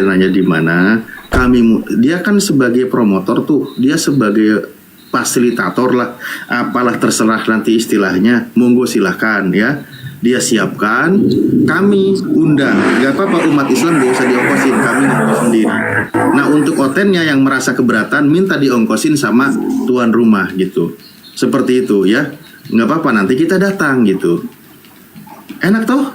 nanya di mana dia kan sebagai promotor tuh, dia sebagai fasilitator lah, apalah terserah nanti istilahnya, monggo silahkan ya, dia siapkan, kami undang, nggak apa-apa, umat Islam gak usah diongkosin, kami ngongkos sendiri. Nah untuk otennya yang merasa keberatan minta diongkosin sama tuan rumah gitu, seperti itu ya, nggak apa-apa, nanti kita datang gitu, enak toh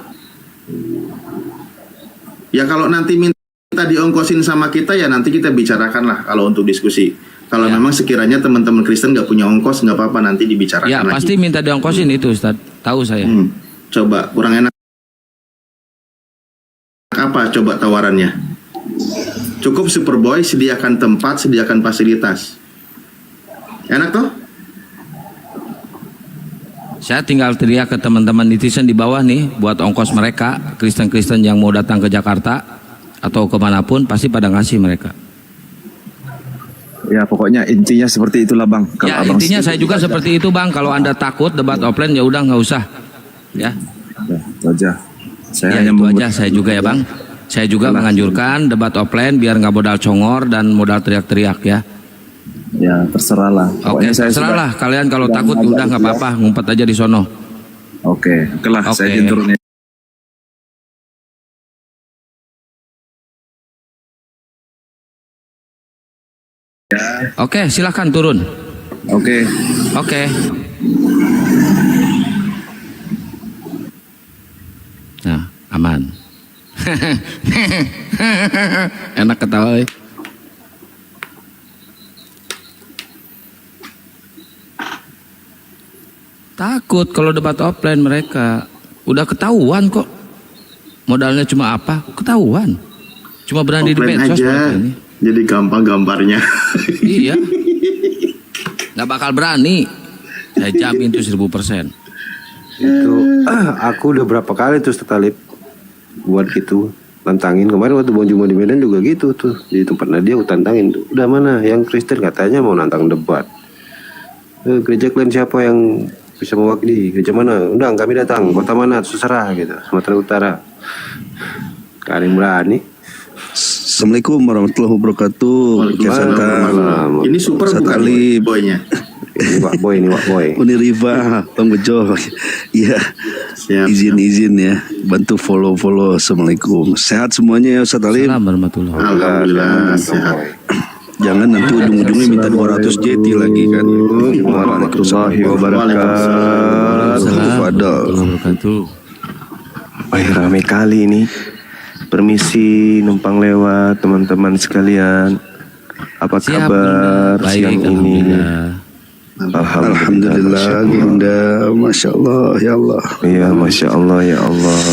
ya. Kalau nanti minta diongkosin sama kita ya nanti kita bicarakan lah kalau untuk diskusi. Kalau ya, memang sekiranya teman-teman Kristen nggak punya ongkos, nggak apa-apa, nanti dibicarakan ya, lagi. pasti minta diongkosin itu Ustaz, tahu saya. Coba kurang enak apa coba tawarannya? Cukup Superboy sediakan tempat, sediakan fasilitas. Enak toh? Saya tinggal teriak ke teman-teman netizen di bawah nih, buat ongkos mereka, Kristen-Kristen yang mau datang ke Jakarta atau kemanapun, pasti pada ngasih mereka. Ya pokoknya intinya seperti itulah Bang. Ya intinya saya juga seperti itu Bang. Kalau Anda takut debat offline ya udah nggak usah. Ya. Itu aja. Saya Ya hanya itu aja saya juga ya Bang. Saya juga menganjurkan debat offline biar nggak modal congor dan modal teriak-teriak ya. Ya terserah lah. Oke, terserah lah. Kalian kalau takut udah nggak apa-apa, ngumpet aja di sono. Oke lah, Oke. saya izin turun ya. Oke, silahkan turun. Oke. Oke. Nah, aman. Enak ketawa. Takut kalau debat offline mereka. Udah ketahuan kok. Modalnya cuma apa? Ketahuan. Cuma berani di Offline medsos aja, ini. jadi gampang gambarnya. Iya. Nggak bakal berani. Saya jamin itu 1000%. Itu aku udah berapa kali tuh Talib buat gitu, tantangin. Kemarin waktu Bonjuma di Medan juga gitu tuh, di tempat Nadia aku tantangin tuh. Udah mana yang Kristen katanya mau nantang debat, gereja kalian siapa yang bisa mewakili, gereja mana, undang kami datang, kota mana terserah gitu, Sumatera Utara. Karim berani. Assalamualaikum warahmatullahi wabarakatuh. Waalaikumsalam. Ini super bukan Talib. boynya? Ini Wak Boy. Uni Riva, Bang Bejo. Iya. Siap. Izin ya. Bantu follow. Assalamualaikum. Sehat semuanya ya Ustaz Talib. Salam warahmatullahi wabarakatuh. Alhamdulillah sehat. Jangan nanti ujung-ujungnya minta 200 JT lagi kan. Waalaikumsalam wabarakatuh. Warahmatullahi wabarakatuh. Wah, rame kali ini. Permisi numpang lewat teman-teman sekalian. Apa Siap, kabar Bunda. siang Baik, ini? Alhamdulillah Bunda. Masya Allah ya Allah. Iya, Masya Allah ya Allah.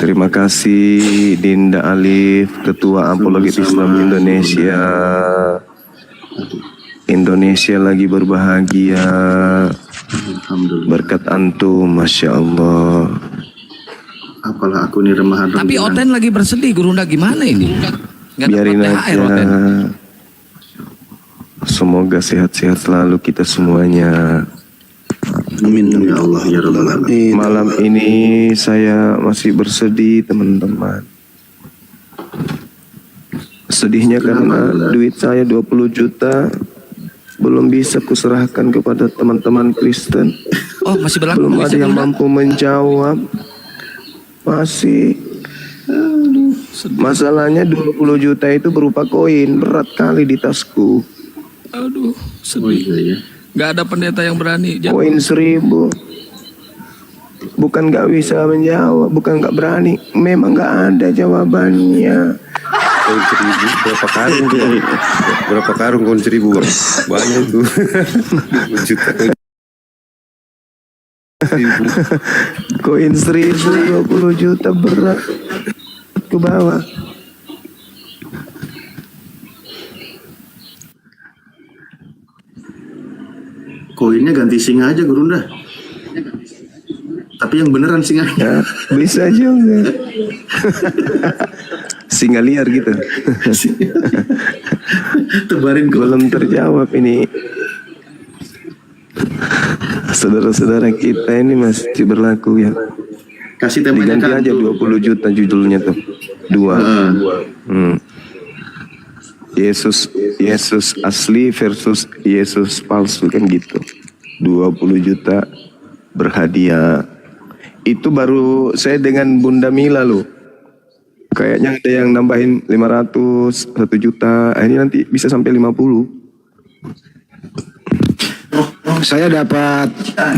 Terima kasih Dinda Alif, Ketua Apologet Islam Indonesia. Indonesia lagi berbahagia Alhamdulillah. berkat antum, Masya Allah. Apalah aku nih remahan. Tapi Oten lagi bersedih, Gurunda gimana ini? Nggak Biarin dapat THR, Oten. aja. Semoga sehat-sehat selalu kita semuanya. Amin Ya Allah ya Rabbal Alamin. Malam ini saya masih bersedih teman-teman. Sedihnya karena duit saya 20 juta belum bisa kuserahkan kepada teman-teman Kristen. Oh masih berlaku. Belum ada yang Gurunda? mampu menjawab. Masih. Masalahnya 20 juta itu berupa koin, berat kali di tasku. Aduh, Oh sedih. iya ya. Nggak ada pendeta yang berani. Koin 1000. Bukan gak bisa menjawab, bukan gak berani, memang gak ada jawabannya. Koin 1000 berapa karung tuh? Berapa karung koin 1000? Banyak tuh. 20 juta. Koin 1000 20 juta berat ke bawah. Koinnya ganti singa aja Gurunda. Tapi yang beneran singanya. Ya, bisa juga. Singa liar gitu. Tebarin ke Belum terjawab ini. Saudara-saudara kita ini masih berlaku ya. kasih temanya Diganti kan aja tuh. 20 juta judulnya tuh. Dua. Hmm. Yesus asli versus Yesus palsu kan gitu. 20 juta berhadiah. Itu baru saya dengan Bunda Mila loh. Kayaknya ada yang nambahin 500, 1 juta. Ini nanti bisa sampai 50. Saya dapat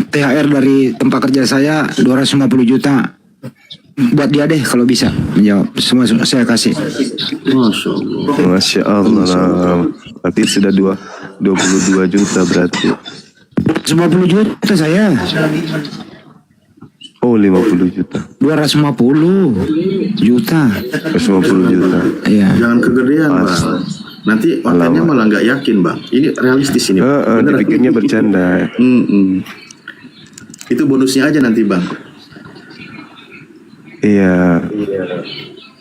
THR dari tempat kerja saya 250 juta. Buat dia deh kalau bisa menjawab. Semua saya kasih. Masya Allah. Berarti sudah 22 juta berarti. 50 juta saya. Oh 50 juta. 250 juta. 250 juta. Iya. Jangan kegedean, Bang. Nanti orangnya malah nggak yakin, Bang. Ini realistis ini. Dipikirnya bercanda. Itu bonusnya aja nanti, Bang. Iya.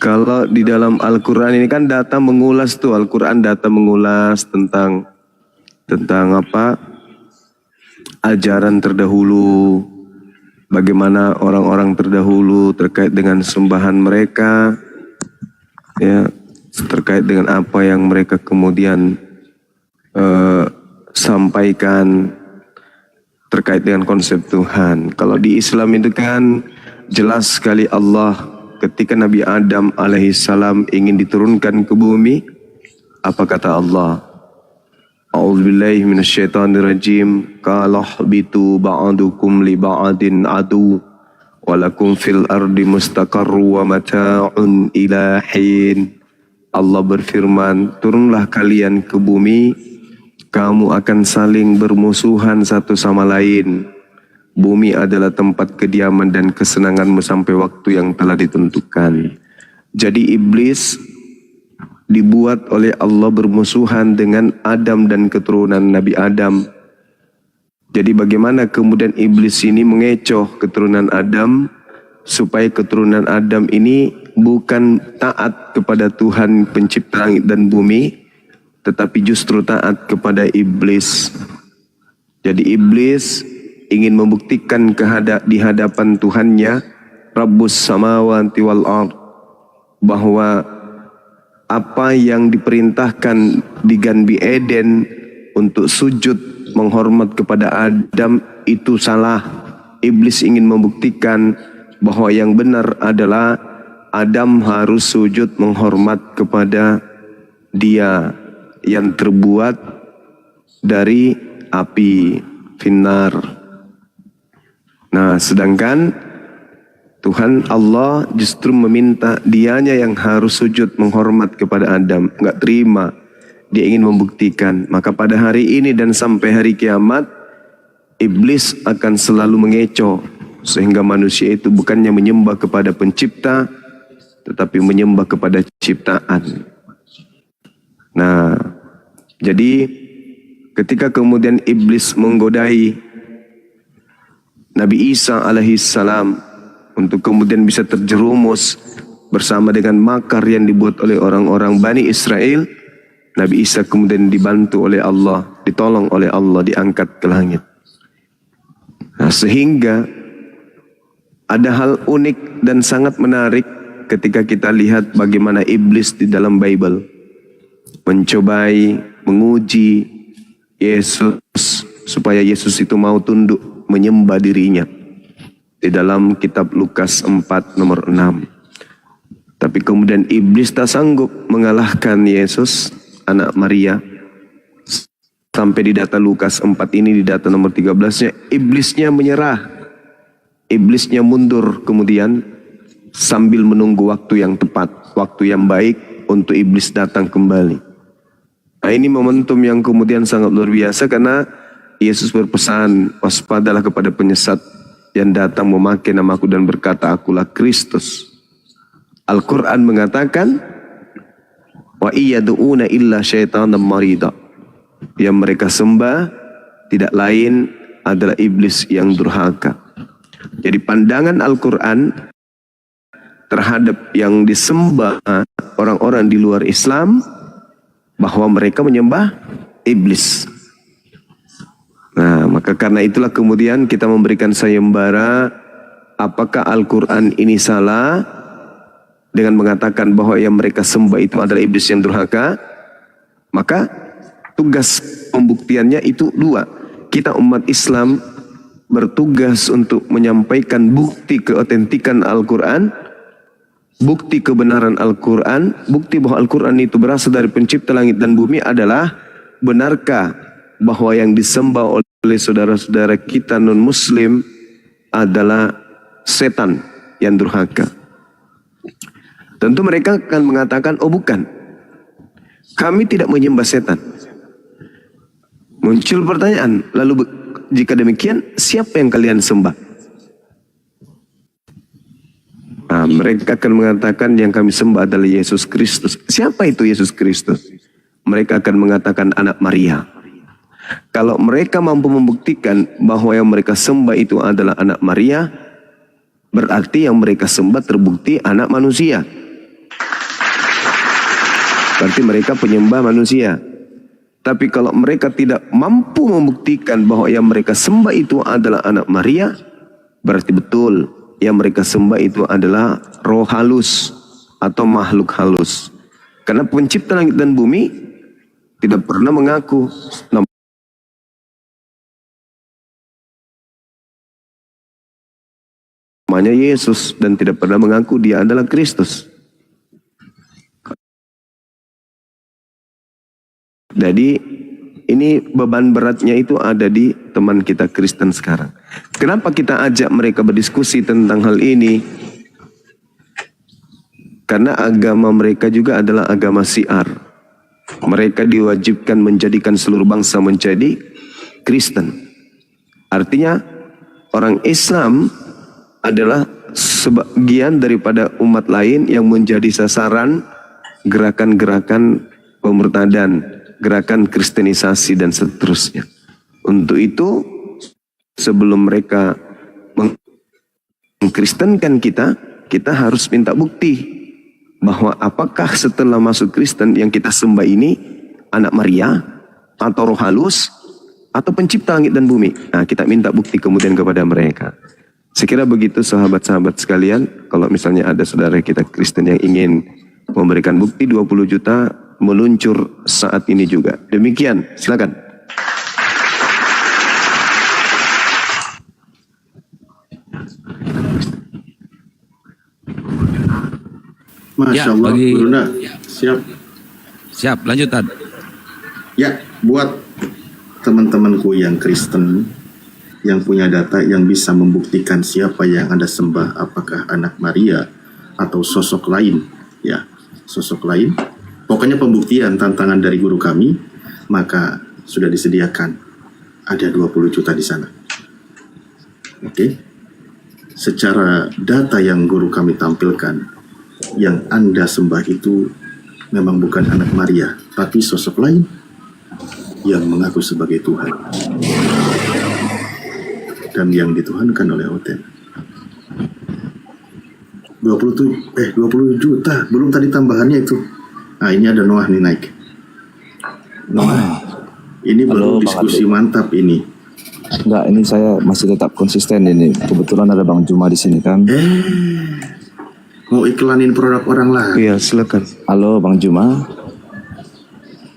Kalau di dalam Al-Quran ini kan data mengulas tuh. Al-Quran data mengulas tentang apa? Ajaran terdahulu. Bagaimana orang-orang terdahulu terkait dengan sembahan mereka. Ya, terkait dengan apa yang mereka kemudian sampaikan terkait dengan konsep Tuhan. Kalau di Islam itu kan jelas sekali Allah ketika Nabi Adam alaihissalam ingin diturunkan ke bumi, apa kata Allah? A'udzubillahi minasyaitonirrajim. Qala ihbitu ba'dukum li ba'din adu walakum fil ardi mustaqarru wa mata'un ila hin. Allah berfirman, turunlah kalian ke bumi, kamu akan saling bermusuhan satu sama lain. Bumi adalah tempat kediaman dan kesenanganmu sampai waktu yang telah ditentukan. Jadi iblis dibuat oleh Allah bermusuhan dengan Adam dan keturunan Nabi Adam. Jadi bagaimana kemudian iblis ini mengecoh keturunan Adam supaya keturunan Adam ini bukan taat kepada Tuhan pencipta langit dan bumi, tetapi justru taat kepada iblis. Jadi iblis ingin membuktikan di hadapan Tuhannya, Rabbus samawati wal ard, bahwa apa yang diperintahkan di Ganbi Eden untuk sujud menghormat kepada Adam itu salah. Iblis ingin membuktikan bahwa yang benar adalah Adam harus sujud menghormat kepada dia yang terbuat dari api finnar. Nah, sedangkan Tuhan Allah justru meminta dianya yang harus sujud menghormat kepada Adam. Enggak terima. Dia ingin membuktikan. Maka pada hari ini dan sampai hari kiamat, iblis akan selalu mengecoh. Sehingga manusia itu bukannya menyembah kepada pencipta, tetapi menyembah kepada ciptaan. Nah, jadi ketika kemudian iblis menggodai Nabi Isa alaihissalam untuk kemudian bisa terjerumus bersama dengan makar yang dibuat oleh orang-orang Bani Israel, Nabi Isa kemudian dibantu oleh Allah, ditolong oleh Allah, diangkat ke langit. Nah, sehingga ada hal unik dan sangat menarik ketika kita lihat bagaimana iblis di dalam Bible mencobai, menguji Yesus supaya Yesus itu mau tunduk menyembah dirinya. Di dalam kitab Lukas 4 nomor 6. Tapi kemudian iblis tak sanggup mengalahkan Yesus, anak Maria. Sampai di data Lukas 4 ini, di data nomor 13-nya, iblisnya menyerah. Iblisnya mundur kemudian sambil menunggu waktu yang tepat, waktu yang baik untuk iblis datang kembali. Nah, ini momentum yang kemudian sangat luar biasa karena Yesus berpesan, waspadalah kepada penyesat yang datang memakai namaku dan berkata, akulah Kristus. Al-Quran mengatakan, wa iyyadu'una illa syaitanan marida. Yang mereka sembah tidak lain adalah iblis yang durhaka. Jadi pandangan Al-Quran terhadap yang disembah orang-orang di luar Islam, bahwa mereka menyembah iblis. Nah, maka karena itulah kemudian kita memberikan sayembara, apakah Al-Quran ini salah dengan mengatakan bahwa yang mereka sembah itu adalah iblis yang durhaka, maka tugas pembuktiannya itu dua. Kita umat Islam bertugas untuk menyampaikan bukti keotentikan Al-Quran, bukti kebenaran Al-Quran, bukti bahwa Al-Quran itu berasal dari pencipta langit dan bumi adalah benarkah bahwa yang disembah oleh saudara-saudara kita non-muslim adalah setan yang durhaka. Tentu mereka akan mengatakan, oh bukan, kami tidak menyembah setan. Muncul pertanyaan, lalu jika demikian, siapa yang kalian sembah? Nah, mereka akan mengatakan yang kami sembah adalah Yesus Kristus. Siapa itu Yesus Kristus? Mereka akan mengatakan anak Maria. Kalau mereka mampu membuktikan bahwa yang mereka sembah itu adalah anak Maria, berarti yang mereka sembah terbukti anak manusia. Berarti mereka penyembah manusia. Tapi kalau mereka tidak mampu membuktikan bahwa yang mereka sembah itu adalah anak Maria, berarti betul yang mereka sembah itu adalah roh halus atau makhluk halus. Karena pencipta langit dan bumi tidak pernah mengaku namanya Yesus dan tidak pernah mengaku dia adalah Kristus. Jadi ini beban beratnya itu ada di teman kita Kristen sekarang. Kenapa kita ajak mereka berdiskusi tentang hal ini? Karena agama mereka juga adalah agama syiar. Mereka diwajibkan menjadikan seluruh bangsa menjadi Kristen. Artinya orang Islam adalah sebagian daripada umat lain yang menjadi sasaran gerakan-gerakan pemurtadan, gerakan kristenisasi dan seterusnya. Untuk itu, sebelum mereka mengkristenkan kita, kita harus minta bukti bahwa apakah setelah masuk Kristen yang kita sembah ini anak Maria atau roh halus atau pencipta langit dan bumi. Nah, kita minta bukti kemudian kepada mereka. Sekira begitu sahabat-sahabat sekalian, kalau misalnya ada saudara kita Kristen yang ingin memberikan bukti 20 juta meluncur saat ini juga. Demikian, silakan. Masya Ya, Allah, bagi- Brunda, siap. Siap, lanjut Tad. Ya, buat teman-temanku yang Kristen, yang punya data yang bisa membuktikan siapa yang Anda sembah, apakah anak Maria atau sosok lain, ya, sosok lain. Pokoknya pembuktian tantangan dari guru kami, maka sudah disediakan ada 20 juta di sana. Oke. Secara data yang guru kami tampilkan, yang Anda sembah itu memang bukan anak Maria, tapi sosok lain yang mengaku sebagai Tuhan dan yang dituhankan oleh Oten. 20 juta, belum tadi tambahannya itu. Nah, ini ada Noah nih naik. Noah, ini baru Halo, Bang diskusi mantap ini. Enggak, ini saya masih tetap konsisten ini. Kebetulan ada Bang Juma di sini kan. Mau iklanin produk orang lain? Iya, silakan. Halo Bang Juma.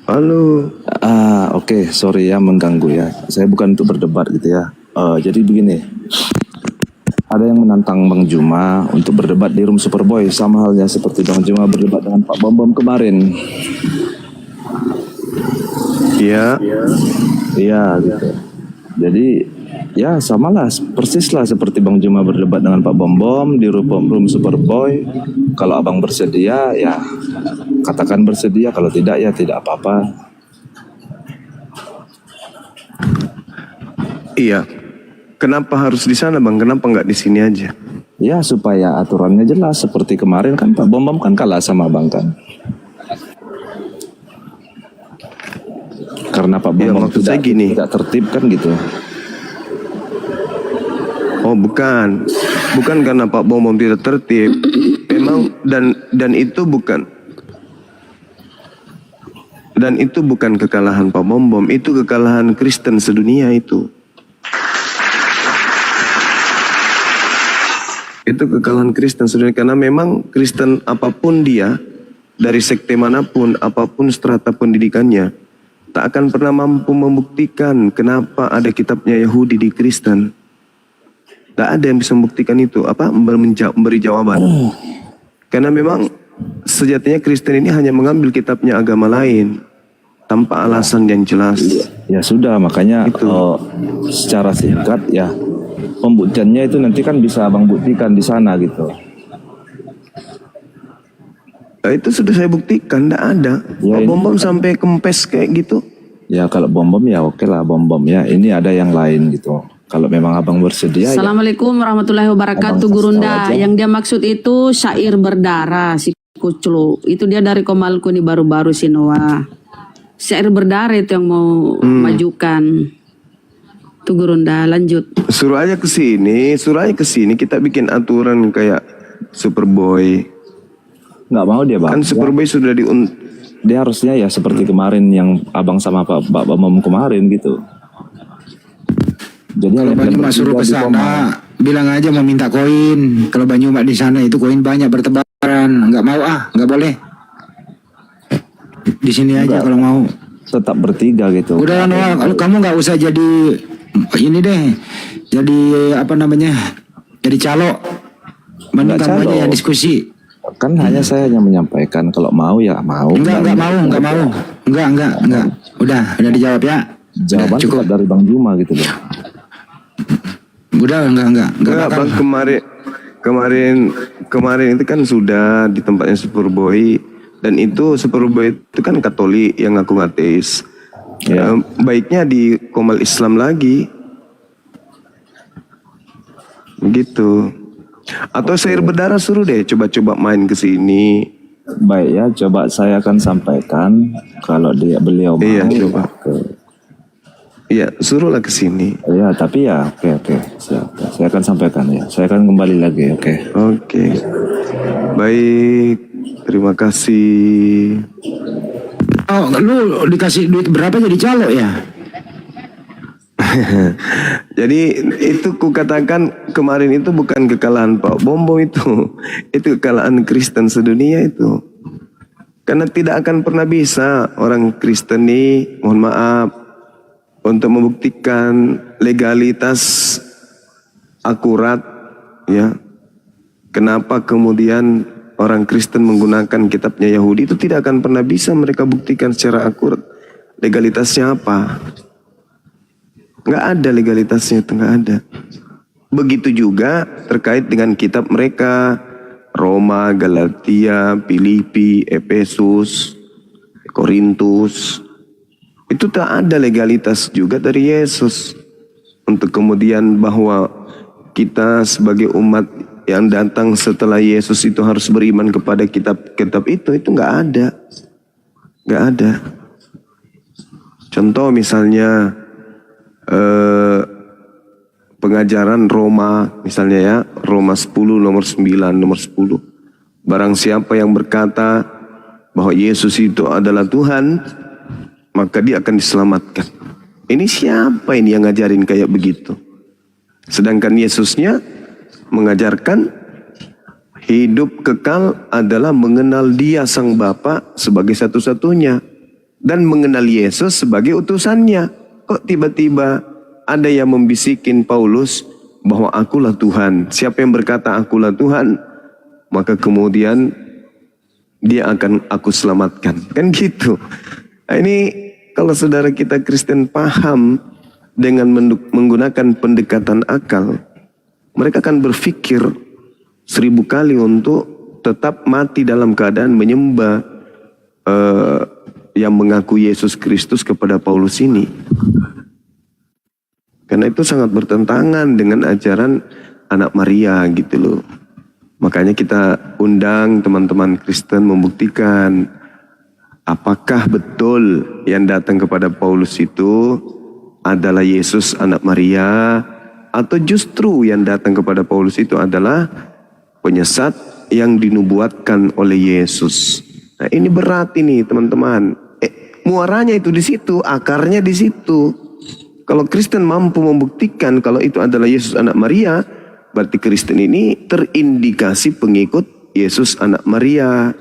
Halo. Oke, sorry ya mengganggu ya. Saya bukan untuk berdebat gitu ya. Jadi begini. Ada yang menantang Bang Juma untuk berdebat di Room Superboy, sama halnya seperti Bang Juma berdebat dengan Pak Bom Bom kemarin. Iya. Iya gitu. Jadi ya samalah, persis lah seperti Bang Juma berdebat dengan Pak Bom Bom di Room Superboy. Kalau abang bersedia ya katakan bersedia, kalau tidak ya tidak apa-apa. Iya. Kenapa harus di sana, Bang? Kenapa nggak di sini aja? Ya supaya aturannya jelas, seperti kemarin kan Pak Bom Bom kan kalah sama abang kan. Karena Pak Bom Ya, Bom maksud saya gini. tidak tertib kan gitu. Oh, bukan. Bukan karena Pak Bom Bom tidak tertib. Memang dan itu bukan. Dan itu bukan kekalahan Pak Bom Bom, itu kekalahan Kristen sedunia itu. Itu kekalahan Kristen, saudara. Karena memang Kristen apapun dia, dari sekte manapun, apapun strata pendidikannya, tak akan pernah mampu membuktikan kenapa ada kitabnya Yahudi di Kristen. Tak ada yang bisa membuktikan itu, memberi jawaban. Karena memang sejatinya Kristen ini hanya mengambil kitabnya agama lain tanpa alasan yang jelas. Ya sudah, makanya secara singkat ya pembuktiannya itu nanti kan bisa abang buktikan di sana gitu. Nah, itu sudah saya buktikan, tidak ada. Ya, Bom sampai kempes kayak gitu. Ya kalau bom ya oke lah bom ya. Ini ada yang lain gitu. Kalau memang abang bersedia. Assalamualaikum warahmatullahi wabarakatuh, Abang Gurunda. kasih tahu aja. Yang dia maksud itu syair berdarah si Kuclu. Itu dia dari Komalku nih baru-baru si Noah. Syair berdarah itu yang mau majukan. Tuh Gurunda, lanjut. Suruh aja ke sini, kita bikin aturan kayak Superboy. Nggak mau dia bang. Kan Superboy sudah Dia harusnya ya seperti kemarin yang abang sama Pak Bambam kemarin gitu. Jadi Kalau Banyu Mak suruh ke sana, bilang aja mau minta koin. Kalau Banyu Mak di sana itu koin banyak bertebaran. Nggak mau nggak boleh. Di sini aja kalau mau. tetap bertiga gitu. Udah Noah, kalau kamu nggak usah jadi ini deh. Jadi apa namanya? Jadi calo. Mending Nggak kamu aja calo. yang diskusi. Kan hanya saya hanya menyampaikan kalau mau ya mau. Enggak mau. Enggak. Udah dijawab ya. Jawaban Udah, cukup. tetap dari Bang Juma gitu loh. Udah enggak bakal. Bang, kemarin itu kan sudah di tempatnya Superboy, dan itu Superboy itu kan Katolik yang ngaku ateis. Ya. Baiknya di Komal Islam lagi. Begitu. Atau Syair Berdarah suruh deh coba-coba main ke sini. Baik ya, coba saya akan sampaikan kalau beliau mau. Iya, coba. Oke. Iya, suruhlah ke sini. Ya, tapi ya oke. Siap. Saya akan sampaikan ya. Saya akan kembali lagi, oke. Oke. Baik, terima kasih. Oh, lu dikasih duit berapa jadi calo ya? Jadi itu kukatakan kemarin itu bukan kekalahan Pak Bombo itu kekalahan Kristen sedunia itu. Karena tidak akan pernah bisa orang Kristen ini, mohon maaf, untuk membuktikan legalitas akurat ya. Kenapa kemudian orang Kristen menggunakan kitabnya Yahudi itu tidak akan pernah bisa mereka buktikan secara akurat legalitasnya apa. Nggak ada legalitasnya itu, nggak ada. Begitu juga terkait dengan kitab mereka, Roma, Galatia, Filipi, Efesus, Korintus. Itu tak ada legalitas juga dari Yesus. Untuk kemudian bahwa kita sebagai umat yang datang setelah Yesus itu harus beriman kepada kitab-kitab itu nggak ada. Nggak ada. Contoh misalnya, pengajaran Roma misalnya ya, Roma 10 nomor 9 nomor 10. Barang siapa yang berkata bahwa Yesus itu adalah Tuhan, maka dia akan diselamatkan. Ini siapa ini yang ngajarin kayak begitu? Sedangkan Yesusnya mengajarkan hidup kekal adalah mengenal Dia Sang Bapa sebagai satu-satunya dan mengenal Yesus sebagai utusannya. Kok tiba-tiba ada yang membisikin Paulus bahwa akulah Tuhan. Siapa yang berkata akulah Tuhan, maka kemudian dia akan aku selamatkan. Kan gitu. Nah, ini kalau saudara kita Kristen paham dengan menggunakan pendekatan akal, mereka akan berpikir 1000 kali untuk tetap mati dalam keadaan menyembah yang mengaku Yesus Kristus kepada Paulus ini. Karena itu sangat bertentangan dengan ajaran anak Maria gitu loh. Makanya kita undang teman-teman Kristen membuktikan apakah betul yang datang kepada Paulus itu adalah Yesus anak Maria, atau justru yang datang kepada Paulus itu adalah penyesat yang dinubuatkan oleh Yesus. Nah, ini berat ini teman-teman. Muaranya itu di situ, akarnya di situ. Kalau Kristen mampu membuktikan kalau itu adalah Yesus anak Maria, berarti Kristen ini terindikasi pengikut Yesus anak Maria.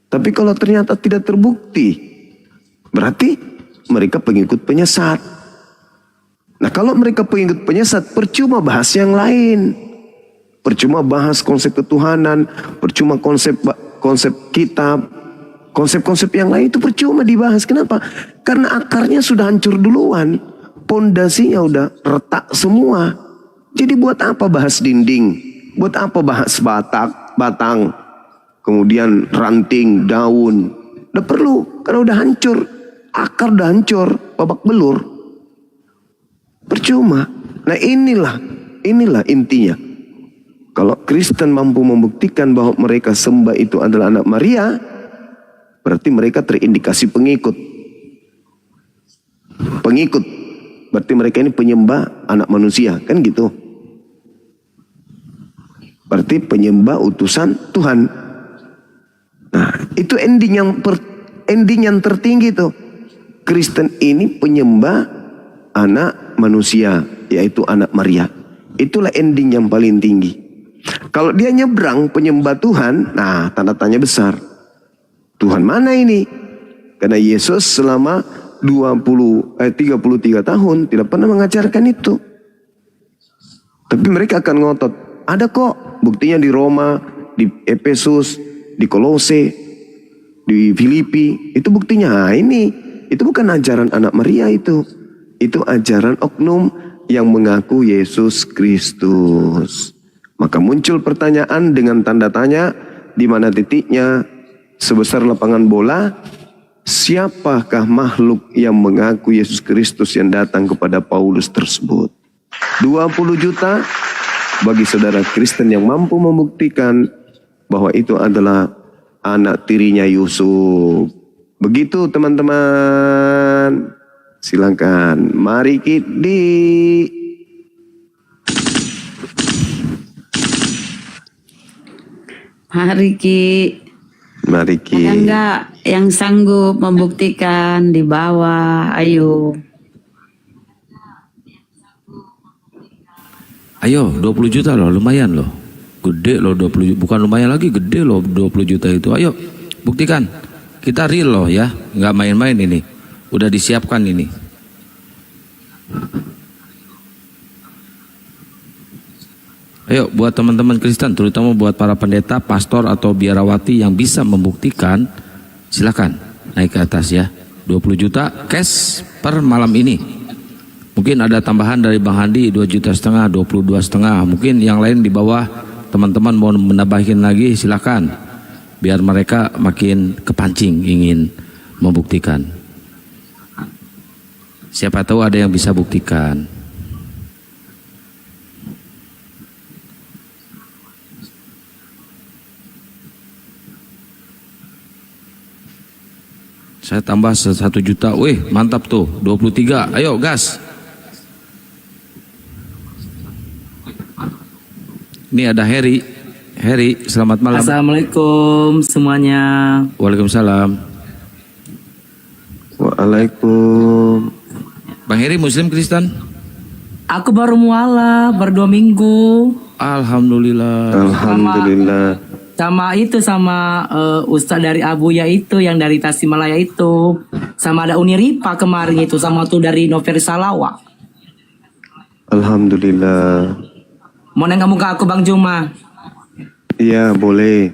Tapi kalau ternyata tidak terbukti, berarti mereka pengikut penyesat. Nah, kalau mereka pengikut penyesat, percuma bahas yang lain. Percuma bahas konsep ketuhanan, percuma konsep kitab, konsep-konsep yang lain itu percuma dibahas. Kenapa? Karena akarnya sudah hancur duluan, pondasinya udah retak semua. Jadi buat apa bahas dinding? Buat apa bahas batang, kemudian ranting, daun? Udah perlu, karena udah hancur, akar udah hancur, babak belur. Percuma. Nah, inilah intinya. Kalau Kristen mampu membuktikan bahwa mereka sembah itu adalah anak Maria, berarti mereka terindikasi pengikut. Pengikut. Berarti mereka ini penyembah anak manusia, kan gitu. Berarti penyembah utusan Tuhan. Nah, itu ending yang tertinggi tuh. Kristen ini penyembah anak manusia, yaitu anak Maria. Itulah ending yang paling tinggi. Kalau dia nyebrang penyembah Tuhan, nah tanda tanya besar. Tuhan mana ini? Karena Yesus selama 33 tahun tidak pernah mengajarkan itu. Tapi mereka akan ngotot. Ada kok buktinya di Roma, di Efesus, di Kolose, di Filipi. Itu buktinya. Nah, ini itu bukan ajaran anak Maria itu. Itu ajaran oknum yang mengaku Yesus Kristus. Maka muncul pertanyaan dengan tanda tanya, di mana titiknya sebesar lapangan bola. Siapakah makhluk yang mengaku Yesus Kristus yang datang kepada Paulus tersebut? 20 juta bagi saudara Kristen yang mampu membuktikan bahwa itu adalah anak tirinya Yusuf. Begitu teman-teman. Silakan. Mari kita Mari Ki. Ada enggak yang sanggup membuktikan di bawah? Ayo. Ayo, 20 juta loh, lumayan loh. Gede loh 20 juta, bukan lumayan lagi, gede loh 20 juta itu. Ayo, buktikan. Kita real loh ya, nggak main-main ini. Udah disiapkan ini. Ayo buat teman-teman Kristen, terutama buat para pendeta, pastor atau biarawati yang bisa membuktikan, silakan naik ke atas ya. 20 juta cash per malam ini. Mungkin ada tambahan dari Bang Handi 2,5 juta, 22,5. Mungkin yang lain di bawah teman-teman mau menambahin lagi, silakan. Biar mereka makin kepancing ingin membuktikan. Siapa tahu ada yang bisa buktikan. Saya tambah 1 juta. Wih, mantap tuh. 23. Ayo, gas. Ini ada Heri. Heri, selamat malam. Assalamualaikum semuanya. Waalaikumsalam. Waalaikumsalam. Bang Heri, Muslim Kristen? Aku baru muala, baru 2 minggu. Alhamdulillah. Alhamdulillah. Sama Ustadz dari Abuya itu, yang dari Tasikmalaya itu. Sama ada Uniripa kemarin itu, sama tuh dari Novel Salawa. Alhamdulillah. Mau nengok muka aku Bang Juma? Iya, boleh.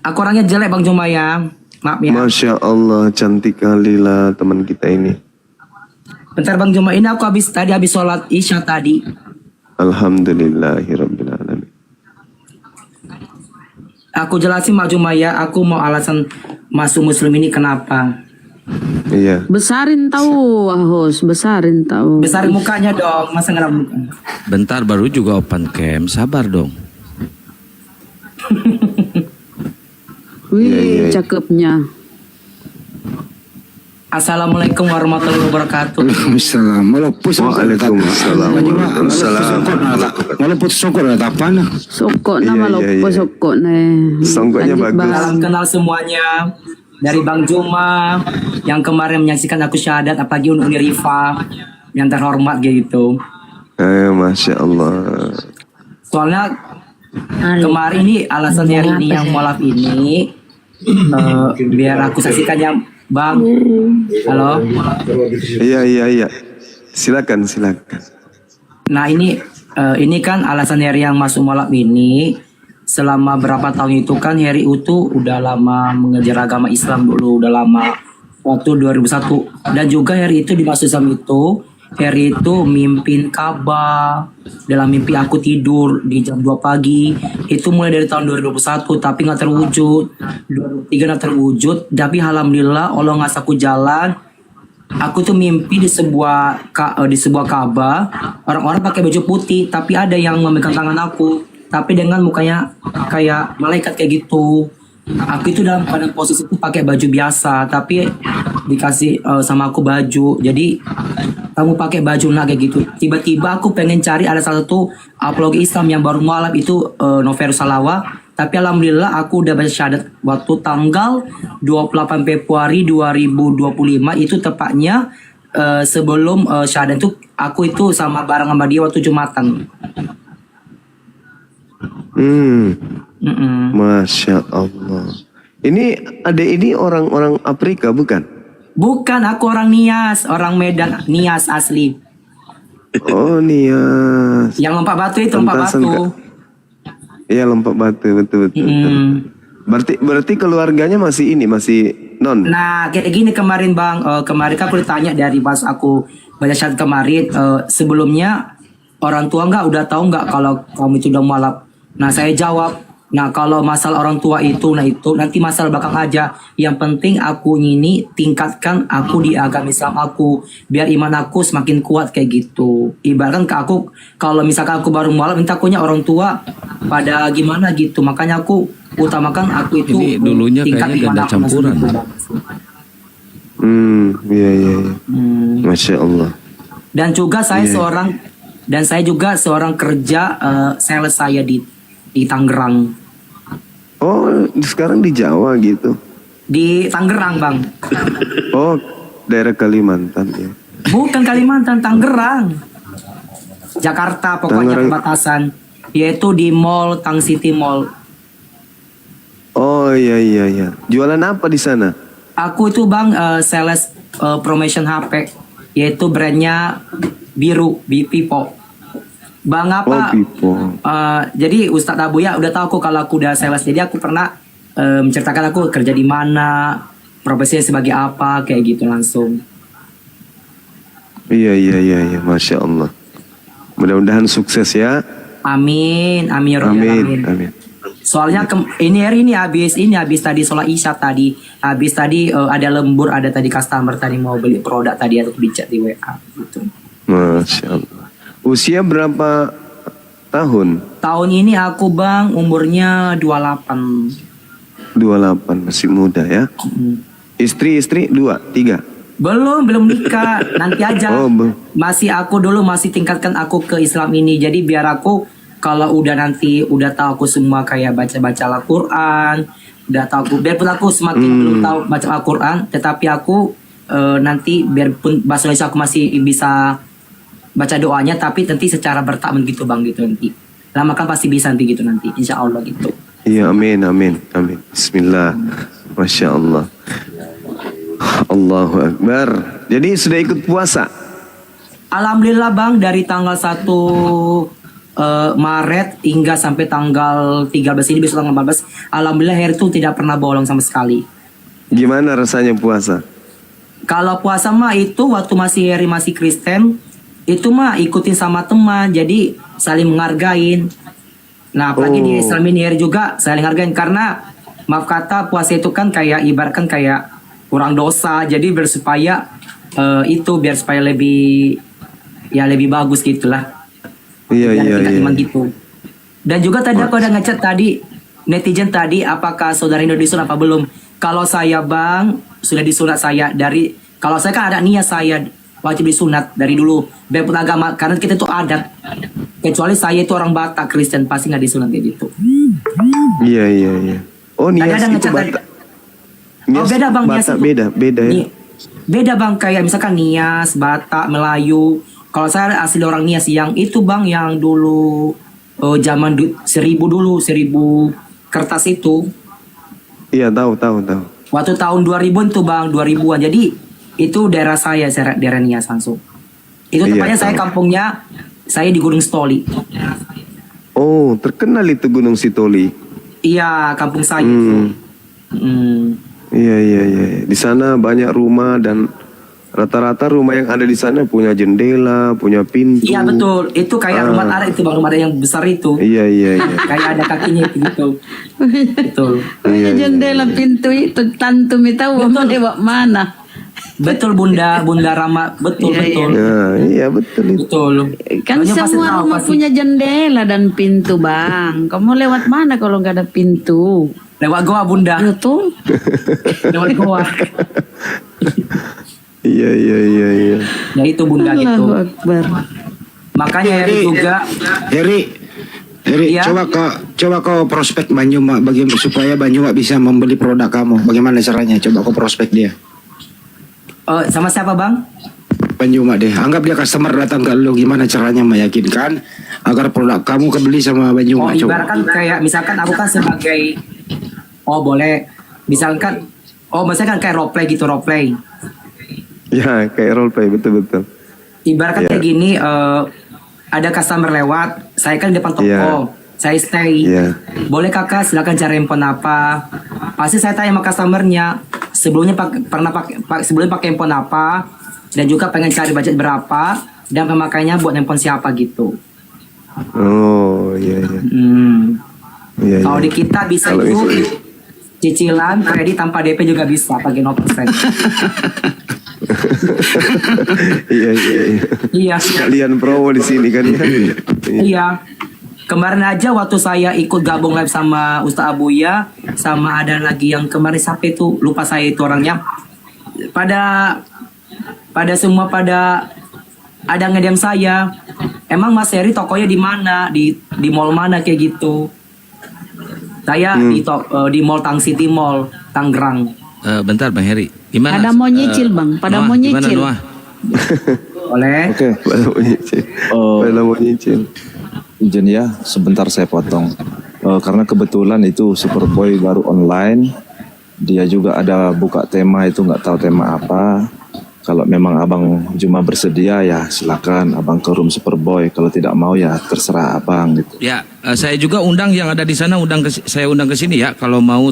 Aku orangnya jelek Bang Juma ya. Maaf ya. Masya Allah, cantik kali lah teman kita ini. Bentar Bang Juma, ini aku habis sholat Isya tadi. Alhamdulillahirabbil alamin. Aku jelasin Mak Juma ya, aku mau alasan masuk Muslim ini kenapa. Iya. Besarin tahu, host, besarin tahu. Besarin mukanya dong, masa nggak muka? Bentar, baru juga open cam, sabar dong. Wih, Iya. cakepnya. Assalamualaikum warahmatullahi wabarakatuh. Waalaikumsalam. Waalaikumsalam. Malah putus sokor ada apa nah? Sokok Iya, nama iya, lopo iya. sokok nih. Songkoknya bagus. Salam kenal semuanya. Dari Bang Juma yang kemarin menyaksikan aku syahadat, apalagi Uni Rifa yang terhormat gitu. Masya Allah. Soalnya kemarin ini alasan hari ini yang molaf ini biar aku saksikan ya Bang. Halo. Iya. Silakan. Nah ini kan alasan Heri yang masuk molaf ini selama berapa tahun itu kan Heri itu udah lama mengejar agama Islam dulu, udah lama waktu 2001 dan juga Heri itu dimasuk Islam itu Heri itu mimpin Ka'bah. Dalam mimpi aku tidur di jam 2 pagi. Itu mulai dari tahun 2021 tapi nggak terwujud. 2023 nggak terwujud. Tapi alhamdulillah Allah ngasih aku jalan. Aku tuh mimpi di sebuah Ka'bah. Orang-orang pakai baju putih tapi ada yang memegang tangan aku. Tapi dengan mukanya kayak malaikat kayak gitu. Aku itu dalam pada posisi itu pakai baju biasa tapi dikasih sama aku baju. Jadi kamu pakai baju nak kayak gitu. Tiba-tiba aku pengen cari ada salah satu apologi Islam yang baru mualaf itu Novel Salawa. Tapi alhamdulillah aku udah baca syahadat waktu tanggal 28 Februari 2025 itu tepatnya sebelum syahadat itu aku itu sama bareng sama dia waktu Jumatan. Masya Allah. Ini orang-orang Afrika bukan? Bukan, aku orang Nias, orang Medan, Nias asli. Oh Nias. Yang lompat batu itu, lompat Pantasan, batu. Kak. Iya lompat batu, betul. Berarti keluarganya masih non. Nah kayak gini kemarin Bang, kemarin kan aku ditanya dari pas aku baca syahadat kemarin, sebelumnya orang tua udah tahu nggak kalau kamu itu udah mualaf. Nah saya jawab, nah kalau masalah orang tua itu nanti masalah belakang aja. Yang penting aku ini tingkatkan aku di agama Islam aku, biar iman aku semakin kuat kayak gitu. Ibaratkan ke aku, kalau misalkan aku baru mualaf, takutnya orang tua pada gimana gitu. Makanya aku utamakan aku itu Ini dulunya tingkat kayaknya iman ganda aku campuran. Iya. Masya Allah. Dan juga saya juga seorang kerja sales saya di Tangerang. Oh sekarang di Jawa gitu. Di Tangerang Bang. Oh daerah Kalimantan ya. Bukan Kalimantan, Tangerang. Jakarta pokoknya Tangerang. perbatasan. Yaitu di Mall Tang City Mall. Oh iya. Jualan apa di sana? Aku itu Bang sales promotion HP. Yaitu brandnya Biru, Pipo. Bang apa? Oh Pipo. Jadi Ustadz Abu ya udah tahu aku kalau aku udah sales. Jadi aku pernah menceritakan aku kerja di mana, profesinya sebagai apa, kayak gitu langsung. Iya. Masya Allah. Mudah-mudahan sukses ya. Amin, amin ya Rabbal alamin. Amin. Soalnya ini habis tadi sholat isya tadi, habis tadi ada lembur, ada tadi customer tadi mau beli produk tadi atau di chat di WA gitu. Masya Allah. Usia berapa tahun? Tahun ini aku Bang umurnya 28. 28, masih muda ya. Istri 2, 3. Belum nikah, nanti aja. Masih tingkatkan aku ke Islam ini. Jadi biar aku kalau udah tahu aku semua kayak baca Al-Quran, udah tahu aku, biarpun aku semakin belum tahu baca Al-Quran, tetapi aku nanti biarpun bahasa Indonesia aku masih bisa baca doanya, tapi nanti secara bertakmin gitu Bang gitu nanti. Lama kan pasti bisa nanti gitu nanti, insya Allah gitu. Iya amin. Bismillah. Masya Allah. Allahu Akbar. Jadi sudah ikut puasa? Alhamdulillah Bang, dari tanggal 1 Maret hingga sampai tanggal 13 ini, besok tanggal 14, alhamdulillah Heri itu tidak pernah bolong sama sekali. Gimana rasanya puasa? Kalau puasa mah itu waktu Heri masih Kristen, itu mah ikutin sama teman, jadi saling menghargain. Nah apalagi di Islam ini Heri juga saling hargain, karena maaf kata puasa itu kan kayak ibaratkan kayak kurang dosa, jadi biar supaya lebih bagus gitulah. Iya. Iman gitu. Dan juga tadi aku ada ngechat tadi netizen tadi, apakah saudara Indo disunat apa belum? Kalau saya Bang sudah disunat saya kalau saya kan ada niat saya wajib disunat dari dulu, biarpun agama, karena kita itu adat. Kecuali saya itu orang Batak Kristen pasti nggak disunat kayak gitu. Iya. Oh Nias itu Batak. Beda Bang, Nias itu beda ya. Beda Bang, kayak misalkan Nias, Batak, Melayu. Kalau saya asli orang Nias yang itu Bang, yang dulu zaman 1000 dulu, 1000 kertas itu. Iya, tahu. Waktu tahun 2000 tuh bang, 2000-an. Jadi itu daerah saya, daerah Nias langsung. Itu Iya, tepatnya saya tahu. kampungnya, saya di Gunung Stoli. Oh, terkenal itu Gunung Sitoli. Iya, kampung saya itu. Iya. Di sana banyak rumah dan rata-rata rumah yang ada di sana punya jendela, punya pintu. Iya betul, itu kayak rumah adat itu bang, rumah adat yang besar itu. Iya. Kayak ada kakinya itu gitu. Betul. Iya, Jendela pintu itu tantu tahu mau lewat mana. Betul Bunda Rama, betul. Nah, iya betul itu. Betul. Kan Soalnya pasti semua tahu, rumah pasti. punya jendela dan pintu bang. Kamu lewat mana kalau nggak ada pintu? Lewat goa Bunda. Betul. Lewat goa. Iya. Ya itu Bunda gitu. Allahu Akbar. Makanya Heri juga. Heri, Iya. coba kau prospek Banyuma supaya Banyuma bisa membeli produk kamu. Bagaimana caranya? Coba kau prospek dia. Sama siapa bang? Banyuma deh. Anggap dia customer datang ke lu, gimana caranya meyakinkan agar produk kamu kebeli sama Banyuma. Coba. Ibaratkan kayak misalkan aku kan sebagai boleh misalkan misalkan kayak roleplay gitu, roleplay. Ya, kayak roleplay, betul. Ibaratkan Iya. kayak gini, ada customer lewat, saya kan di depan toko, Iya. saya stay. Iya. Boleh kakak silakan cari handphone apa? Pasti saya tanya sama customernya, sebelumnya sebelumnya pakai handphone apa, dan juga pengen cari budget berapa, dan pemakainya buat handphone siapa gitu. Oh, iya. Iya. Kalau di kita bisa Kalau itu itu- cicilan kredit tanpa DP juga bisa pakai 0%. Iya. Iya. Sekalian promo di sini kan ya. Iya. Kemarin aja waktu saya ikut gabung live sama Ustaz Abuya, sama ada lagi yang kemarin sampai itu lupa saya itu orangnya. Pada ada ngedem saya. Emang Mas Heri tokonya di mana? Di mall mana kayak gitu. Saya di Mall Tang City Mall, Tangerang. Bentar Bang Heri, gimana? Pada mau nyicil, Bang. Pada Noah, mau gimana, nyicil. Noah? Oleh Oke, Pada mau nyicil. izin ya, sebentar saya potong. Karena kebetulan itu Superboy baru online, dia juga ada buka tema itu, nggak tahu tema apa. Kalau memang Abang Juma bersedia ya silakan Abang ke room Superboy. Kalau tidak mau ya terserah Abang gitu. Ya, saya juga undang yang ada di sana, saya undang ke sini ya. Kalau mau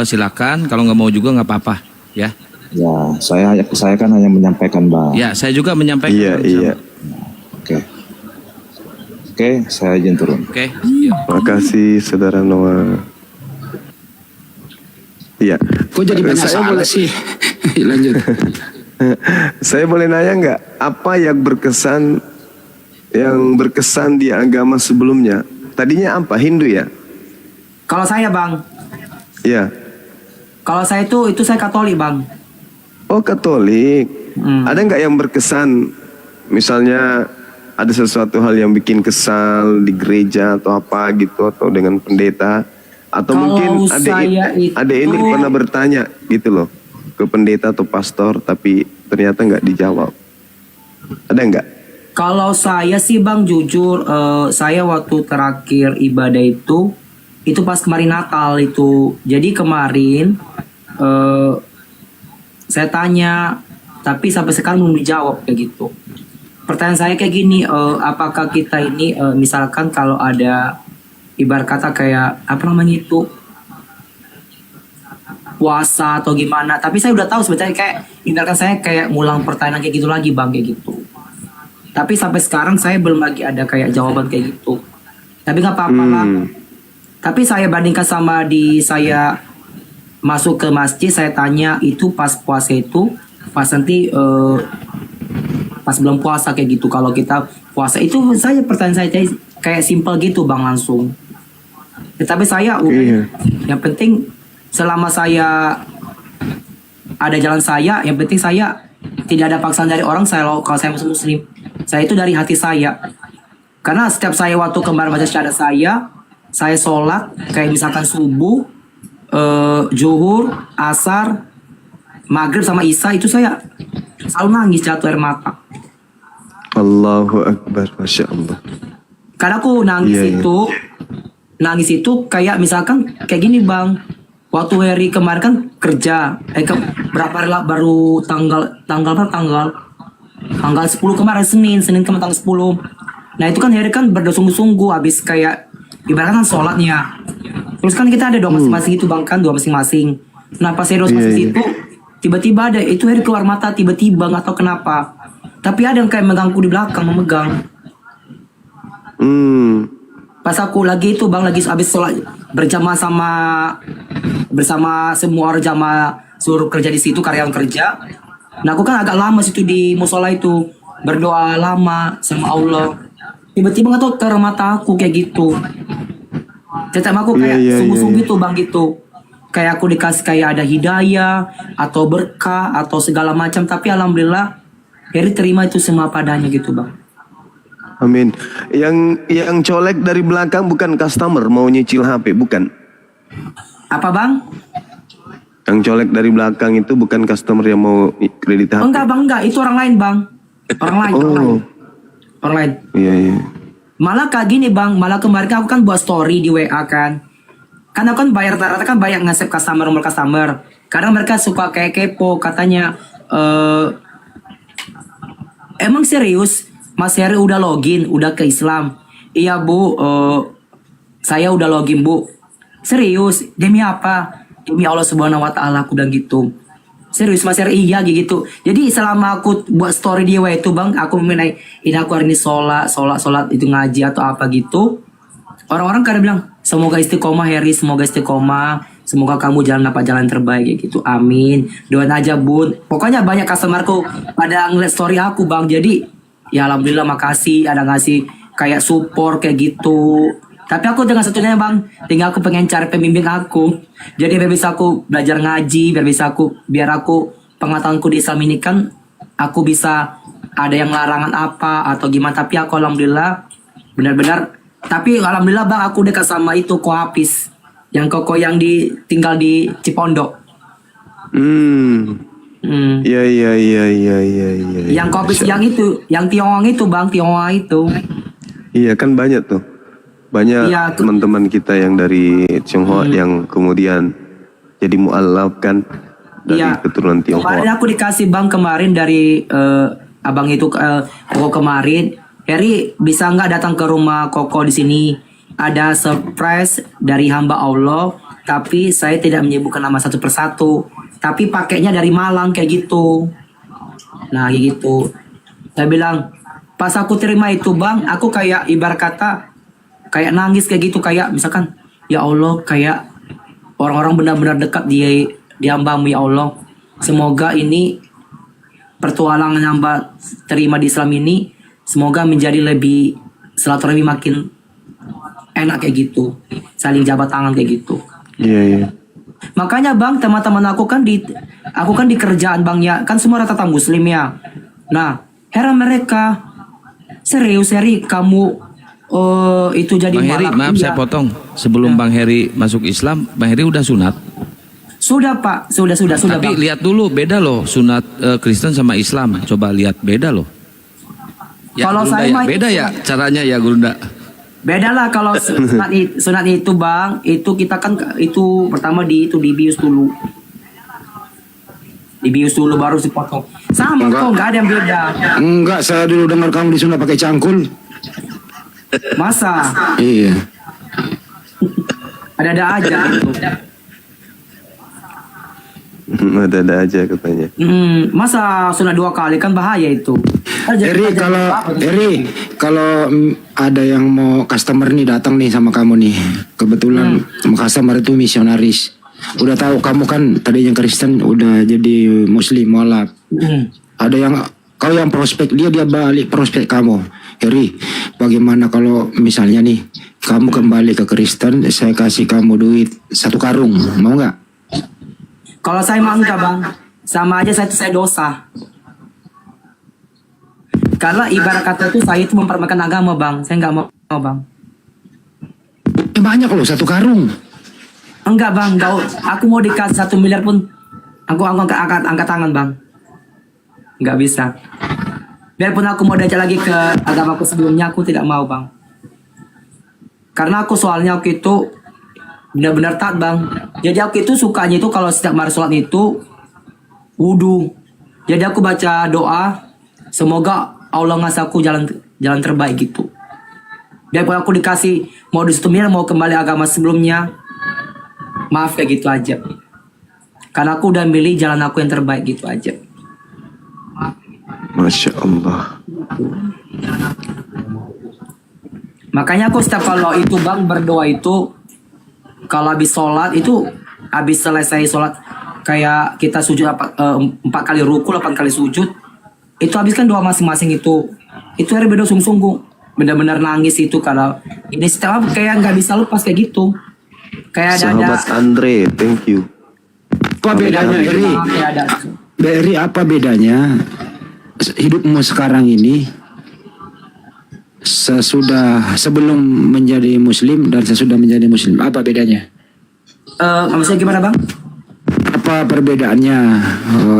silakan, kalau nggak mau juga nggak apa-apa, ya. Ya, saya kan hanya menyampaikan Bang. Ya, saya juga menyampaikan. Iya. Oke, saya izin turun. Oke. Ya. Makasih Saudara Noah. Iya. Kok jadi banyak Saya salah boleh- sih? Lanjut. Saya boleh nanya nggak apa yang berkesan di agama sebelumnya? Tadinya apa? Hindu ya? kalau saya Bang, Iya. kalau saya itu saya Katolik Bang. Oh, Katolik. Hmm. Ada nggak yang berkesan? Misalnya ada sesuatu hal yang bikin kesal di gereja atau apa gitu, atau dengan pendeta, atau Kalau mungkin saya itu- ada ini pernah bertanya gitu loh ke pendeta atau pastor, tapi ternyata nggak dijawab. Ada nggak? Kalau saya sih Bang jujur, saya waktu terakhir ibadah itu pas kemarin Natal itu. Jadi kemarin saya tanya, tapi sampai sekarang belum dijawab kayak gitu. Pertanyaan saya kayak gini, apakah kita ini misalkan kalau ada ibarat kata kayak apa namanya itu puasa atau gimana? Tapi saya udah tahu sebetulnya kayak ibaratkan saya kayak ngulang pertanyaan kayak gitu lagi Bang kayak gitu. Tapi sampai sekarang saya belum lagi ada kayak jawaban kayak gitu. Tapi nggak apa-apa lah. Tapi saya bandingkan sama saya masuk ke masjid, saya tanya itu pas puasa itu, pas nanti pas belum puasa kayak gitu. Kalau kita puasa itu saya pertanyaan saya kayak simpel gitu Bang langsung. Tapi saya Iya. yang penting selama saya ada jalan saya, yang penting saya tidak ada paksaan dari orang. Kalau saya muslim, saya itu dari hati saya. Karena setiap saya waktu kemarin baca syahadat saya sholat kayak misalkan subuh, zuhur, asar, maghrib sama isya itu saya selalu nangis jatuh air mata. Allahu Akbar, Masya Allah. Karena aku nangis itu kayak misalkan kayak gini bang. Waktu hari kemarin kan kerja, berapa hari lah baru tanggal 10 kemarin Senin kemarin tanggal 10. Nah itu kan hari kan bersungguh-sungguh habis kayak ibaratnya kan sholatnya. Terus kan kita ada doa masing-masing itu bang kan, doa masing-masing. Nah pas hari masing itu tiba-tiba ada itu hari keluar mata tiba-tiba nggak tahu kenapa. Tapi ada yang kayak megangku di belakang memegang. Pas aku lagi itu bang lagi habis sholat berjamaah bersama semua orang jamaah suruh kerja di situ karyawan kerja. Nah aku kan agak lama situ di musola itu berdoa lama sama Allah. Tiba-tiba nggak tahu ke mata aku kayak gitu. Tetap aku kayak sungguh-sungguh itu bang gitu. Kayak aku dikasih kayak ada hidayah atau berkah atau segala macam. Tapi alhamdulillah Heri terima itu semua padanya gitu bang. Amin. Yang colek dari belakang bukan customer mau nyicil HP, bukan? Apa bang? Yang colek dari belakang itu bukan customer yang mau kredit HP. Enggak bang, enggak. Itu orang lain bang. Orang lain. Iya. Malah kayak gini bang. Malah kemarin aku kan buat story di WA kan. Karena aku kan bayar rata-rata kan banyak nge-save nomor customer. Kadang mereka suka kayak kepo katanya. Emang serius? Mas Heri udah login, udah ke Islam. Iya bu, saya udah login bu. Serius? Demi apa? Demi Allah Subhanahu Wa Taala aku bilang gitu. Serius Mas Heri? Iya gitu. Jadi selama aku buat story di WA itu bang, aku mengenai ini aku hari ini sholat itu ngaji atau apa gitu. Orang-orang kadang bilang semoga istiqomah Heri, semoga istiqomah, semoga kamu jalan terbaik kayak gitu. Amin. Doain aja bun. Pokoknya banyak customerku pada ngeliat story aku bang. Jadi ya alhamdulillah makasih ada ngasih kayak support kayak gitu. Tapi aku dengan satunya bang, tinggal aku pengen cari pembimbing aku. Jadi biar bisa aku belajar ngaji, biar aku pengetahuanku di Islam ini kan aku bisa ada yang larangan apa atau gimana. Tapi aku alhamdulillah benar-benar. Tapi alhamdulillah bang aku dekat sama itu Ko Hafiz, yang koko yang tinggal di Cipondok. Iya. Yang kopi yang itu, yang Tionghoa itu bang, Tionghoa itu. Iya kan banyak tuh, banyak teman-teman kita yang dari Tionghoa yang kemudian jadi mualaf kan dari keturunan Tionghoa. Kemarin aku dikasih bang kemarin dari abang itu koko kemarin. Heri bisa nggak datang ke rumah koko di sini? Ada surprise dari hamba Allah, tapi saya tidak menyebutkan nama satu persatu. Tapi pakainya dari Malang kayak gitu. Nah kayak gitu. Saya bilang pas aku terima itu bang, aku kayak ibarat kata kayak nangis kayak gitu. Kayak misalkan ya Allah kayak orang-orang benar-benar dekat di hambamu ya Allah. Semoga ini pertualangan hamba terima di Islam ini semoga menjadi lebih silaturahmi makin enak kayak gitu. Saling jabat tangan kayak gitu. Iya. Makanya bang, teman-teman aku kan di kerjaan bang ya, kan semua rata-rata muslim ya. Nah, heran mereka, serius Heri kamu itu jadi Bang Heri, maaf saya potong. Sebelum Bang Heri masuk Islam, Bang Heri udah sunat? Sudah pak, sudah. Tapi bang. lihat dulu beda loh sunat Kristen sama Islam. Coba lihat beda loh. Ya, kalau Gurunda, saya ya, mah beda ya caranya ya Gurunda. Beda lah kalau sunat itu bang, itu kita kan itu pertama dibius dulu. Dibius dulu baru dipotong. Sama kok, nggak ada yang beda. Enggak, saya dulu dengar kamu disunat pakai cangkul. Masa? Iya. Ada-ada aja gitu. Ada aja katanya. Masa sunat 2 kali kan bahaya itu. Eri kalau ada yang mau customer nih datang nih sama kamu nih, kebetulan customer itu misionaris, udah tahu kamu kan tadinya Kristen udah jadi Muslim mualaf. Ada yang kau yang prospek dia balik prospek kamu. Eri, bagaimana kalau misalnya nih kamu kembali ke Kristen, saya kasih kamu duit 1 karung, mau nggak? Kalau saya mah enggak bang, sama aja saya dosa. Karena ibarat kata itu saya itu mempermainkan agama bang, saya nggak mau bang. Banyak loh 1 karung. Enggak bang, enggak. Aku mau dikasih 1 miliar pun, aku angkat tangan bang. Nggak bisa. Biarpun aku mau diajak lagi ke agamaku sebelumnya, aku tidak mau bang. Karena aku soalnya aku itu benar-benar taat bang. Jadi aku itu sukanya itu kalau setiap mari sholat itu wudhu. Jadi aku baca doa, semoga Allah ngasih aku jalan terbaik gitu. Biarpun aku dikasih mau disetumir mau kembali agama sebelumnya, maaf kayak gitu aja. Karena aku udah milih jalan aku yang terbaik gitu aja. Masya Allah. Makanya aku setiap kalau itu bang berdoa itu, kalau habis sholat itu, habis selesai sholat kayak kita sujud 4 kali ruku, 8 kali sujud, itu habiskan doa masing-masing itu hari berdoa sungguh-sungguh, benar-benar nangis itu kalau ini setiap kayak nggak bisa lepas kayak gitu, kayak ada Sahabat Andre, thank you. Apa bedanya Eri? kayak ada Eri, apa bedanya hidupmu sekarang ini sebelum menjadi muslim dan sesudah menjadi muslim? Apa bedanya? maksudnya gimana bang? Apa perbedaannya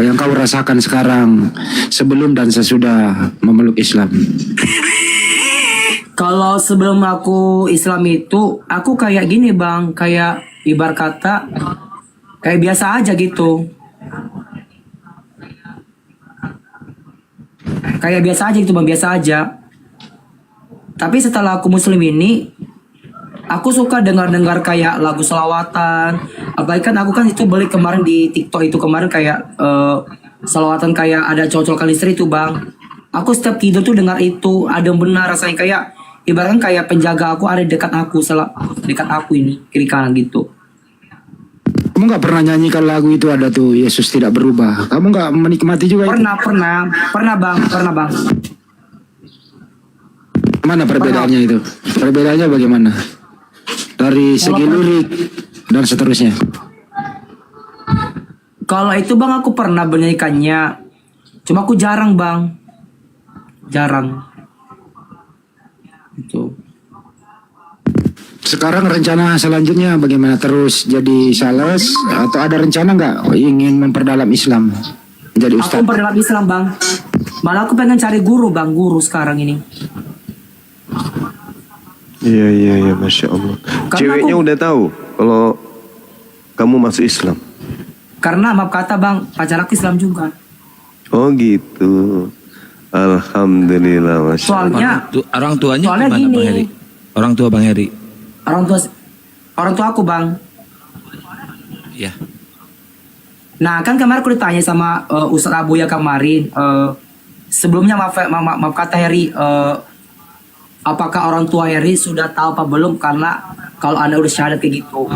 yang kau rasakan sekarang sebelum dan sesudah memeluk Islam? Kalau sebelum aku Islam itu, aku kayak gini bang, kayak ibarat kata kayak biasa aja gitu. Kayak biasa aja gitu bang, biasa aja. Tapi setelah aku Muslim ini, aku suka dengar-dengar kayak lagu selawatan. Apalagi kan aku kan itu beli kemarin di TikTok itu kemarin kayak selawatan kayak ada cowok-cowok kali istri itu bang. Aku setiap tidur tuh dengar itu, ada yang benar rasanya kayak ibaratkan kayak penjaga aku ada dekat aku, dekat aku ini kiri kanan gitu. Kamu nggak pernah nyanyikan lagu itu, ada tuh Yesus tidak berubah? Kamu nggak menikmati juga itu? Pernah bang. Mana perbedaannya itu? Perbedaannya bagaimana? Dari segi lirik dan seterusnya. Kalau itu bang aku pernah menyanyikannya, cuma aku jarang bang, jarang. Itu. Sekarang rencana selanjutnya bagaimana? Terus jadi sales atau ada rencana nggak ingin memperdalam Islam menjadi Aku ustaz? memperdalam Islam bang. Malah aku pengen cari guru bang, guru sekarang ini. Iya, Masya Allah. Karena Ceweknya aku- udah tahu kalau kamu masuk Islam. Karena maaf kata bang, pacar aku Islam juga. Oh gitu. Alhamdulillah, Masya Allah. Soalnya Orang tuanya Soalnya gimana gini. Bang Heri? Orang tua Bang Heri. orang tua aku bang. Ya. Nah kan kemarin aku ditanya sama Ustadz Abu ya kemarin. Sebelumnya maaf kata Heri, apakah orang tua Heri sudah tahu apa belum? Karena kalau anda udah syahadat kayak gitu,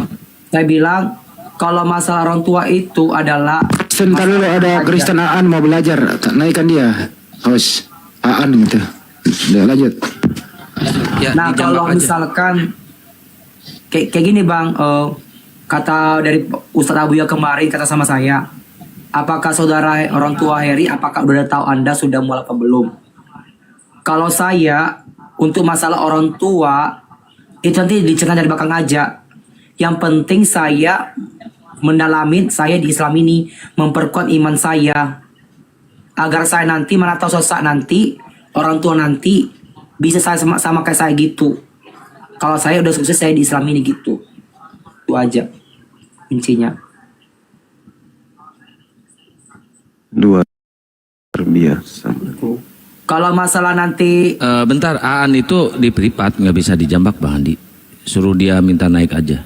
saya bilang kalau masalah orang tua itu adalah Sebentar dulu, ada Kristen Aan mau belajar, naikkan dia host Aan gitu. Udah lanjut. Ya, nah dijambak kalau aja. misalkan kayak gini bang, kata dari Ustadz Abu ya kemarin kata sama saya, apakah saudara orang tua Heri, apakah udah tahu anda sudah mulai apa belum? Kalau saya untuk masalah orang tua itu nanti diceritakan dari belakang aja. Yang penting saya mendalami saya di Islam ini, memperkuat iman saya agar saya nanti mana tahu suatu saat nanti orang tua nanti bisa saya sama kayak saya gitu. Kalau saya udah sukses saya di Islam ini gitu. Itu aja kuncinya. Luar biasa. Kalau masalah nanti Bentar, Aan itu di privat nggak bisa dijambak Bang Andi. Suruh dia minta naik aja.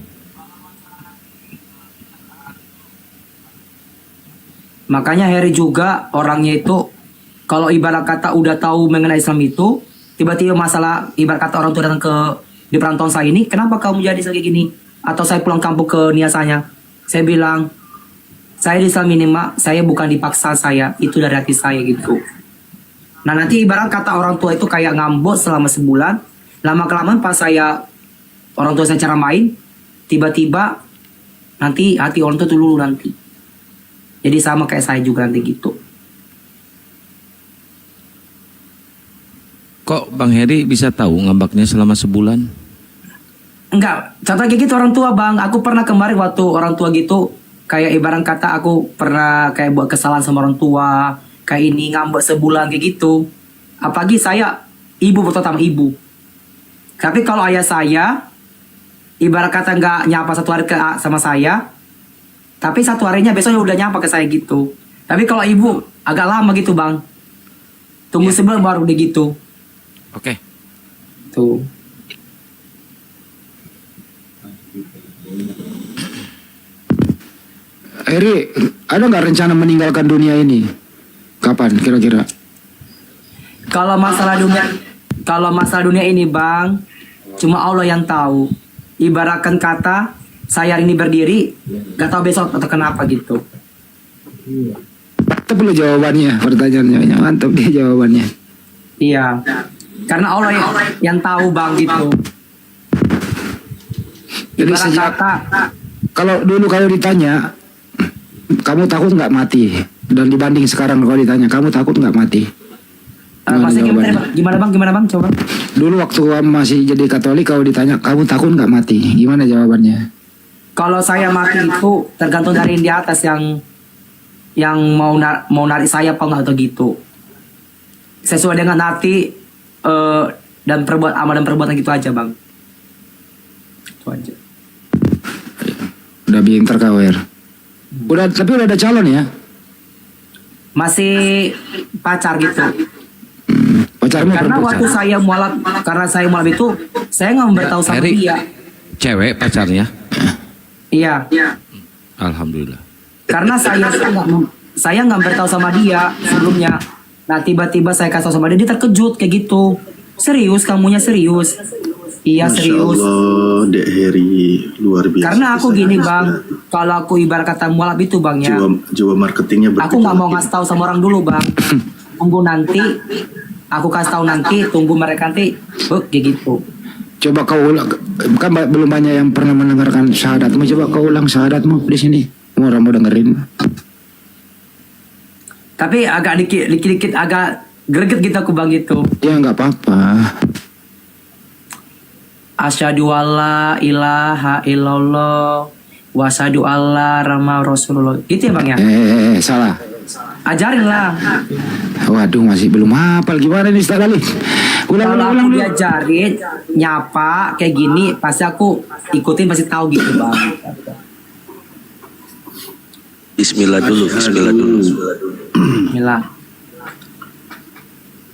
makanya Heri juga orangnya itu kalau ibarat kata udah tahu mengenai Islam itu, tiba-tiba masalah ibarat kata orang tua datang ke di perantauan saya ini, kenapa kamu jadi kayak gini? Atau saya pulang kampung ke niasanya, saya bilang saya di Islam ini mak, saya bukan dipaksa, saya itu dari hati saya gitu. Nah nanti ibarat kata orang tua itu kayak ngambek selama sebulan, lama kelamaan pas saya orang tua saya cara main, tiba-tiba nanti hati orang tua tuh luluh nanti. Jadi sama kayak saya juga nanti gitu. Kok Bang Heri bisa tahu ngambaknya selama sebulan? Enggak, contoh kayak gitu orang tua bang. Aku pernah kemarin waktu orang tua gitu, kayak ibarat kata aku pernah kayak buat kesalahan sama orang tua, kayak ini ngambek sebulan kayak gitu. Apalagi saya ibu pertama ibu. Tapi kalau ayah saya ibarat kata nggak nyapa satu hari sama saya, tapi satu harinya besoknya udah nyapa ke saya gitu. Tapi kalau ibu agak lama gitu bang, tunggu sebulan baru udah gitu. Oke. Tuh. Heri, ada nggak rencana meninggalkan dunia ini? Kapan kira-kira? Kalau masalah dunia ini bang, cuma Allah yang tahu. Ibaratkan kata saya hari ini berdiri, gak tahu besok atau kenapa gitu. Mantap loh jawabannya, pertanyaannya mantap dia jawabannya. Iya, karena Allah yang tahu bang gitu. Jadi Ibarat sejak kata, kalau dulu kalau ditanya, kamu takut nggak mati? Dan dibanding sekarang kalau ditanya, kamu takut nggak mati? maksudnya jawabannya? gimana bang, coba. Dulu waktu kamu masih jadi Katolik, kalau ditanya, kamu takut nggak mati? Gimana jawabannya? Kalau saya mati itu tergantung dari yang di atas yang mau narik saya apa enggak atau gitu. Sesuai dengan hati dan amal dan perbuatan gitu aja bang. Itu aja. Udah pinter kau, Wer. Tapi udah ada calon ya? Masih pacar gitu. Pacarmu Karena belum waktu pacar? karena saya mualaf itu saya nggak memberitahu sama Heri, dia. cewek pacarnya? Iya. Alhamdulillah. Karena saya nggak beritahu sama dia sebelumnya. Nah tiba-tiba saya kasih tahu sama dia terkejut kayak gitu. Serius, kamunya serius? Iya Masya serius. Allah, Dek Heri luar biasa. Karena aku gini Kisahnya. bang, kalau aku ibarat kata mualaf itu bang ya, Jiwa marketingnya aku nggak mau ngasih tahu sama orang dulu bang. Tunggu nanti, aku kasih tahu nanti, tunggu mereka nanti, kayak gitu. Coba kau ulang, kan belum banyak yang pernah mendengarkan syahadatmu. Coba kau ulang syahadatmu di sini. Orang mau dengerin. Tapi agak dikit agak greget gitu aku bang gitu. Ya nggak apa-apa. Asyhadu alla ilaha illallah wa asyhadu alla rama rasulullah. Gitu ya bang ya? Salah. Ajarin lah. Waduh, masih belum hafal. Gimana nih Ustaz Ali? Kalau Ulang aku dulu. diajarin nyapa kayak gini, pasti aku ikutin, pasti tahu gitu bang. Bismillah dulu. Bismillah.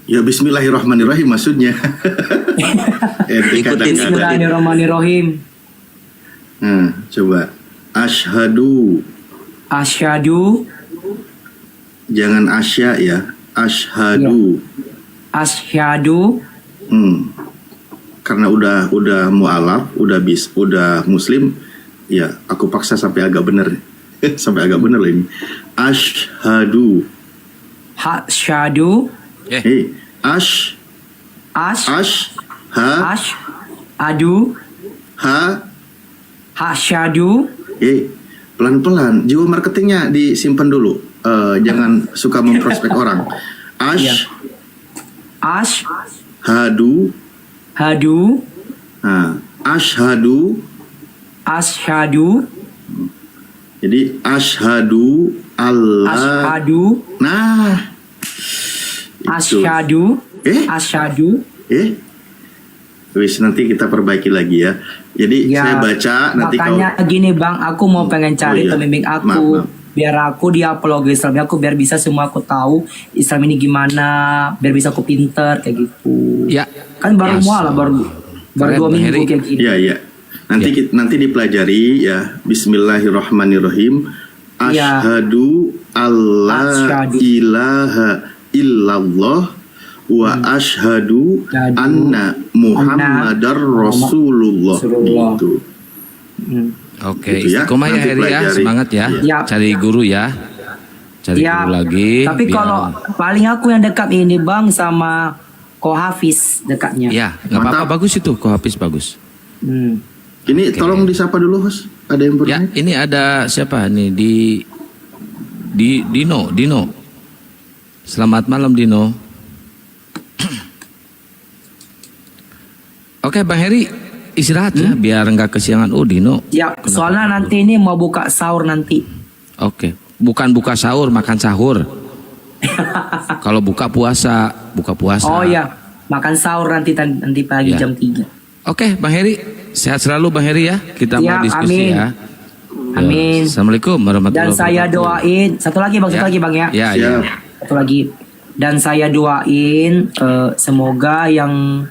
Ya Bismillahirrahmanirrahim maksudnya. Ikutin. Bismillahirrahmanirrahim. Nah, coba. Asyhadu. Asyhadu. Jangan asya ya. Asyhadu. Asyhadu. Karena udah mualaf, udah muslim, ya aku paksa sampai agak bener. Sampai agak bener lah ini. Asyhadu. Asyhadu. Asyhadu. Asyhadu. Pelan-pelan. Jiwa marketingnya disimpan dulu. Jangan suka memprospek orang. Asyhadu. Asyhadu. Jadi asyhadu Allah. Asyhadu. Nah. Asyhadu. Asyhadu. Wis nanti kita perbaiki lagi ya. Jadi saya baca nanti makanya gini bang, aku mau pengen cari pembimbing aku. Maaf. Biar aku di apologi Islam, aku biar bisa semua aku tahu Islam ini gimana, biar bisa aku pinter kayak gitu. Ya. Kan baru mualaf, baru 2 minggu kayak gitu. Iya. Nanti dipelajari ya. Bismillahirrahmanirrahim. Asyhadu alla ilaha illallah wa asyhadu anna Muhammadar Rasulullah. Gitu. Oke, Gitu ya. istiqomah ya Nanti Heri ya, pelajari. semangat ya. Ya. Cari guru ya. Cari guru lagi. Tapi kalau paling aku yang dekat ini bang sama Ko Hafiz dekatnya. Ya, nggak apa-apa, bagus itu. Ko Hafiz bagus. Ini tolong disapa dulu, host. Ada yang Ya, bertanya? ini ada siapa nih di Dino. Selamat malam Dino. Oke, Bang Heri istirahat ya biar nggak kesiangan. Oh, Dino. Ya, soalnya nanti ini mau buka sahur nanti. Oke, bukan buka sahur, makan sahur. Kalau buka puasa. Oh ya, makan sahur nanti pagi Ya. jam 3. Oke, Bang Heri, sehat selalu Bang Heri ya. Kita mau Siap, diskusi amin. ya. Amin. Assalamualaikum warahmatullahi Dan saya wabarakatuh. doain satu lagi bang ya. Ya, ya. Siap. Satu lagi. Dan saya doain semoga yang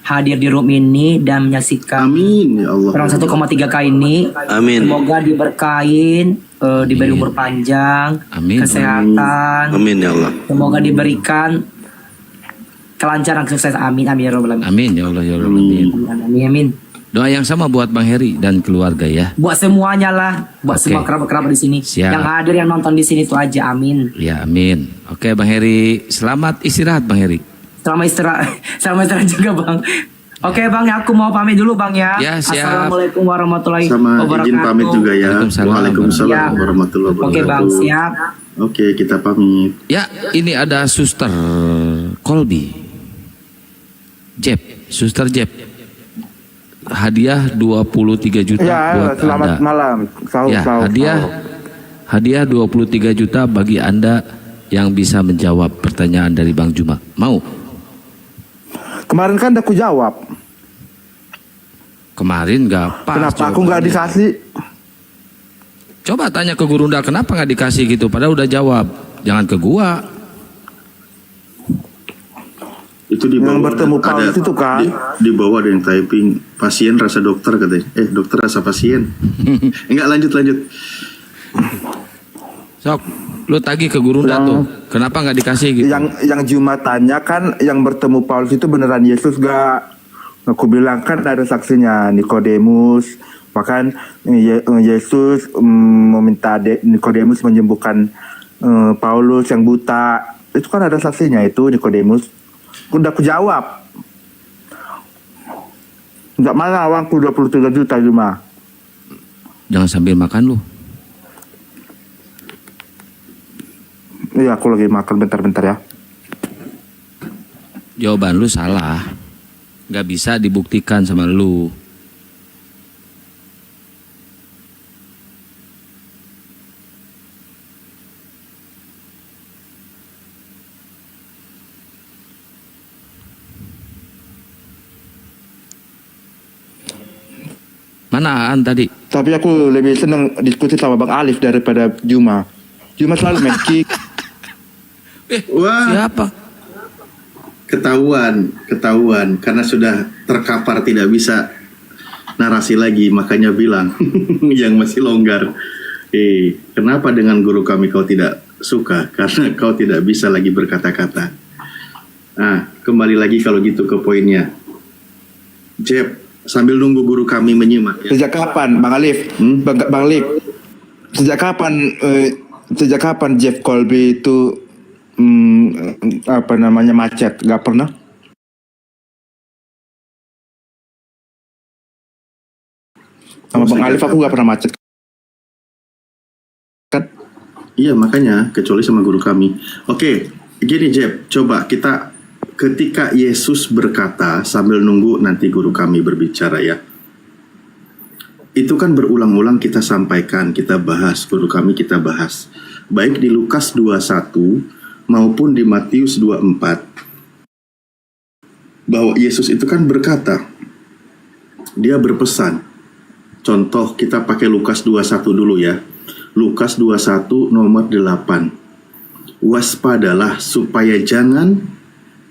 hadir di room ini dan menyaksikan Amin ya Allah. orang 1,3K ini Amin. semoga diberkahin, diberi umur panjang, Amin. kesehatan, Amin ya Allah. semoga diberikan kelancaran sukses. Amin amin ya rabbal alamin. Amin ya Allah ya Rabbal alamin. Amin amin. Doa yang sama buat Bang Heri dan keluarga ya. Buat semuanya lah, buat Oke. semua kerabat-kerabat di sini, Siap. yang hadir yang nonton di sini itu aja. Amin. Ya, amin. Oke, Bang Heri, selamat istirahat Bang Heri. Selamat istirahat, selamat istirahat juga bang. Oke bang, ya aku mau pamit dulu bang ya. Ya, siap. Assalamualaikum warahmatullahi Sama wabarakatuh. izin pamit juga ya. Waalaikumsalam. Waalaikumsalam Ya. warahmatullahi wabarakatuh. Oke bang, siap. Oke, kita pamit. Ya, ini ada Suster Kolbi. Suster Jeb. Hadiah 23 juta buat Anda. malam. Ya, hadiah 23 juta bagi Anda yang bisa menjawab pertanyaan dari Bang Juma. Mau? Kemarin kan udah aku jawab. Kemarin nggak pas. Kenapa aku nggak jawabannya. dikasih? Coba tanya ke Gurunda kenapa nggak dikasih gitu. Padahal udah jawab. Jangan ke gua. Itu di Yang bawah bertemu Paulus itu kan? di bawah ada yang typing pasien rasa dokter katanya. Dokter rasa pasien. Enggak, lanjut. Sok, lu tagih ke Gurunda Yang- tuh. Kenapa nggak dikasih gitu? Yang Juma tanya kan yang bertemu Paulus itu beneran Yesus gak? Aku bilang kan ada saksinya Nikodemus. Bahkan Yesus meminta Nikodemus menyembuhkan Paulus yang buta. Itu kan ada saksinya itu Nikodemus. Udah aku jawab. Enggak mana uangku 23 juta Juma. Jangan sambil makan lu. Iya aku lagi makan bentar-bentar ya. Jawaban lu salah. Nggak bisa dibuktikan sama lu. Mana Aan tadi? Tapi aku lebih seneng diskusi sama Bang Alif daripada Juma. Juma selalu main kick. Wah, Siapa? ketahuan karena sudah terkapar tidak bisa narasi lagi, makanya bilang yang masih longgar. Kenapa dengan guru kami kau tidak suka? Karena kau tidak bisa lagi berkata-kata. Nah, kembali lagi kalau gitu ke poinnya. Jeb, sambil nunggu guru kami menyimak ya. Sejak kapan Bang Alif? Bang Alif. Sejak kapan Jeff Colby itu macet? Gak pernah. Sama Bang Alif aku gak pernah macet. Kan? Iya, makanya kecuali sama guru kami. Oke, gini Jeb, coba kita ketika Yesus berkata sambil nunggu nanti guru kami berbicara ya. Itu kan berulang-ulang kita sampaikan, kita bahas, guru kami kita bahas. Baik di Lukas 21 maupun di Matius 24. Bahwa Yesus itu kan berkata, dia berpesan. Contoh kita pakai Lukas 21 dulu ya. Lukas 21 nomor 8. Waspadalah supaya jangan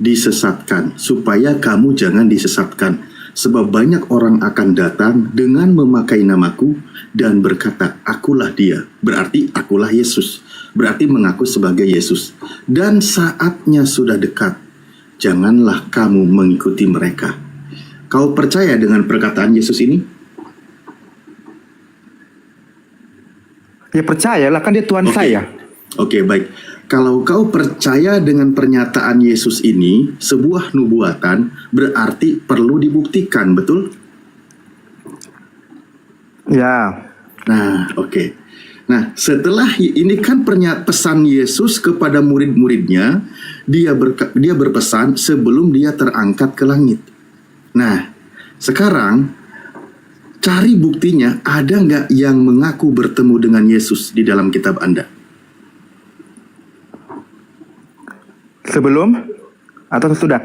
disesatkan, supaya kamu jangan disesatkan. Sebab banyak orang akan datang dengan memakai namaku dan berkata, akulah dia. Berarti akulah Yesus. Berarti mengaku sebagai Yesus. Dan saatnya sudah dekat. Janganlah kamu mengikuti mereka. Kau percaya dengan perkataan Yesus ini? Ya percayalah kan dia Tuhan Oke. saya. Oke, baik. Kalau kau percaya dengan pernyataan Yesus ini, sebuah nubuatan, berarti perlu dibuktikan, betul? Ya. Nah, oke. Nah, setelah ini kan pesan Yesus kepada murid-muridnya, dia berpesan sebelum dia terangkat ke langit. Nah, sekarang cari buktinya, ada nggak yang mengaku bertemu dengan Yesus di dalam kitab Anda? Sebelum atau sudah?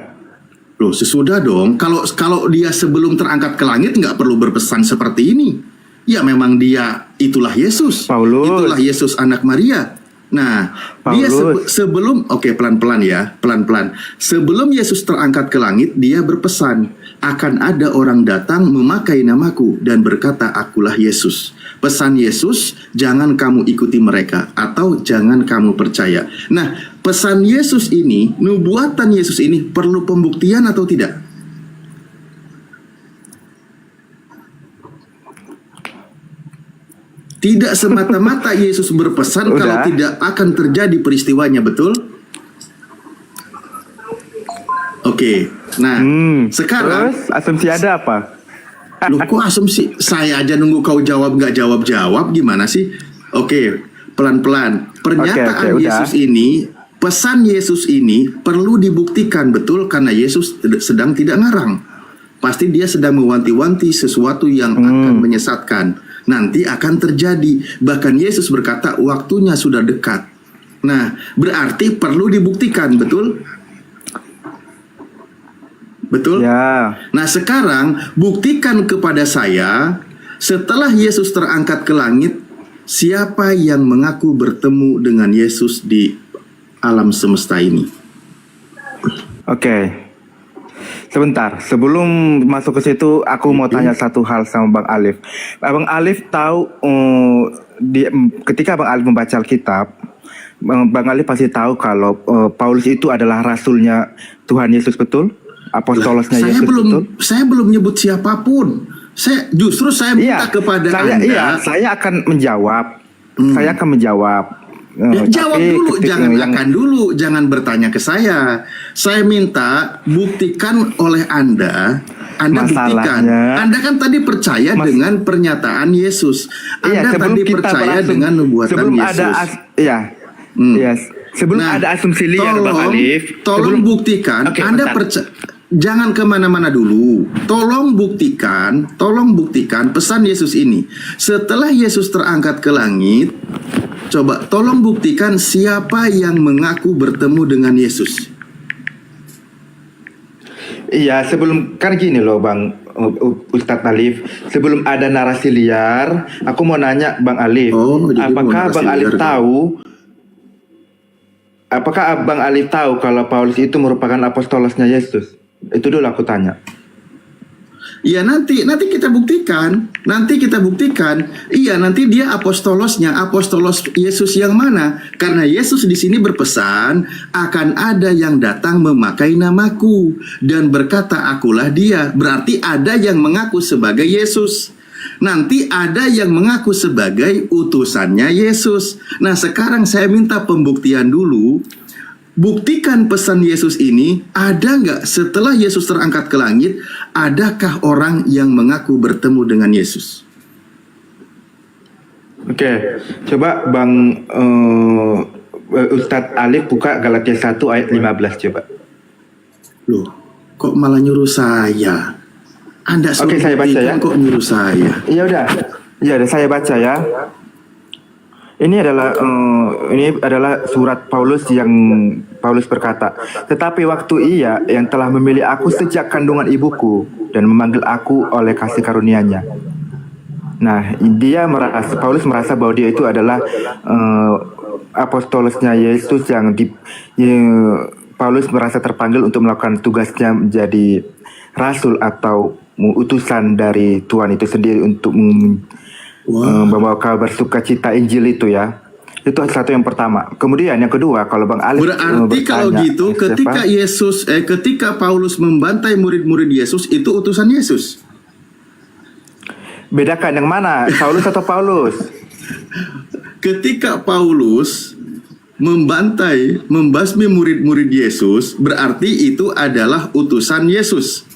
Loh, sesudah dong. Kalau dia sebelum terangkat ke langit nggak perlu berpesan seperti ini. Ya memang dia itulah Yesus. Paulus. Itulah Yesus anak Maria. Nah, dia sebelum pelan-pelan ya, pelan-pelan. Sebelum Yesus terangkat ke langit, dia berpesan, akan ada orang datang memakai namaku dan berkata, akulah Yesus. Pesan Yesus, jangan kamu ikuti mereka atau jangan kamu percaya. Nah, pesan Yesus ini, nubuatan Yesus ini perlu pembuktian atau tidak? Tidak semata-mata Yesus berpesan kalau tidak akan terjadi peristiwanya, betul? Oke, nah sekarang Terus asumsi ada apa? loh, kok asumsi? Saya aja nunggu kau jawab nggak jawab gimana sih? Oke, pelan-pelan. Pernyataan Oke, udah. Yesus ini, pesan Yesus ini perlu dibuktikan, betul? Karena Yesus sedang tidak ngarang. Pasti dia sedang mewanti-wanti sesuatu yang akan menyesatkan. Nanti akan terjadi. Bahkan Yesus berkata waktunya sudah dekat. Nah, berarti perlu dibuktikan, betul? Betul? Ya. Nah, sekarang buktikan kepada saya, setelah Yesus terangkat ke langit, siapa yang mengaku bertemu dengan Yesus di alam semesta ini? Oke. Sebentar, sebelum masuk ke situ, aku mau tanya satu hal sama Bang Alif. Bang Alif tahu ketika Bang Alif membaca Alkitab, Bang Alif pasti tahu kalau Paulus itu adalah rasulnya Tuhan Yesus, betul? Apostolosnya Yesus, betul? Saya belum nyebut siapapun. Saya minta kepada Anda. Iya, saya akan menjawab. Saya akan menjawab. Jawab dulu, jangan bertanya ke saya. Saya minta buktikan oleh Anda buktikan. Anda kan tadi percaya dengan pernyataan Yesus. Anda tadi percaya dengan nubuatan Yesus. Sebelum ada asumsi liar, Bang Alif. Tolong buktikan. Anda percaya. Jangan kemana-mana dulu. Tolong buktikan pesan Yesus ini. Setelah Yesus terangkat ke langit, coba tolong buktikan siapa yang mengaku bertemu dengan Yesus. Iya, sebelum kan gini loh Bang Ustadz Alif, sebelum ada narasi liar, aku mau nanya Bang Alif, apakah Bang Alif tahu? Apakah Bang Alif tahu kalau Paulus itu merupakan apostolosnya Yesus? Itu dulu aku tanya. Iya, nanti kita buktikan. Iya, nanti dia apostolos Yesus yang mana? Karena Yesus di sini berpesan akan ada yang datang memakai namaku dan berkata akulah dia. Berarti ada yang mengaku sebagai Yesus. Nanti ada yang mengaku sebagai utusannya Yesus. Nah, sekarang saya minta pembuktian dulu. Buktikan pesan Yesus ini, ada nggak setelah Yesus terangkat ke langit, adakah orang yang mengaku bertemu dengan Yesus? Oke, coba Bang Ustadz Alif buka Galatia 1 ayat 15 coba. Loh, kok malah nyuruh saya? Anda Oke, saya baca ya. Kok nyuruh saya? Ya udah saya baca ya. Ini adalah surat Paulus yang Paulus berkata, tetapi waktu Ia yang telah memilih aku sejak kandungan ibuku dan memanggil aku oleh kasih karunia-Nya. Nah, Paulus merasa bahwa dia itu adalah apostolosnya Yesus yang Paulus merasa terpanggil untuk melakukan tugasnya menjadi rasul atau utusan dari Tuhan itu sendiri untuk membawa kabar sukacita Injil itu ya. Itu satu yang pertama. Kemudian yang kedua, kalau Bang Alif berarti kalau gitu ketika Paulus membantai murid-murid Yesus itu utusan Yesus. Bedakan yang mana? Saulus atau Paulus? Ketika Paulus membasmi murid-murid Yesus, berarti itu adalah utusan Yesus.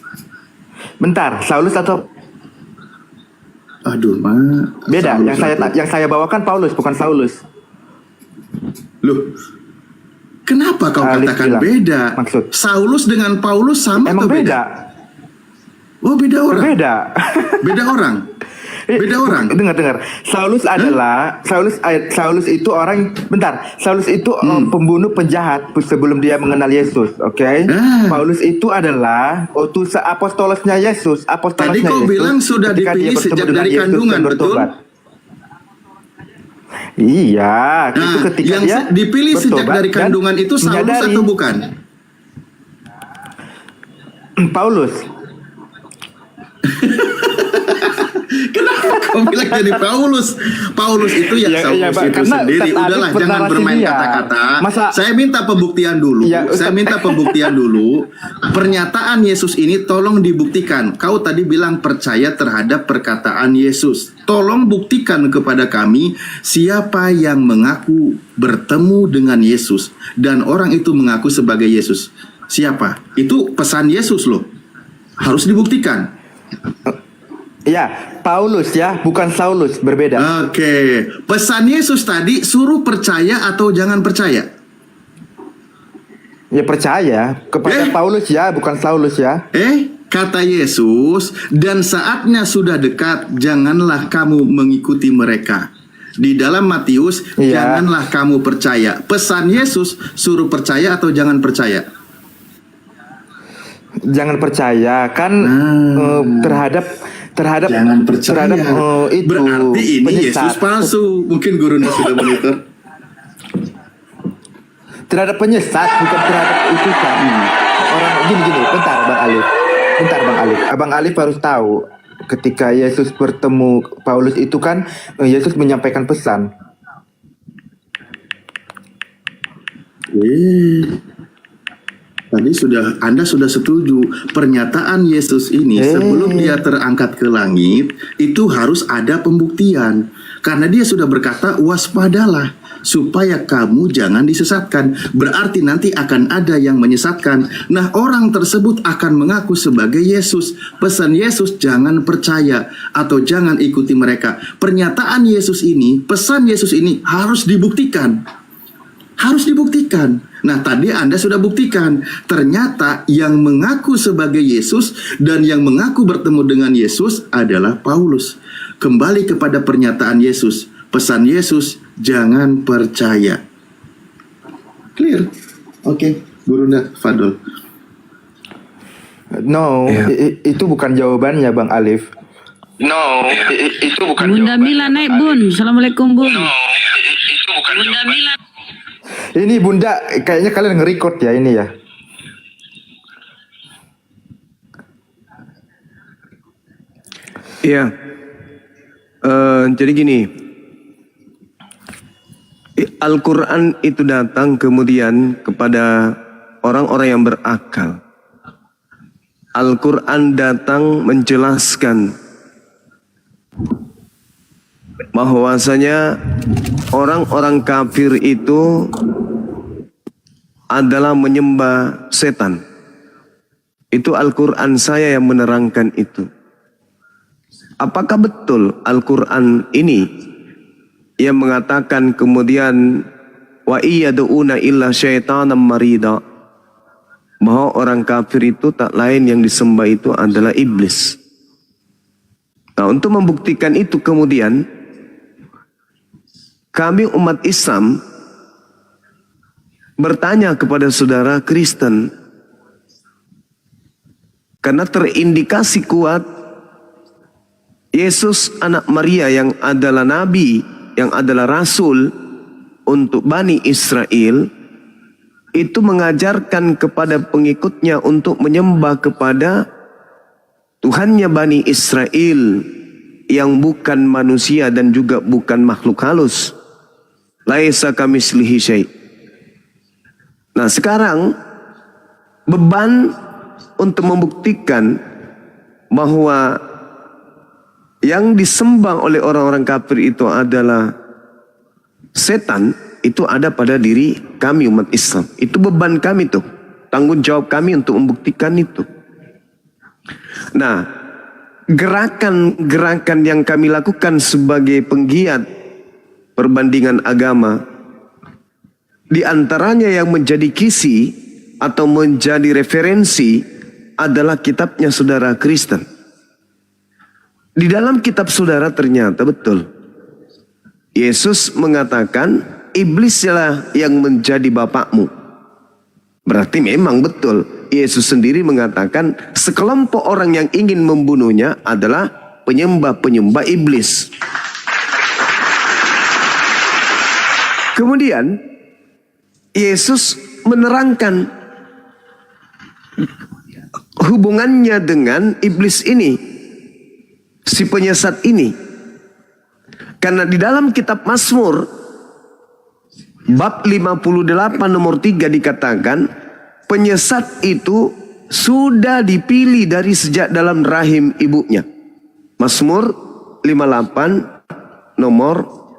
Bentar, Saulus atau beda. Yang saya bawakan Paulus, bukan Saulus. Loh, kenapa kau katakan beda? Maksud Saulus dengan Paulus sama emang atau beda? Oh, beda orang. Berbeda. Beda orang. Beda orang. Dengar. Saulus itu orang, Saulus itu pembunuh penjahat sebelum dia mengenal Yesus, oke? Paulus itu adalah utusan apostolosnya Yesus. Tadi kau bilang sudah dipilih sejak dari kandungan, betul? Iya, itu ketika yang dia dipilih sejak dari kandungan itu Saulus atau bukan? Paulus. Kenapa kau bilang jadi Paulus? Paulus itu yang Saulus itu karena sendiri. Udahlah, jangan bermain kata-kata. Saya minta pembuktian dulu. Pernyataan Yesus ini tolong dibuktikan. Kau tadi bilang percaya terhadap perkataan Yesus. Tolong buktikan kepada kami siapa yang mengaku bertemu dengan Yesus dan orang itu mengaku sebagai Yesus. Siapa? Itu pesan Yesus loh. Harus dibuktikan. Ya, Paulus ya, bukan Saulus, berbeda. Oke. Pesan Yesus tadi suruh percaya atau jangan percaya? Ya percaya kepada Paulus ya, bukan Saulus ya. Kata Yesus, dan saatnya sudah dekat, janganlah kamu mengikuti mereka. Di dalam Matius, janganlah kamu percaya. Pesan Yesus suruh percaya atau jangan percaya? Jangan percaya kan terhadap jangan percaya. Itu berarti ini penyesat. Yesus palsu. Mungkin gurunya sudah monitor. Terhadap penyesat, bukan terhadap itu kan. Orang gini. Bentar Bang Alif. Abang Alif harus tahu ketika Yesus bertemu Paulus itu kan Yesus menyampaikan pesan. Tadi Anda sudah setuju pernyataan Yesus ini sebelum dia terangkat ke langit itu harus ada pembuktian. Karena dia sudah berkata waspadalah supaya kamu jangan disesatkan. Berarti nanti akan ada yang menyesatkan. Nah, orang tersebut akan mengaku sebagai Yesus. Pesan Yesus jangan percaya atau jangan ikuti mereka. Pernyataan Yesus ini, pesan Yesus ini harus dibuktikan. Harus dibuktikan. Nah, tadi Anda sudah buktikan. Ternyata yang mengaku sebagai Yesus dan yang mengaku bertemu dengan Yesus adalah Paulus. Kembali kepada pernyataan Yesus. Pesan Yesus, jangan percaya. Clear? Oke, Gurunda Fadol. No, itu bukan jawabannya Bang Alif. No, itu bukan Bunda Mila naik Bun. Assalamualaikum Bun. No, itu bukan Bunda Mila. Ini Bunda, kayaknya kalian nge-record ya ini ya. Iya. Jadi gini, Al-Quran itu datang kemudian kepada orang-orang yang berakal. Al-Quran datang menjelaskan bahwasanya orang-orang kafir itu adalah menyembah setan. Itu Al-Quran saya yang menerangkan itu. Apakah betul Al-Quran ini yang mengatakan kemudian wa iyad'una illa syaitanan marida, bahwa orang kafir itu tak lain yang disembah itu adalah iblis. Nah, untuk membuktikan itu kemudian kami umat Islam bertanya kepada saudara Kristen, karena terindikasi kuat Yesus anak Maria yang adalah nabi, yang adalah rasul untuk Bani Israel, itu mengajarkan kepada pengikutnya untuk menyembah kepada Tuhannya Bani Israel yang bukan manusia dan juga bukan makhluk halus. Laisa kamitslihi syai'. Nah, sekarang beban untuk membuktikan bahwa yang disembah oleh orang-orang kafir itu adalah setan, itu ada pada diri kami umat Islam. Itu beban kami tuh, tanggung jawab kami untuk membuktikan itu. Nah, gerakan-gerakan yang kami lakukan sebagai penggiat perbandingan agama, di antaranya yang menjadi kisi atau menjadi referensi adalah kitabnya saudara Kristen. Di dalam kitab saudara ternyata betul. Yesus mengatakan, iblislah yang menjadi bapakmu. Berarti memang betul. Yesus sendiri mengatakan, sekelompok orang yang ingin membunuhnya adalah penyembah-penyembah iblis. Kemudian, Yesus menerangkan hubungannya dengan iblis ini, si penyesat ini. Karena di dalam kitab Mazmur bab 58 nomor 3 dikatakan, penyesat itu sudah dipilih dari sejak dalam rahim ibunya. Mazmur 58 nomor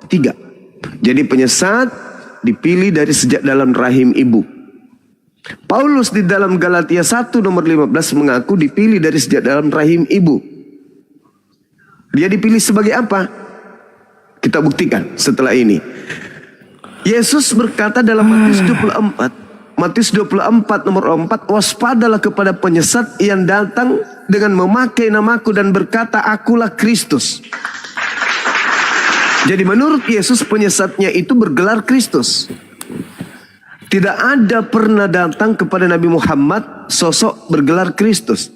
3. Jadi penyesat dipilih dari sejak dalam rahim ibu. Paulus di dalam Galatia 1 nomor 15 mengaku dipilih dari sejak dalam rahim ibu. Dia dipilih sebagai apa? Kita buktikan setelah ini. Yesus berkata dalam Matius 24 nomor 4, waspadalah kepada penyesat yang datang dengan memakai namaku dan berkata, akulah Kristus. Jadi menurut Yesus penyesatnya itu bergelar Kristus. Tidak ada pernah datang kepada Nabi Muhammad sosok bergelar Kristus.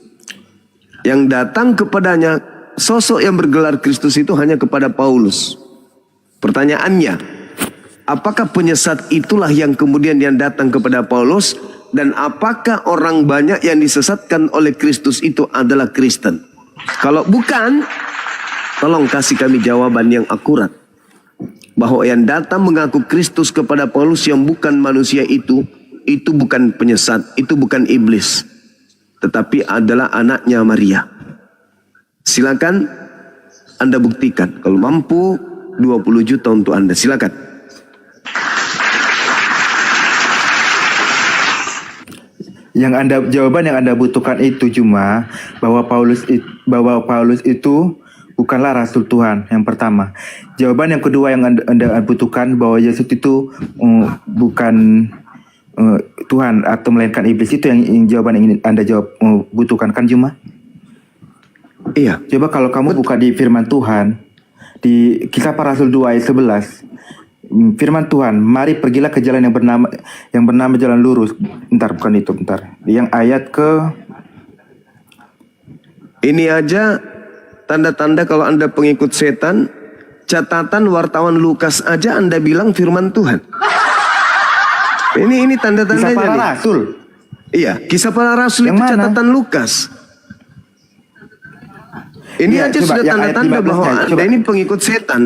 Yang datang kepadanya sosok yang bergelar Kristus itu hanya kepada Paulus. Pertanyaannya, apakah penyesat itulah yang kemudian yang datang kepada Paulus? Dan apakah orang banyak yang disesatkan oleh Kristus itu adalah Kristen? Kalau bukan, tolong kasih kami jawaban yang akurat. Bahwa yang datang mengaku Kristus kepada Paulus yang bukan manusia itu bukan penyesat, itu bukan iblis. Tetapi adalah anaknya Maria. Silakan Anda buktikan. Kalau mampu, 20 juta untuk Anda. Silakan. Jawaban yang Anda butuhkan itu cuma bahwa Paulus itu bukanlah rasul Tuhan, yang pertama. Jawaban yang kedua yang Anda butuhkan bahwa Yesus itu bukan Tuhan atau melainkan iblis, itu yang jawaban yang ingin Anda butuhkan kan cuma? Iya. Coba kalau kamu buka di firman Tuhan di Kisah Para Rasul 2 ayat 11, firman Tuhan, mari pergilah ke jalan yang bernama jalan lurus. Bentar. Yang ayat ke ini aja tanda-tanda kalau Anda pengikut setan. Catatan wartawan Lukas aja Anda bilang firman Tuhan. Ini tanda-tandanya. Kisah Para Rasul. Iya, Kisah Para Rasul yang itu mana? catatan Lukas. Ini Iya, aja coba, sudah yang tanda-tanda ayat 15 bahwa aja, Anda coba. ini pengikut setan.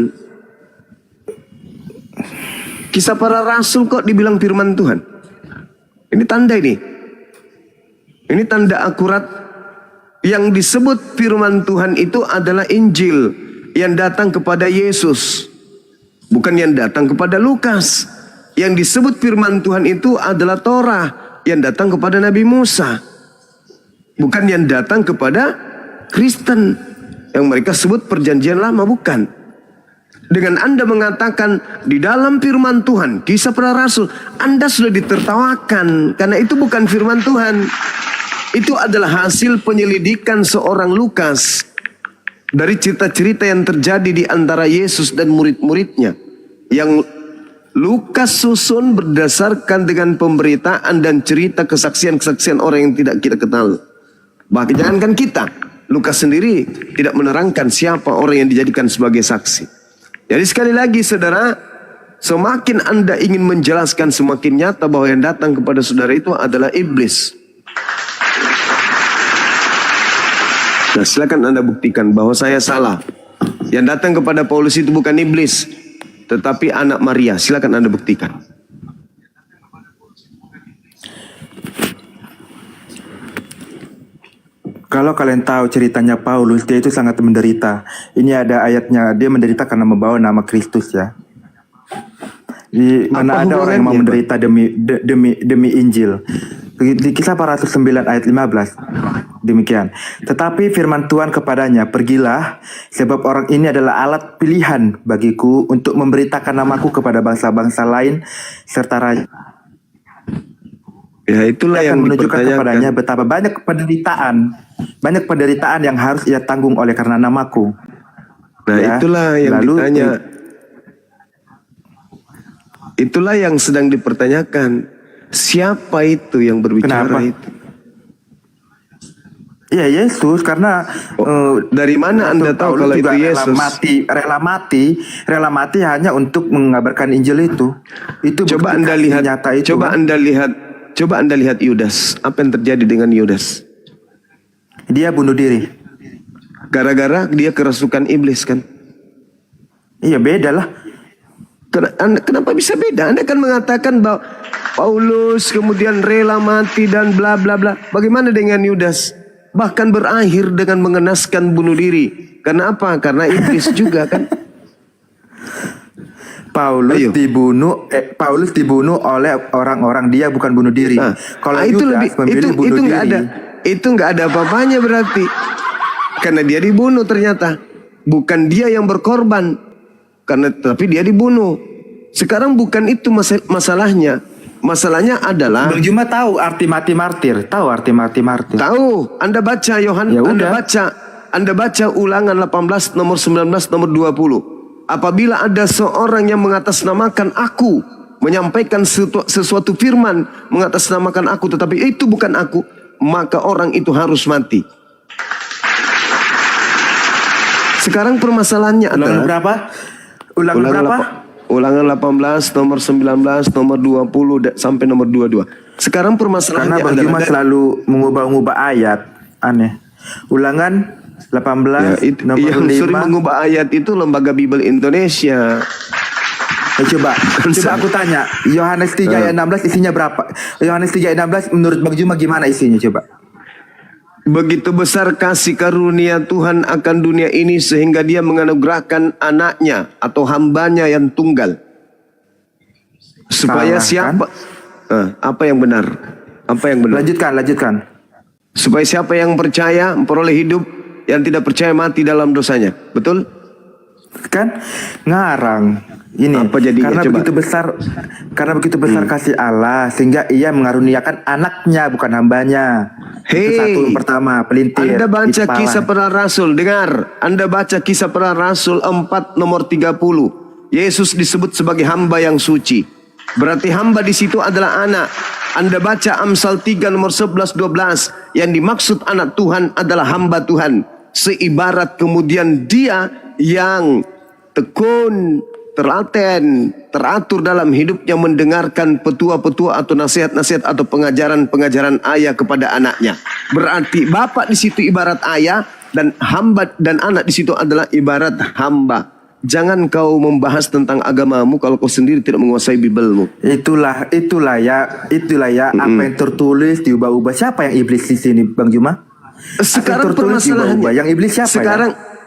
Kisah Para Rasul kok dibilang firman Tuhan? Ini tanda ini. Ini tanda akurat. Yang disebut firman Tuhan itu adalah Injil yang datang kepada Yesus. Bukan yang datang kepada Lukas. Yang disebut firman Tuhan itu adalah Torah yang datang kepada Nabi Musa. Bukan yang datang kepada Kristen yang mereka sebut perjanjian lama, bukan. Dengan Anda mengatakan di dalam firman Tuhan, Kisah Para Rasul, Anda sudah ditertawakan karena itu bukan firman Tuhan. Itu adalah hasil penyelidikan seorang Lukas dari cerita-cerita yang terjadi di antara Yesus dan murid-muridnya, yang Lukas susun berdasarkan dengan pemberitaan dan cerita kesaksian-kesaksian orang yang tidak kita kenal. Bahkan jangankan kita, Lukas sendiri tidak menerangkan siapa orang yang dijadikan sebagai saksi. Jadi sekali lagi saudara, semakin Anda ingin menjelaskan, semakin nyata bahwa yang datang kepada saudara itu adalah iblis. Nah, silakan Anda buktikan bahwa saya salah. Yang datang kepada Paulus itu bukan iblis, tetapi anak Maria. Silakan Anda buktikan. Kalau kalian tahu ceritanya Paulus, dia itu sangat menderita. Ini ada ayatnya, dia menderita karena membawa nama Kristus ya. Di mana ada orang yang mau menderita demi Injil. Di Kisah Para Rasul 9 ayat 15. Demikian. Tetapi firman Tuhan kepadanya, pergilah, sebab orang ini adalah alat pilihan bagiku untuk memberitakan namaku kepada bangsa-bangsa lain serta raja. Ya, itulah Dia yang akan menunjukkan kepadanya dipertanyakan. betapa banyak penderitaan yang harus ia tanggung oleh karena namaku. Nah, Ya, itulah yang lalu, ditanya. Itulah yang sedang dipertanyakan. Siapa itu yang berbicara Kenapa? itu? Iya Yesus, karena Dari mana Anda tahu Paulus kalau itu juga Yesus? rela mati hanya untuk mengabarkan Injil itu. Itu Coba bukti Anda kasih lihat, nyata itu, coba kan? Anda lihat Yudas. Apa yang terjadi dengan Yudas? Dia bunuh diri. Gara-gara dia kerasukan iblis kan? Iya, beda lah. Kenapa bisa beda? Anda kan mengatakan bahwa Paulus kemudian rela mati dan bla bla bla. Bagaimana dengan Yudas? Bahkan berakhir dengan mengenaskan bunuh diri. Karena apa? Karena iblis juga kan? Ayo. Paulus dibunuh oleh orang-orang, dia bukan bunuh diri. Nah, Kalau itu Yudas memilih itu bunuh nggak diri. ada, itu nggak ada apa-apanya berarti. Karena dia dibunuh ternyata. Bukan dia yang berkorban. Tapi dia dibunuh. Sekarang bukan itu masalahnya. Masalahnya adalah Bang Juma tahu arti mati martir? Tahu arti mati martir? tahu. Anda baca Ya udah. Anda baca Ulangan 18 nomor 19 nomor 20. Apabila ada seorang yang mengatasnamakan aku, menyampaikan sesuatu firman mengatasnamakan aku, tetapi itu bukan aku, maka orang itu harus mati. Sekarang permasalahannya Ulangan adalah berapa? Ulangan berapa? Ulangan 18 nomor 19 nomor 20 sampai nomor 22. Sekarang Karena permasalahannya Bang Juma adalah selalu mengubah-ubah ayat. Aneh. Ulangan 18 nomor yang 5. sering mengubah ayat itu Lembaga Bible Indonesia. Coba aku tanya, Yohanes 3 ayat 16 isinya berapa? Yohanes 3 ayat 16 menurut Bang Juma gimana isinya coba? Begitu besar kasih karunia Tuhan akan dunia ini sehingga dia menganugerahkan anaknya atau hambanya yang tunggal. Supaya Salah, siapa? Apa yang benar? Apa yang benar? Lanjutkan. Supaya siapa yang percaya memperoleh hidup, yang tidak percaya mati dalam dosanya. Betul? Kan ngarang. Ini Apa jadinya, karena coba? begitu besar kasih Allah sehingga ia mengaruniakan anaknya bukan hambanya. Itu satu yang pertama, pelintir. Anda baca Ispalah. Kisah Para Rasul, dengar. Anda baca Kisah Para Rasul 4 nomor 30. Yesus disebut sebagai hamba yang suci. Berarti hamba di situ adalah anak. Anda baca Amsal 3 nomor 11 12. Yang dimaksud anak Tuhan adalah hamba Tuhan. Seibarat kemudian dia yang tekun, telaten, teratur dalam hidupnya mendengarkan petua-petua atau nasihat-nasihat atau pengajaran-pengajaran ayah kepada anaknya. Berarti bapak di situ ibarat ayah dan hamba dan anak di situ adalah ibarat hamba. Jangan kau membahas tentang agamamu kalau kau sendiri tidak menguasai Bibelmu. Itulah ya apa yang tertulis diubah-ubah. Siapa yang iblis di sini, Bang Juma? Sekarang Apa yang tertulis permasalahannya, diubah-ubah? Yang iblis siapa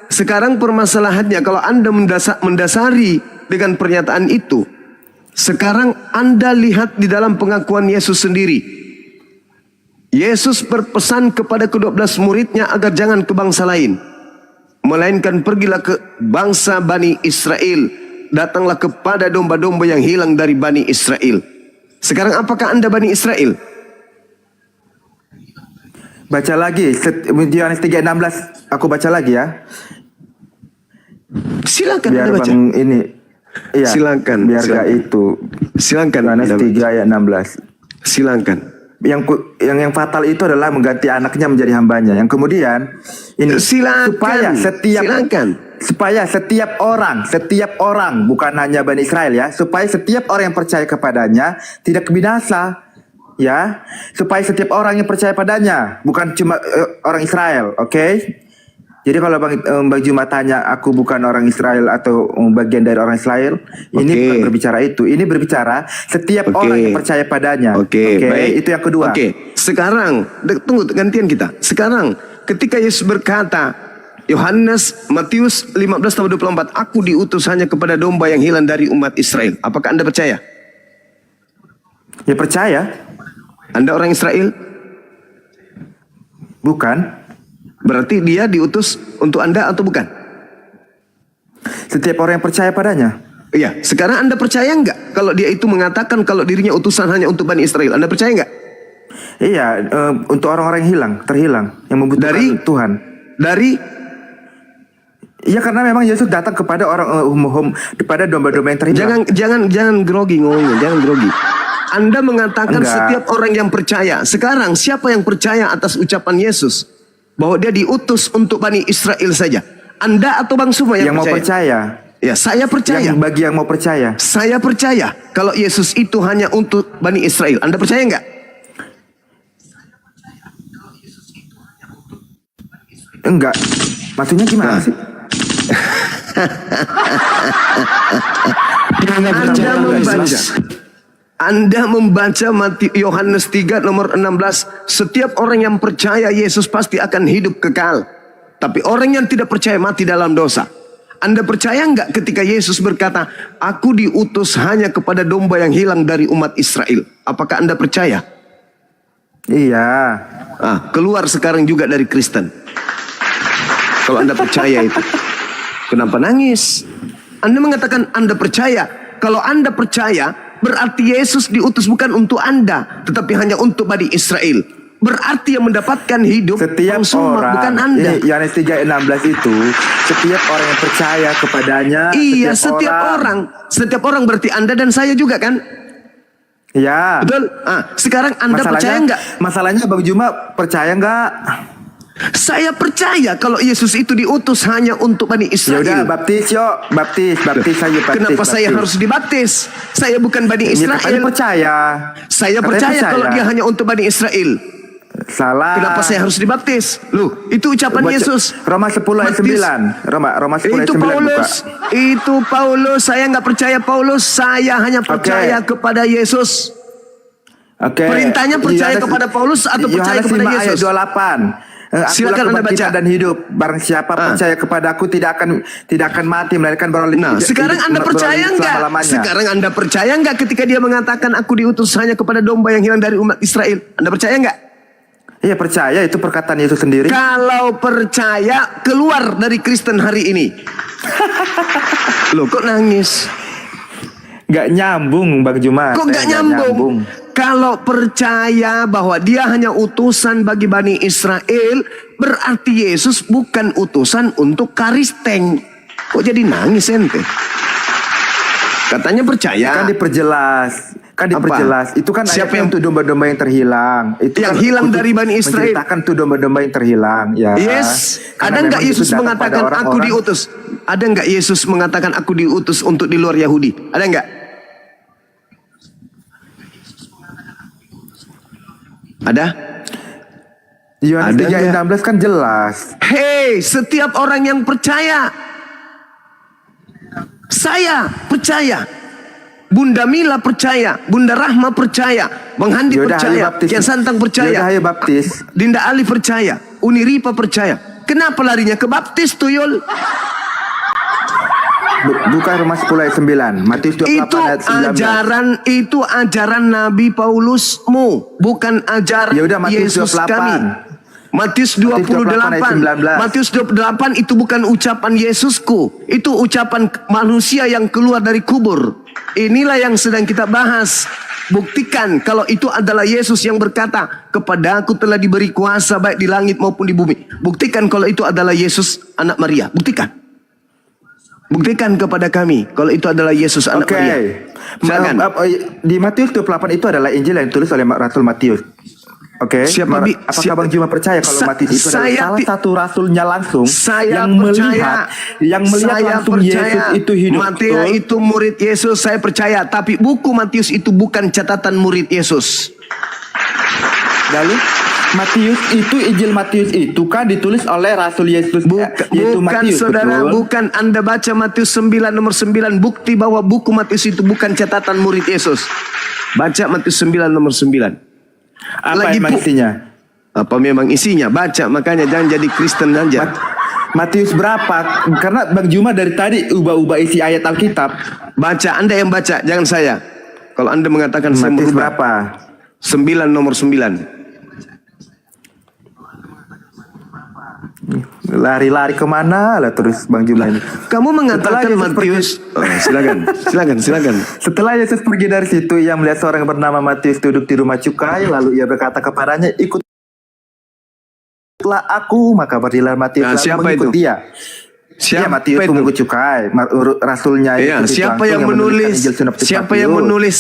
sekarang permasalahannya kalau Anda mendasari dengan pernyataan itu, sekarang Anda lihat di dalam pengakuan Yesus sendiri. Yesus berpesan kepada ke-12 muridnya agar jangan ke bangsa lain, melainkan pergilah ke bangsa Bani Israel. Datanglah kepada domba-domba yang hilang dari Bani Israel. Sekarang apakah Anda Bani Israel? Baca lagi Yohanes 3:16. Aku baca lagi ya. Silakan Biar Anda baca. Bang ini. Iya. Silakan, Biar silakan. gak itu. Silakan Yohanes Anda 3 baca. ayat 16. Silakan. Yang fatal itu adalah mengganti anaknya menjadi hambanya. Yang kemudian ini Silakan. supaya setiap orang bukan hanya Bani Israel ya, supaya setiap orang yang percaya kepadanya tidak binasa ya, supaya setiap orang yang percaya padanya bukan cuma orang Israel, oke? Jadi kalau Bang Juma tanya aku bukan orang Israel atau bagian dari orang Israel, ini bukan berbicara itu. Ini berbicara setiap orang yang percaya padanya. Oke, baik. Itu yang kedua. Sekarang tunggu gantian kita. Sekarang ketika Yesus berkata, Matius 15:24, aku diutus hanya kepada domba yang hilang dari umat Israel. Apakah Anda percaya? Ya percaya. Anda orang Israel? Bukan. Berarti dia diutus untuk Anda atau bukan? Setiap orang yang percaya padanya. Iya. Sekarang Anda percaya nggak kalau dia itu mengatakan kalau dirinya utusan hanya untuk Bani Israel? Anda percaya nggak? Iya, untuk orang-orang yang terhilang, yang membutuhkan Tuhan. Iya, karena memang Yesus datang kepada orang kepada domba-domba yang terhilang. Jangan grogi ngomongnya, jangan grogi. Anda mengatakan Enggak. setiap orang yang percaya. Sekarang siapa yang percaya atas ucapan Yesus bahwa dia diutus untuk Bani Israel saja? Anda atau Bang Suma yang mau percaya? Ya, saya percaya. Bagi yang mau percaya. Saya percaya kalau Yesus itu hanya untuk Bani Israel. Anda percaya enggak? Enggak. Maksudnya gimana sih? Anda membaca Yohanes 3 nomor 16. Setiap orang yang percaya Yesus pasti akan hidup kekal. Tapi orang yang tidak percaya mati dalam dosa. Anda percaya enggak ketika Yesus berkata, aku diutus hanya kepada domba yang hilang dari umat Israel? Apakah Anda percaya? Iya. Keluar sekarang juga dari Kristen. Kalau Anda percaya itu. Kenapa nangis? Anda mengatakan Anda percaya. Kalau Anda percaya, berarti Yesus diutus bukan untuk Anda, tetapi hanya untuk Bani Israel. Berarti yang mendapatkan hidup setiap orang, bukan Anda. Yohanes 3:16 itu setiap orang yang percaya kepadanya. Iya, setiap orang berarti Anda dan saya juga kan? Ya. Betul. Sekarang Anda percaya enggak? Masalahnya Bang Juma percaya enggak? Saya percaya kalau Yesus itu diutus hanya untuk Bani Israel. Ya udah, baptis yuk, baptis saja. Kenapa saya harus dibaptis? Saya bukan Bani Israel. Saya percaya. Saya percaya kalau dia hanya untuk Bani Israel. Salah. Kenapa saya harus dibaptis? Loh, itu ucapan Yesus. Roma 10 ayat 9. Roma 10 ayat 9 Paulus. Itu Paulus. Saya nggak percaya Paulus. Saya hanya percaya kepada Yesus. Perintahnya percaya kepada Paulus atau percaya kepada Yesus? Ayat 28. Silakan Anda baca. Dan hidup. Barang siapa percaya kepada aku tidak akan mati melainkan beroleh. Sekarang Anda percaya enggak? Sekarang Anda percaya enggak ketika dia mengatakan aku diutus hanya kepada domba yang hilang dari umat Israel? Anda percaya enggak? Iya, percaya, itu perkataan Yesus sendiri. Kalau percaya, keluar dari Kristen hari ini. Loh, kok nangis? Gak nyambung Bang Juma. Kok gak nyambung? Kalau percaya bahwa dia hanya utusan bagi Bani Israel, berarti Yesus bukan utusan untuk Kristen. Kok jadi nangis ente? Katanya percaya. Kan diperjelas. Itu kan siapa yang untuk domba-domba yang terhilang. Itu yang kan hilang dari Bani Israel. Menceritakan tuh domba-domba yang terhilang. Ya. Yes. Karena Ada nggak Yesus mengatakan aku diutus? Ada nggak Yesus mengatakan aku diutus untuk di luar Yahudi? Ada nggak? Ada? Yohanes 3:16 kan jelas. Hei, setiap orang yang percaya. Saya percaya. Bunda Mila percaya, Bunda Rahma percaya, Bang Handi percaya, Kian Santang percaya, baptis. Dinda Ali percaya, Uni Ripa percaya. Kenapa larinya ke baptis tuyul? Bukan Roma 10 ayat 9, Matius 28 ayat 19. Itu ajaran Nabi Paulusmu, bukan ajaran Yesus kami. Matius 28. Matius 28 itu bukan ucapan Yesusku, itu ucapan manusia yang keluar dari kubur. Inilah yang sedang kita bahas. Buktikan kalau itu adalah Yesus yang berkata, kepadaku telah diberi kuasa baik di langit maupun di bumi. Buktikan kalau itu adalah Yesus anak Maria. Buktikan. Buktikan kepada kami kalau itu adalah Yesus anak Maria. Di Matius 28 itu adalah Injil yang ditulis oleh Rasul Matius. Apakah Bang Juma percaya kalau Matius itu adalah salah satu rasulnya langsung yang melihat langsung Yesus itu hidup? Matius itu murid Yesus, saya percaya. Tapi buku Matius itu bukan catatan murid Yesus. Lalu Matius itu, Injil Matius itu kan ditulis oleh Rasul Yesus, yaitu Matius, saudara, betul? bukan. Anda baca Matius 9 nomor 9, bukti bahwa buku Matius itu bukan catatan murid Yesus. Baca Matius 9 nomor 9. Apa memang isinya? Apa memang isinya? Baca, makanya jangan jadi Kristen aja. Matius berapa? Karena Bang Juma dari tadi ubah-ubah isi ayat Alkitab. Baca, Anda yang baca, jangan saya. Kalau Anda mengatakan Matius berapa? 9 nomor 9. Lari-lari kemana lah terus Bang Juma ini? Kamu mengatakan Matius. Silakan. Setelah Yesus pergi dari situ, ia melihat seorang bernama Matius duduk di rumah cukai. Lalu ia berkata kepadanya, ikutlah aku. Maka berdirilah Matius lalu mengikut dia. Iya, Matius itu? pemungut cukai, rasulnya Iya, itu siapa langsung yang menulis? Injil Sinoptik Siapa yang Matius. menulis?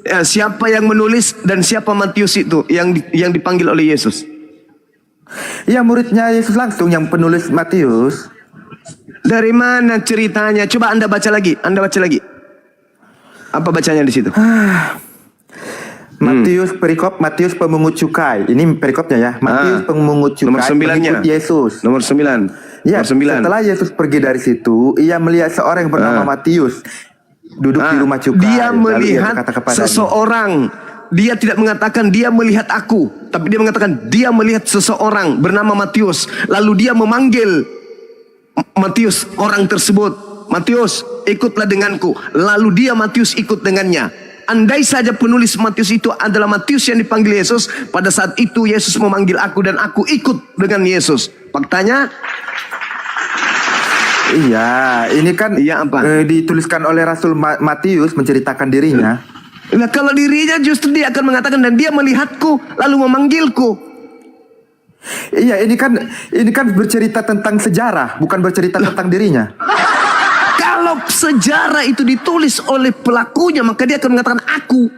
Ya, siapa yang menulis dan siapa Matius itu yang dipanggil oleh Yesus? Iya, muridnya Yesus langsung yang penulis Matius. Dari mana ceritanya? Coba Anda baca lagi. Anda baca lagi. Apa bacanya di situ? Matius perikop Matius pemungut cukai. Ini perikopnya ya. Matius pemungut cukai. Nomor 9-nya. Pengikut Yesus. Nomor 9. Ya, Nomor 9. setelah Yesus pergi dari situ, ia melihat seorang yang bernama Matius duduk di rumah cukai. Dia Lalu ia melihat berkata kepadanya, seseorang. Dia tidak mengatakan dia melihat aku, tapi dia mengatakan dia melihat seseorang bernama Matius. Lalu dia memanggil Matius, orang tersebut. Matius, ikutlah denganku. Lalu dia Matius ikut dengannya. Andai saja penulis Matius itu adalah Matius yang dipanggil Yesus, pada saat itu Yesus memanggil aku dan aku ikut dengan Yesus. Faktanya, Iya, ini kan Iya, apa? dituliskan oleh Rasul Matius menceritakan dirinya. nah kalau dirinya justru dia akan mengatakan dan dia melihatku lalu memanggilku. Iya, ini kan bercerita tentang sejarah, bukan bercerita tentang dirinya. Kalau sejarah itu ditulis oleh pelakunya, maka dia akan mengatakan aku.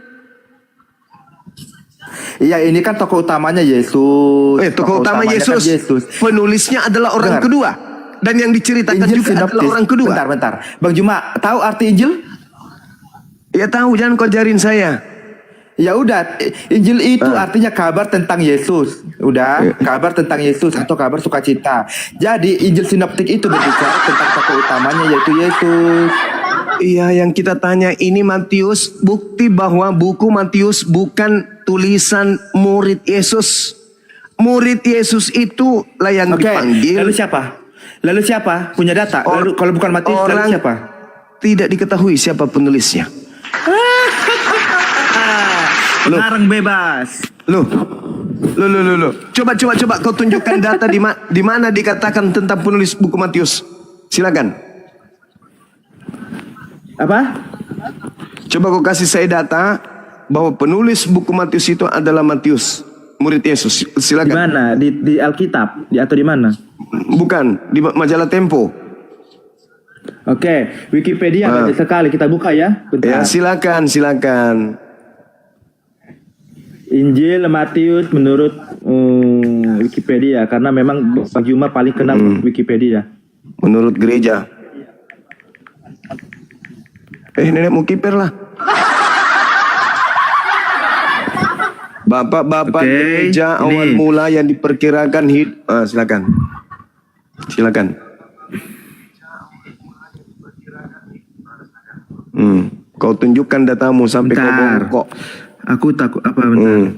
Iya, ini kan tokoh utamanya Yesus. Tokoh utama utamanya Yesus. kan Yesus. Penulisnya adalah orang Dengar. kedua. Dan yang diceritakan Injil juga Sinoptis. adalah orang kedua. Bentar. Bang Juma, tahu arti Injil? Ya tahu, jangan kau ajarin saya. Ya udah, Injil itu artinya kabar tentang Yesus. Udah, kabar tentang Yesus atau kabar sukacita. Jadi Injil Sinoptik itu berbicara tentang tokoh utamanya yaitu Yesus. Iya, yang kita tanya ini Matius, bukti bahwa buku Matius bukan tulisan murid Yesus. Murid Yesus itu lah yang Oke, dipanggil. Lalu siapa? Punya data? Lalu kalau bukan Matius, lalu siapa? Tidak diketahui siapa penulisnya. Pengarang bebas. Loh. Coba kau tunjukkan data di mana dikatakan tentang penulis buku Matius. Silakan. Apa? Coba kau kasih saya data bahwa penulis buku Matius itu adalah Matius, murid Yesus. Di Silakan. mana? Di Alkitab? Atau di mana? Bukan, di majalah Tempo. Oke, Wikipedia banyak sekali, kita buka ya. Ya, Bentar. silakan. Injil Matius menurut Wikipedia, karena memang Bang Juma paling kenal Wikipedia. Menurut gereja. Nenek mau kiper lah. Bapak-bapak Oke, gereja ini. awal mula yang diperkirakan silakan. Kau tunjukkan datamu sampai kau Bentar. bongkok. Aku takut apa bentar.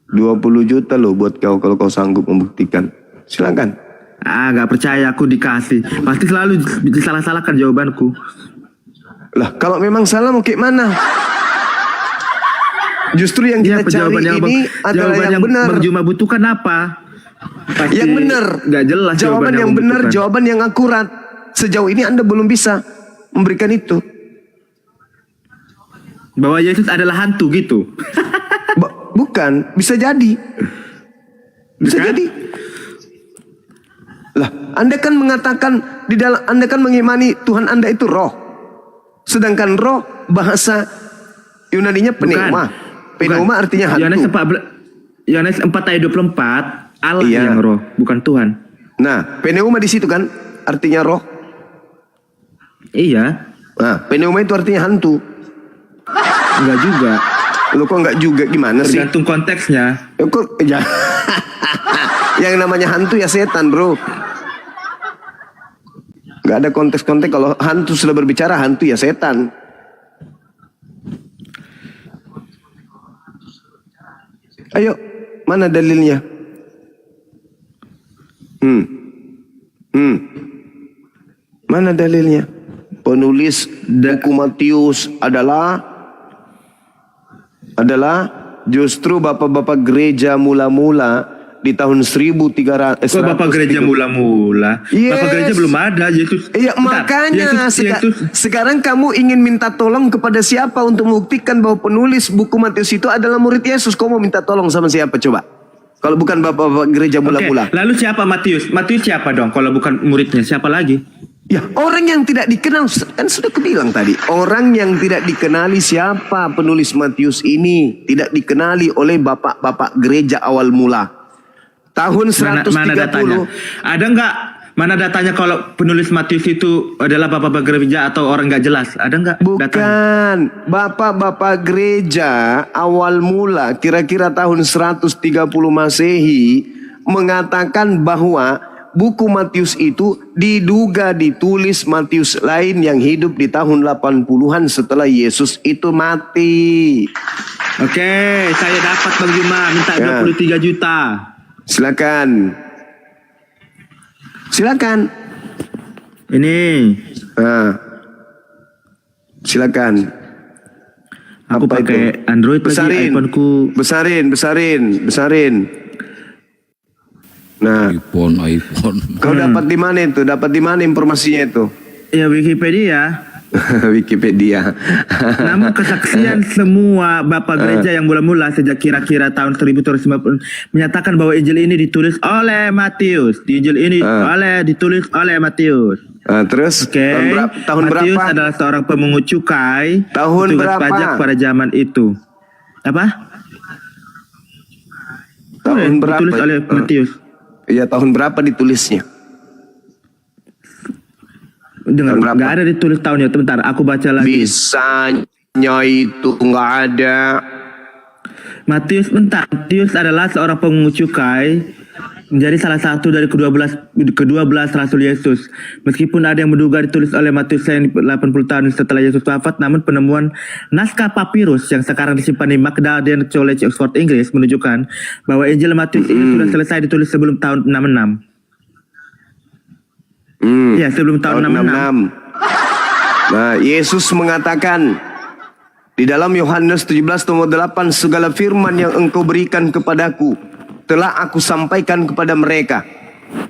20 juta loh buat kau kalau kau sanggup membuktikan. Silakan. Gak percaya aku dikasih. Pasti selalu disalah-salahkan jawabanku. Lah kalau memang salah mau kayak mana? Justru yang Iya, kita cari ini adalah yang benar. Bang Juma butuhkan apa? Pasti Yang benar. Gak jelas Jawaban yang Bang benar, butuhkan. jawaban yang akurat. Sejauh ini Anda belum bisa memberikan itu. Bahwa Yesus adalah hantu gitu. Bukan, bisa jadi. Bisa Bukan? jadi. Lah, Anda kan mengatakan di dalam Anda kan mengimani Tuhan Anda itu roh. Sedangkan roh bahasa Yunaninya pneuma. Pneuma artinya hantu. Yohanes 4 ayat 24, Allah Iya. yang roh, bukan Tuhan. Nah, pneuma di situ kan artinya roh. Iya, Nah, pneuma itu artinya hantu. enggak juga. Lo kok nggak juga gimana sih? Tergantung konteksnya. Kok ya. Yang namanya hantu ya setan, bro. Gak ada konteks-konteks. Kalau hantu sudah berbicara, hantu ya setan. Ayo, mana dalilnya? Mana dalilnya? Penulis buku Matius adalah justru bapak-bapak gereja mula-mula di tahun 1300. Kok Bapak gereja mula-mula? Yes. Bapak gereja belum ada, Yesus. Iya, Bentar, makanya Yesus. sekarang kamu ingin minta tolong kepada siapa untuk membuktikan bahwa penulis buku Matius itu adalah murid Yesus? Kau mau minta tolong sama siapa coba? Kalau bukan bapak-bapak gereja Oke, mula-mula. lalu siapa Matius? Matius siapa dong? Kalau bukan muridnya, siapa lagi? Ya, orang yang tidak dikenal, kan sudah kubilang tadi. Orang yang tidak dikenali siapa penulis Matius ini. Tidak dikenali oleh bapak-bapak gereja awal mula. Tahun 130. Mana datanya? Ada nggak? Mana datanya kalau penulis Matius itu adalah bapak-bapak gereja atau orang nggak jelas? Ada nggak datanya? Bukan. Bapak-bapak gereja awal mula kira-kira tahun 130 Masehi mengatakan bahwa buku Matius itu diduga ditulis Matius lain yang hidup di tahun 80-an setelah Yesus itu mati. Oke, saya dapat Bang Juma minta Ya. 23 juta. Silakan. Silakan. Ini Nah, silakan. aku Apa pakai itu? Android lagi, Besarin. iPhoneku. Besarin. Nah, iPhone. kau dapat di mana itu? Dapat di mana informasinya itu? Ya Wikipedia. Wikipedia. Namun kesaksian semua bapak gereja yang mula-mula sejak kira-kira tahun 1350 menyatakan bahwa Injil ini ditulis oleh Matius. Di Injil ini ditulis oleh Matius. Terus Oke. tahun Matius berapa? adalah seorang pemungut cukai, Tahun petugas berapa? pajak pada zaman itu. Apa? Tahun berapa? Ditulis oleh Matius. Iya, tahun berapa ditulisnya? Dengar, Tahun berapa? nggak ada ditulis tahunnya. Bentar, aku baca lagi. Bisanya itu nggak ada. Matius adalah seorang pemungut cukai, menjadi salah satu dari ke-12 rasul Yesus. Meskipun ada yang menduga ditulis oleh Matius yang 80 tahun setelah Yesus wafat, namun penemuan naskah papirus yang sekarang disimpan di Magdalen College Oxford Inggris menunjukkan bahwa Injil Matius ini sudah selesai ditulis sebelum tahun 66. Ya, sebelum tahun 66. Nah, Yesus mengatakan di dalam Yohanes 17 nomor 8, segala firman yang engkau berikan kepadaku telah aku sampaikan kepada mereka.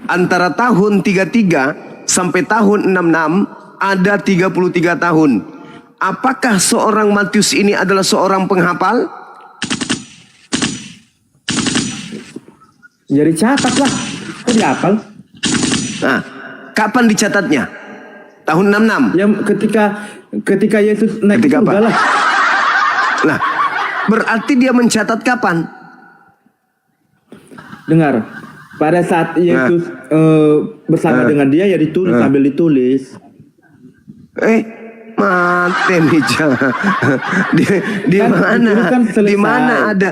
Antara tahun 33 sampai tahun 66 ada 33 tahun. Apakah seorang Matius ini adalah seorang penghafal? Jadi catat lah. Kok dihafal? Nah, kapan dicatatnya? Tahun 66. Yang ketika Yesus naik ke Ketika surga apa? lah. Nah, berarti dia mencatat kapan? Dengar, pada saat Yesus bersama dengan dia ya ditulis sambil ditulis. Mati nih jangan. Di Kan mana? itu kan selesai. Di mana ada?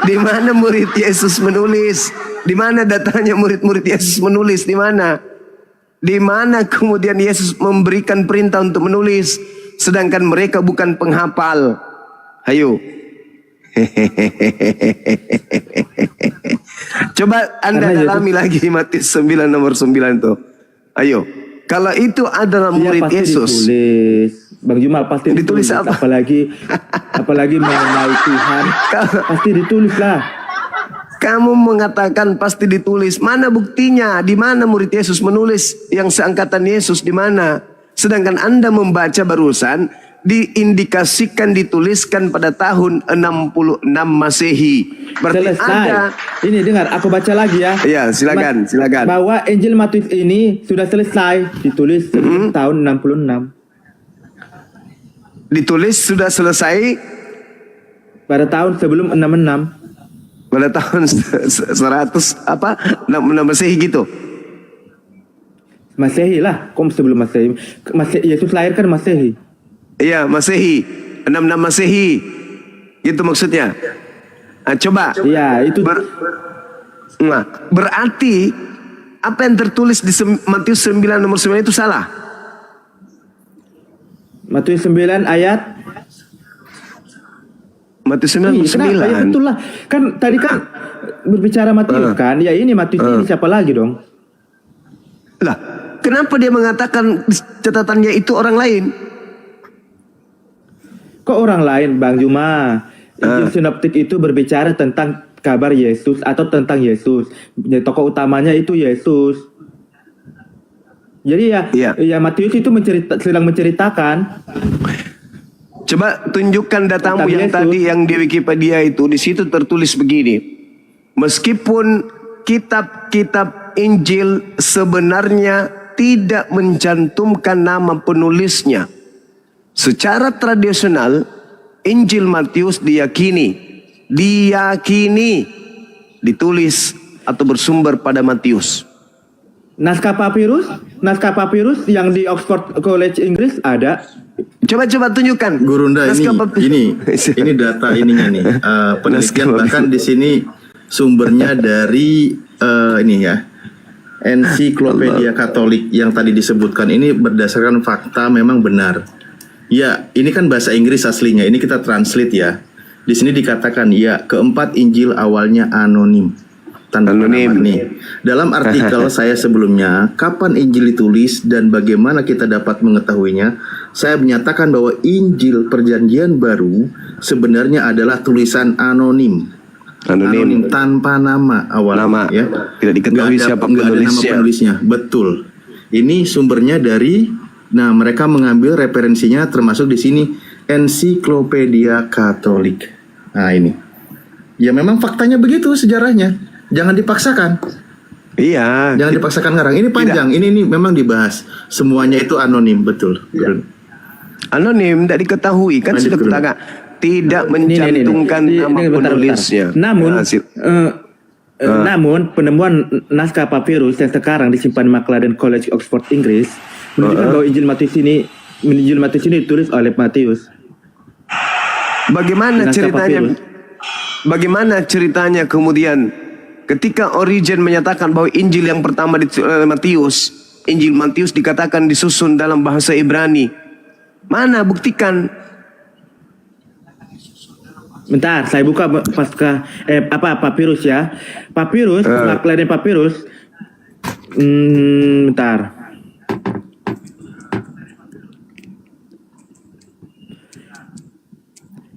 Di mana murid Yesus menulis? Di mana datanya murid-murid Yesus menulis? Di mana? Di mana kemudian Yesus memberikan perintah untuk menulis, sedangkan mereka bukan penghafal? Ayo. Coba Anda Karena dalami lagi Matius 9 nomor 9 tuh. Ayo. Kalau itu adalah murid Pasti Yesus. ditulis. Bang Jumal pasti Ditulis apa? Apalagi mengenai Tuhan. Pasti ditulis lah. Kamu mengatakan pasti ditulis. Mana buktinya? Di mana murid Yesus menulis yang seangkatan Yesus di mana? Sedangkan Anda membaca barusan diindikasikan dituliskan pada tahun 66 Masehi. Berarti Selesai. ada. Ini dengar, aku baca lagi ya. Iya, silakan. Bahwa Injil Matius ini sudah selesai ditulis sebelum tahun 66. Ditulis sudah selesai Pada tahun sebelum 66. pada tahun 100 apa? 66 Masehi gitu. Masehi lah, kok sebelum Masehi? Yesus lahir kan Masehi. Iya, Masehi. 66 Masehi. Gitu maksudnya. Nah, coba. Iya, itu Nah, berarti apa yang tertulis di Matius 9 nomor 9 itu salah. Matius 9 ayat. Matius 9 nomor 9. Kenapa? Ya betul lah. Kan tadi kan berbicara Matius kan. Ya ini Matius ini siapa lagi dong? Lah, kenapa dia mengatakan catatannya itu orang lain? Kok orang lain, Bang Juma? Injil sinoptik itu berbicara tentang kabar Yesus atau tentang Yesus. Ya, tokoh utamanya itu Yesus. Jadi ya Matius itu sedang menceritakan. Coba tunjukkan datamu Kitab yang Yesus. tadi yang di Wikipedia itu. Di situ tertulis begini. Meskipun kitab-kitab Injil sebenarnya tidak mencantumkan nama penulisnya. Secara tradisional, Injil Matius diyakini ditulis atau bersumber pada Matius. Naskah papirus yang di Oxford College Inggris ada. Coba tunjukkan. Gurunda ini data ininya nih. Penelitian bahkan di sini sumbernya dari ini ya. Ensiklopedia Katolik yang tadi disebutkan ini berdasarkan fakta memang benar. Ya, ini kan bahasa Inggris aslinya. Ini kita translate ya. Di sini dikatakan ya, keempat Injil awalnya anonim. Tanda Anonim. nama nih. Dalam artikel saya sebelumnya, kapan Injil ditulis dan bagaimana kita dapat mengetahuinya, saya menyatakan bahwa Injil Perjanjian Baru sebenarnya adalah tulisan anonim. Anonim tanpa nama awalnya, ya. Tidak diketahui siapa nggak ada nama penulisnya. penulisnya. Betul. Ini sumbernya dari, nah mereka mengambil referensinya termasuk di sini Ensiklopedia Katolik. Nah ini, ya memang faktanya begitu sejarahnya. Jangan dipaksakan. Iya. Jangan dipaksakan ngarang. Ini panjang. Ini memang dibahas. Semuanya itu anonim, betul. Anonim, tidak diketahui kan sudah katakan tidak mencantumkan nama penulisnya. Namun penemuan naskah papirus yang sekarang disimpan Maclaren College Oxford Inggris menunjukkan bahwa Injil Matius ini ditulis oleh Matius. Bagaimana ceritanya? Bagaimana ceritanya kemudian ketika Origen menyatakan bahwa Injil yang pertama ditulis oleh Matius, Injil Matius dikatakan disusun dalam bahasa Ibrani. Mana buktikan? Bentar, saya buka papirus ya. Papirus, Maclaren papirus. Bentar.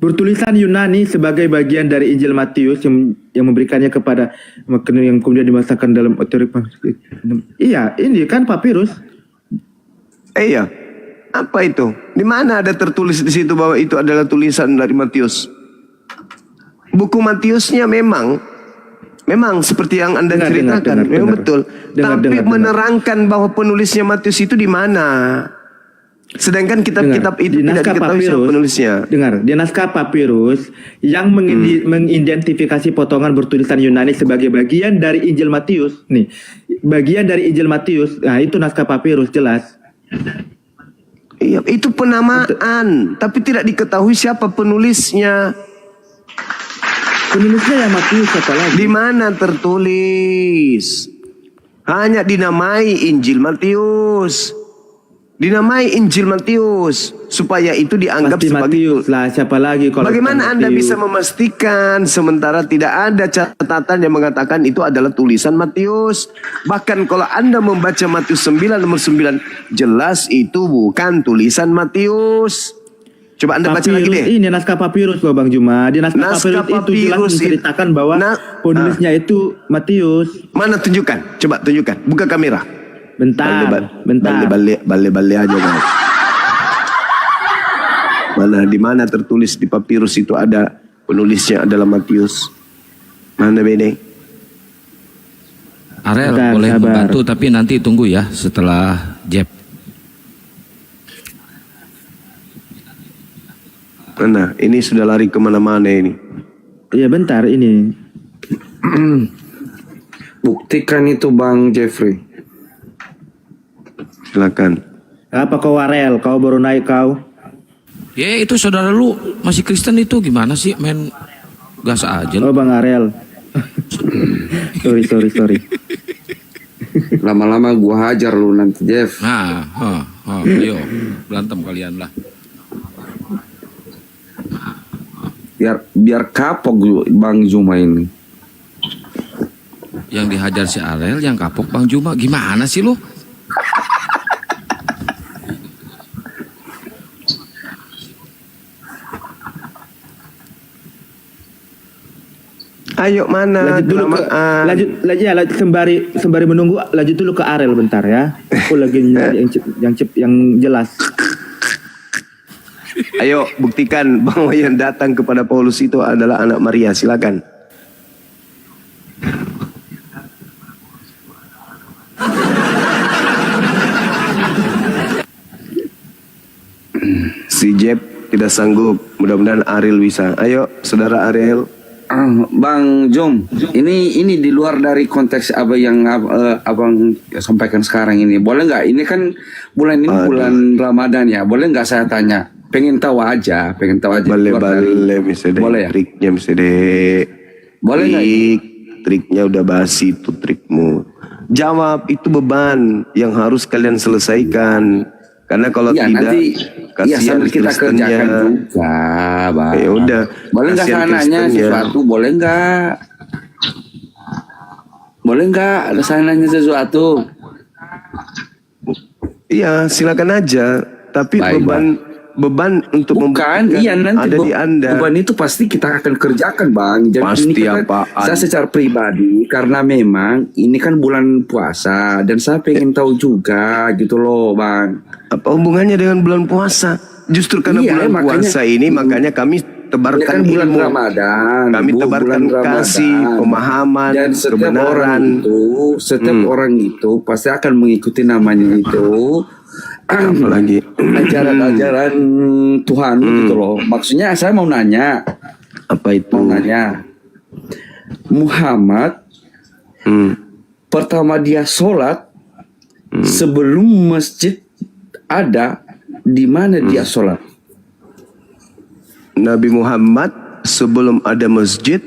Bertulisan Yunani sebagai bagian dari Injil Matius yang memberikannya kepada yang kemudian dimasukkan dalam otorik. Iya, ini kan papirus. Iya. Apa itu? Di mana ada tertulis di situ bahwa itu adalah tulisan dari Matius? Buku Matiusnya memang seperti yang Anda ceritakan, memang betul. Tapi menerangkan bahwa penulisnya Matius itu di mana? Sedangkan kitab-kitab itu tidak diketahui siapa penulisnya. Dengar, di naskah papirus yang mengidentifikasi potongan bertulisan Yunani sebagai bagian dari Injil Matius. Nih, bagian dari Injil Matius. Nah, itu naskah papirus jelas. Iya, itu penamaan, tapi tidak diketahui siapa penulisnya. Penulisnya yang Matius siapa lagi? Di mana tertulis? Hanya dinamai Injil Matius. Dinamai Injil Matius supaya itu dianggap Pasti sebagai Matius lah, siapa lagi kalau bagaimana Anda Matius? bisa memastikan sementara tidak ada catatan yang mengatakan itu adalah tulisan Matius? Bahkan kalau Anda membaca Matius 9 nomor 9, jelas itu bukan tulisan Matius. Coba Anda baca lagi deh. Ini naskah papirus loh Bang Juma. Di naskah papirus itu jelas menceritakan bahwa penulisnya itu Matius. Mana tunjukkan? Coba tunjukkan. Buka kamera. Bentar. Balik aja guys. Di mana tertulis di papirus itu ada penulisnya adalah Matius? Mana Bene? Arel Bentar, boleh sabar. membantu tapi nanti tunggu ya setelah Jeb. Mana? Ini sudah lari kemana-mana ini. Iya bentar ini. Buktikan itu Bang Jeffrey. Silakan. Apa kau Warel? Kau baru naik kau? Ya itu saudara lu masih Kristen itu gimana sih main gas aja lu. Oh Bang Arel. sorry. Lama-lama gua hajar lu nanti Jeff. Nah, ayo berantem kalian lah. Biar kapok Bang Juma ini. Yang dihajar si Arel, yang kapok Bang Juma. Gimana sih lu? Ayo mana? Lanjut sembari menunggu lanjut dulu ke Arel bentar ya. Aku lagi nyari yang jelas. Ayo buktikan bahwa yang datang kepada Paulus itu adalah anak Maria. Silakan. Si Jeb tidak sanggup. Mudah-mudahan Ariel bisa. Ayo, saudara Ariel. Bang Jom, ini di luar dari konteks apa yang abang sampaikan sekarang ini. Boleh nggak? Ini kan bulan ini bulan Ramadan ya. Boleh nggak saya tanya? Pengen tahu aja. Boleh, misalnya Boleh ya? triknya misalnya. Boleh nggak? Triknya udah basi itu trikmu. Jawab, itu beban yang harus kalian selesaikan. Karena kalau Iya, tidak, nanti kasihan sambil kita Kristennya. kerjakan juga, Bang. Ya udah. Boleh nggak kasihan saya nanya Kristennya. sesuatu? Boleh nggak? Boleh nggak? Ada saya nanya sesuatu? Iya, silakan aja. Tapi Baik, beban untuk Bukan, membuktikan nanti ada di Anda. beban itu pasti kita akan kerjakan, Bang. Jadi Pasti ini kan apaan? saya secara pribadi, karena memang ini kan bulan puasa dan saya pengen tahu juga gitu loh, Bang. Apa hubungannya dengan bulan puasa? Justru karena Iya, bulan makanya- puasa ini makanya kami Ini tebarkan kan bulan ilmu. Ramadan. Kami tebarkan bulan kasih, Ramadan. pemahaman, Dan setiap kebenaran. orang itu, orang itu pasti akan mengikuti namanya itu. Apalagi Ajaran-ajaran Tuhan gitu loh. Maksudnya saya mau nanya, apa itu? Muhammad pertama dia sholat sebelum masjid ada, di mana dia sholat? Nabi Muhammad sebelum ada masjid,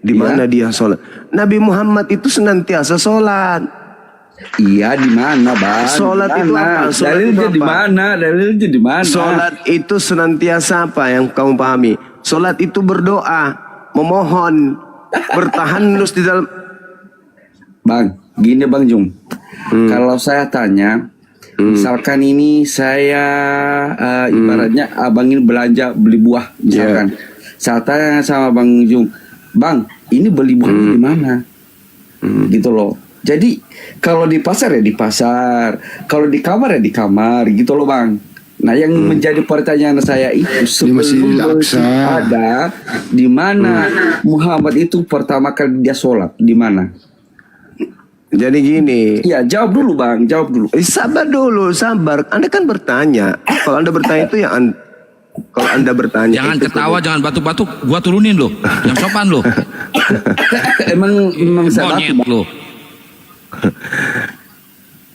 di mana dia sholat? Nabi Muhammad itu senantiasa sholat. Iya, di mana, Bang? Sholat Di itu mana? apa? Sholat Dalilnya itu di apa? mana? Dalilnya di mana? Sholat itu senantiasa apa yang kamu pahami? Sholat itu berdoa, memohon, bertahan terus di dalam. Bang, gini Bang Jung. Kalau saya tanya, misalkan ini saya ibaratnya abang ini belanja beli buah, misalkan. Saya tanya sama Bang Jung, Bang, ini beli buahnya di mana? Gitu loh. Jadi kalau di pasar ya di pasar, kalau di kamar ya di kamar, gitu loh Bang. Nah, yang menjadi pertanyaan saya itu sebelum masjid ada, di mana Muhammad itu pertama kali dia sholat, di mana? Jadi gini. Iya, jawab dulu Bang, jawab dulu. Sabar dulu, sabar. Anda kan bertanya. Kalau Anda bertanya itu ya kalau Anda bertanya. Jangan itu ketawa, jangan batuk-batuk. Gua turunin lo. Yang sopan lo. emang saya Monyet lo.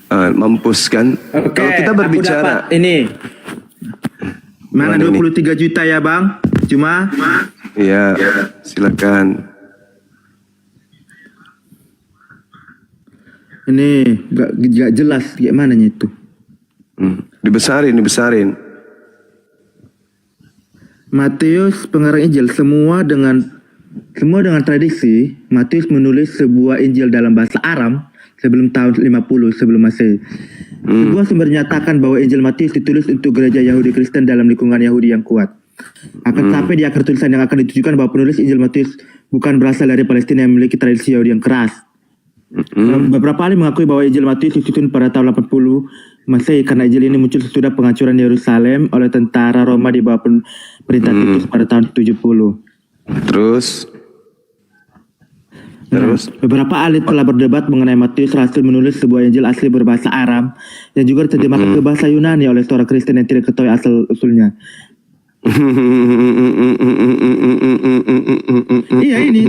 Mampus kan? Oke, Kalau kita aku berbicara dapat ini. Mana Mana ini? 23 juta ya Bang? Cuma ya, silakan. ini gak jelas gimana itu. Dibesarin. Matius pengarang Injil semua dengan tradisi. Matius menulis sebuah Injil dalam bahasa Aram sebelum tahun 50 sebelum Masehi. Sebuah sumber menyatakan bahwa Injil Matius ditulis untuk gereja Yahudi Kristen dalam lingkungan Yahudi yang kuat. Akan tetapi di akhir tulisan yang akan ditujukan bahwa penulis Injil Matius bukan berasal dari Palestina yang memiliki tradisi Yahudi yang keras. Beberapa ahli mengakui bahwa Injil Matius disusun pada tahun 80 Masehi karena Injil ini muncul sesudah penghancuran Yerusalem oleh tentara Roma di bawah perintah Titus pada tahun 70. Terus Beberapa ahli telah berdebat mengenai Matius Rasul menulis sebuah Injil asli berbahasa Aram yang juga diterjemahkan ke bahasa Yunani oleh seorang Kristen yang tidak ketahui asal-usulnya. Iya, ini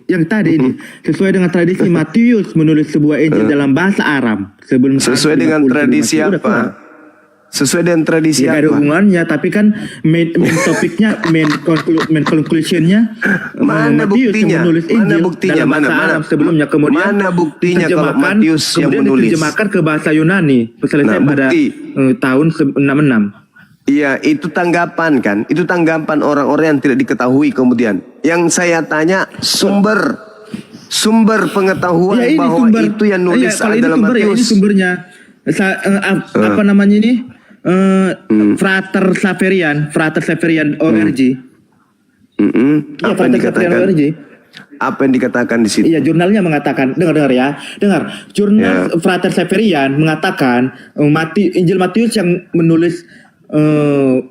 yang tadi ini sesuai dengan tradisi Matius menulis sebuah Injil dalam bahasa Aram sebelum sesuai dengan tradisi apa? Sesuai dengan tradisi ya, ada apa? hubungannya, tapi kan main topiknya, main conclusionnya Mana Matius buktinya? yang menulis Mana Injil buktinya? dalam bahasa Mana? Arab sebelumnya, kemudian Mana buktinya kalau diterjemahkan, Matius yang kemudian menulis? diterjemahkan ke bahasa Yunani selesai Nah, pada bukti. tahun 66. Iya, itu tanggapan kan? Itu tanggapan orang-orang yang tidak diketahui kemudian. Yang saya tanya sumber pengetahuan Ya, ini bahwa sumber, itu yang nulis kalau ini adalah sumber, ya, ini Matius. sumbernya. Apa namanya ini? Frater Xaverian ORG. Iya, Apa yang Frater Xaverian dikatakan? ORG. Apa yang dikatakan di situ? Iya, jurnalnya mengatakan, dengar ya. Jurnal Frater Xaverian mengatakan Injil Matius yang menulis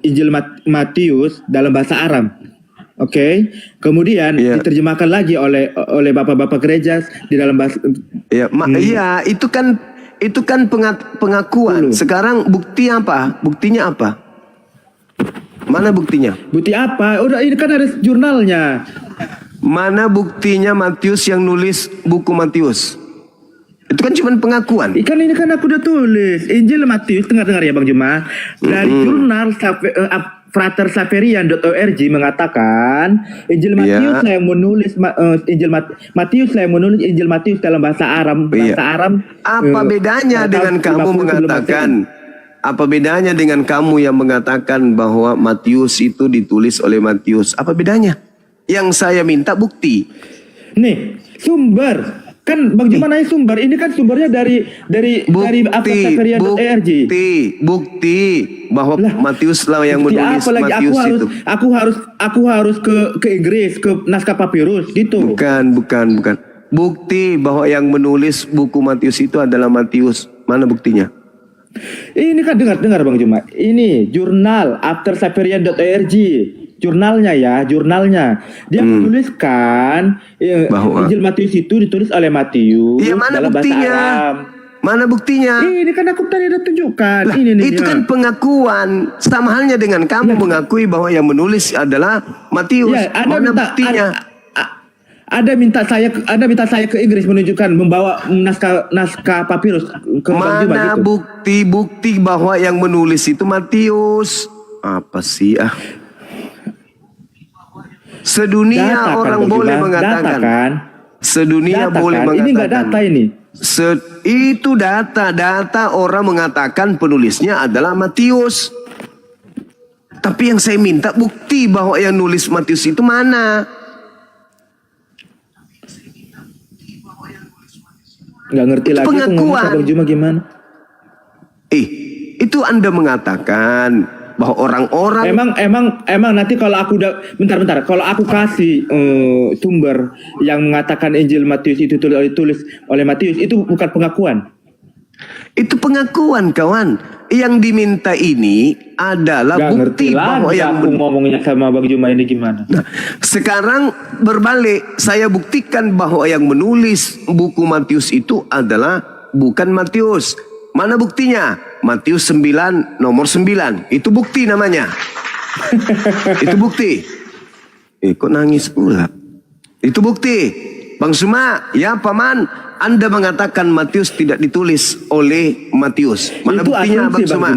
Injil Matius dalam bahasa Aram. Oke, kemudian diterjemahkan lagi oleh bapak-bapak gereja di dalam bahasa. Iya, itu kan pengakuan. Sekarang bukti apa? Buktinya apa? Mana buktinya? Bukti apa? Udah, ini kan ada jurnalnya. Mana buktinya Matius yang nulis buku Matius? Itu kan cuma pengakuan. Ini kan aku udah tulis Injil Matius, dengar ya Bang Juma, dari jurnal Frater Saverian.org mengatakan Injil Matius lah yang menulis Matius lah yang menulis Injil Matius dalam bahasa Aram. Apa bedanya dengan kamu mengatakan? Apa bedanya dengan kamu yang mengatakan bahwa Matius itu ditulis oleh Matius? Apa bedanya? Yang saya minta bukti. Nih, sumber. Kan Bang Juma nanya sumber. Ini kan sumbernya dari bukti bahwa Matius lah yang menulis Matius itu. Aku harus ke Inggris, ke naskah papirus gitu. Bukan. Bukti bahwa yang menulis buku Matius itu adalah Matius. Mana buktinya? Ini kan dengar Bang Juma. Ini jurnal aftersaverian.org. Jurnalnya. Dia menuliskan bahwa Injil Matius itu ditulis oleh Matius. Iya, mana buktinya? Mana buktinya? Ini kan aku tadi udah tunjukkan. Itu kan pengakuan. Sama halnya dengan kamu mengakui bahwa yang menulis adalah Matius. Mana buktinya? Ada minta saya ke Inggris menunjukkan membawa naskah papirus ke Bang Juma mana gitu. bukti bahwa yang menulis itu Matius? Apa sih Sedunia orang boleh mengatakan. Sedunia boleh mengatakan. Ini enggak data ini. Itu data orang mengatakan penulisnya adalah Matius. Tapi yang saya minta bukti bahwa yang nulis Matius itu mana? Nggak ngerti itu lagi pengakuan. Bang Juma gimana? Itu Anda mengatakan bahwa orang-orang emang nanti kalau aku udah bentar kalau aku kasih sumber yang mengatakan Injil Matius itu ditulis oleh Matius, itu bukan pengakuan. Itu pengakuan, kawan. Yang diminta ini adalah bukti bahwa yang aku ngomongnya sama Bang Juma ini gimana. Nah, sekarang berbalik, saya buktikan bahwa yang menulis buku Matius itu adalah bukan Matius. Mana buktinya? Matius 9 nomor 9. Itu bukti namanya. Itu bukti. Kok nangis pula? Itu bukti. Bang Suma, ya Paman, Anda mengatakan Matius tidak ditulis oleh Matius. Mana itu buktinya Bang Suma?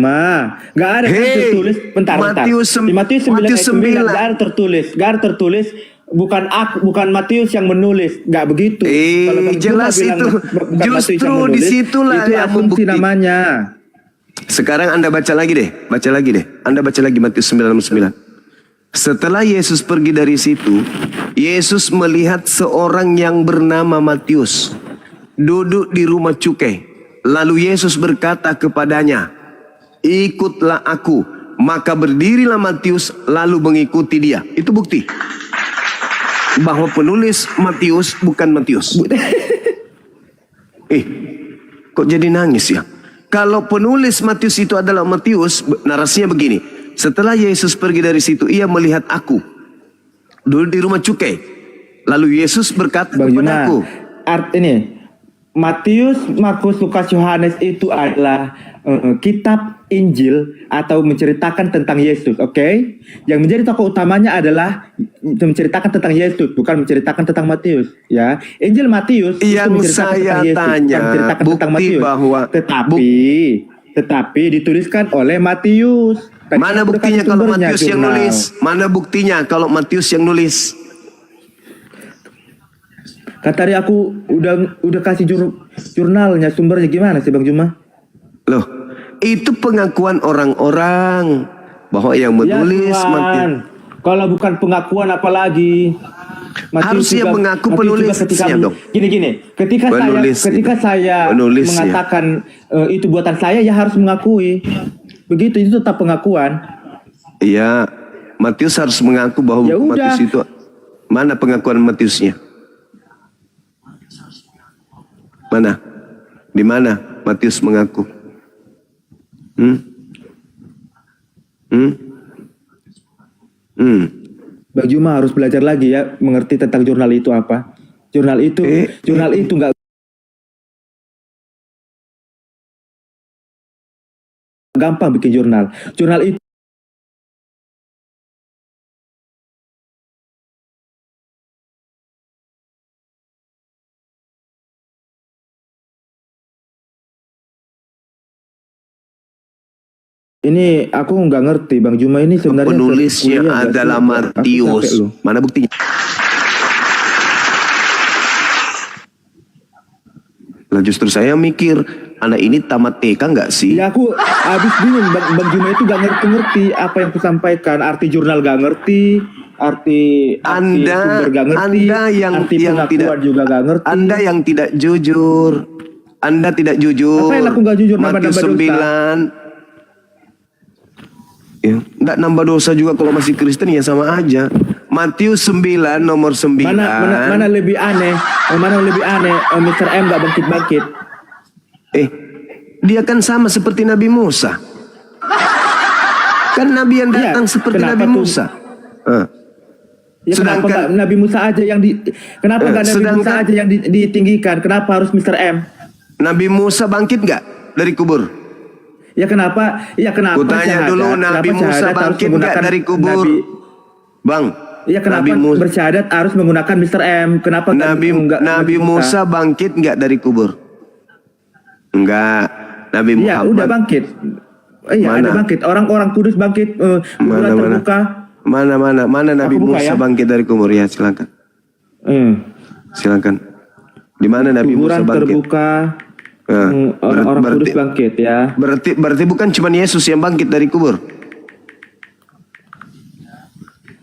Gak ada tertulis. Bentar. Di Matius 9 gak ada tertulis. Bukan Matius yang menulis, nggak begitu. Jelas itu. Justru disitulah yang membukti namanya. Sekarang Anda baca lagi deh. Anda baca lagi Matius 9:9. Setelah Yesus pergi dari situ, Yesus melihat seorang yang bernama Matius duduk di rumah cukai. Lalu Yesus berkata kepadanya, "Ikutlah aku." Maka berdirilah Matius lalu mengikuti dia. Itu bukti bahwa penulis Matius bukan Matius. Kok jadi nangis ya? Kalau penulis Matius itu adalah Matius, narasinya begini. Setelah Yesus pergi dari situ, ia melihat aku duduk di rumah cukai. Lalu Yesus berkata kepadaku. Ini Matius, Markus, Lukas, Yohanes itu adalah kitab Injil atau menceritakan tentang Yesus, oke? Yang menjadi tokoh utamanya adalah menceritakan tentang Yesus, bukan menceritakan tentang Matius, ya. Injil Matius yang saya tanya bukti bahwa tetapi dituliskan oleh Matius. Mana buktinya kalau Matius yang nulis? Mana buktinya kalau Matius yang nulis? Kata tadi aku udah kasih jurnalnya, sumbernya gimana sih Bang Juma? Loh, itu pengakuan orang-orang bahwa yang menulis Matius. Kalau bukan pengakuan apalagi? Harusnya mengaku penulisnya dong. Gini, ketika saya mengatakan itu buatan saya, ya harus mengakui. Begitu, itu tetap pengakuan. Iya, Matius harus mengaku bahwa Matius itu. Mana pengakuan Matiusnya? Mana? Di mana Matius mengaku? Hmm? Hmm. Bang Juma harus belajar lagi ya, mengerti tentang jurnal itu apa. Jurnal itu nggak gampang bikin jurnal. Jurnal itu ini aku nggak ngerti Bang Juma ini sebenarnya Penulisnya kuliah nggak adalah sih? Aku capek Matius. loh. Mana buktinya? Lah justru saya mikir, anak ini tamat TK nggak sih? Ya aku habis bingung Bang Juma itu gak ngerti apa yang kusampaikan, arti jurnal gak ngerti, arti sumber gak ngerti, Anda yang arti pengakuan tidak juga gak ngerti. Anda yang tidak jujur. Anda tidak jujur. Apa yang aku nggak jujur, Matius nambah-nambah dosa? 9. Ya, nggak nambah dosa juga kalau masih Kristen ya sama aja. Matius 9 nomor 9. Mana lebih aneh? Mana lebih aneh? Mr. M gak bangkit-bangkit. Dia kan sama seperti Nabi Musa. Kan Nabi yang datang seperti Nabi Musa. Ya, kenapa Sedangkan nggak Nabi Musa aja yang kenapa nggak Nabi Musa aja yang ditinggikan? Kenapa harus Mr. M? Nabi Musa bangkit nggak dari kubur? Ya kenapa? Ya kenapa? Kutanya dulu, Nabi Musa bangkit nggak dari kubur? Bang, ya kenapa bersyahadat harus menggunakan Mr. M? Kenapa Nabi Musa bangkit nggak dari kubur? Enggak, Nabi Muhammad. Iya, udah bangkit. Iya, ada bangkit. Orang-orang kudus bangkit. Kuburan terbuka. Mana Nabi Musa bangkit dari kubur? Ya, silakan. Silakan. Di mana Nabi Musa bangkit? Terbuka. Orang-orang kudus bangkit ya. Berarti bukan cuma Yesus yang bangkit dari kubur.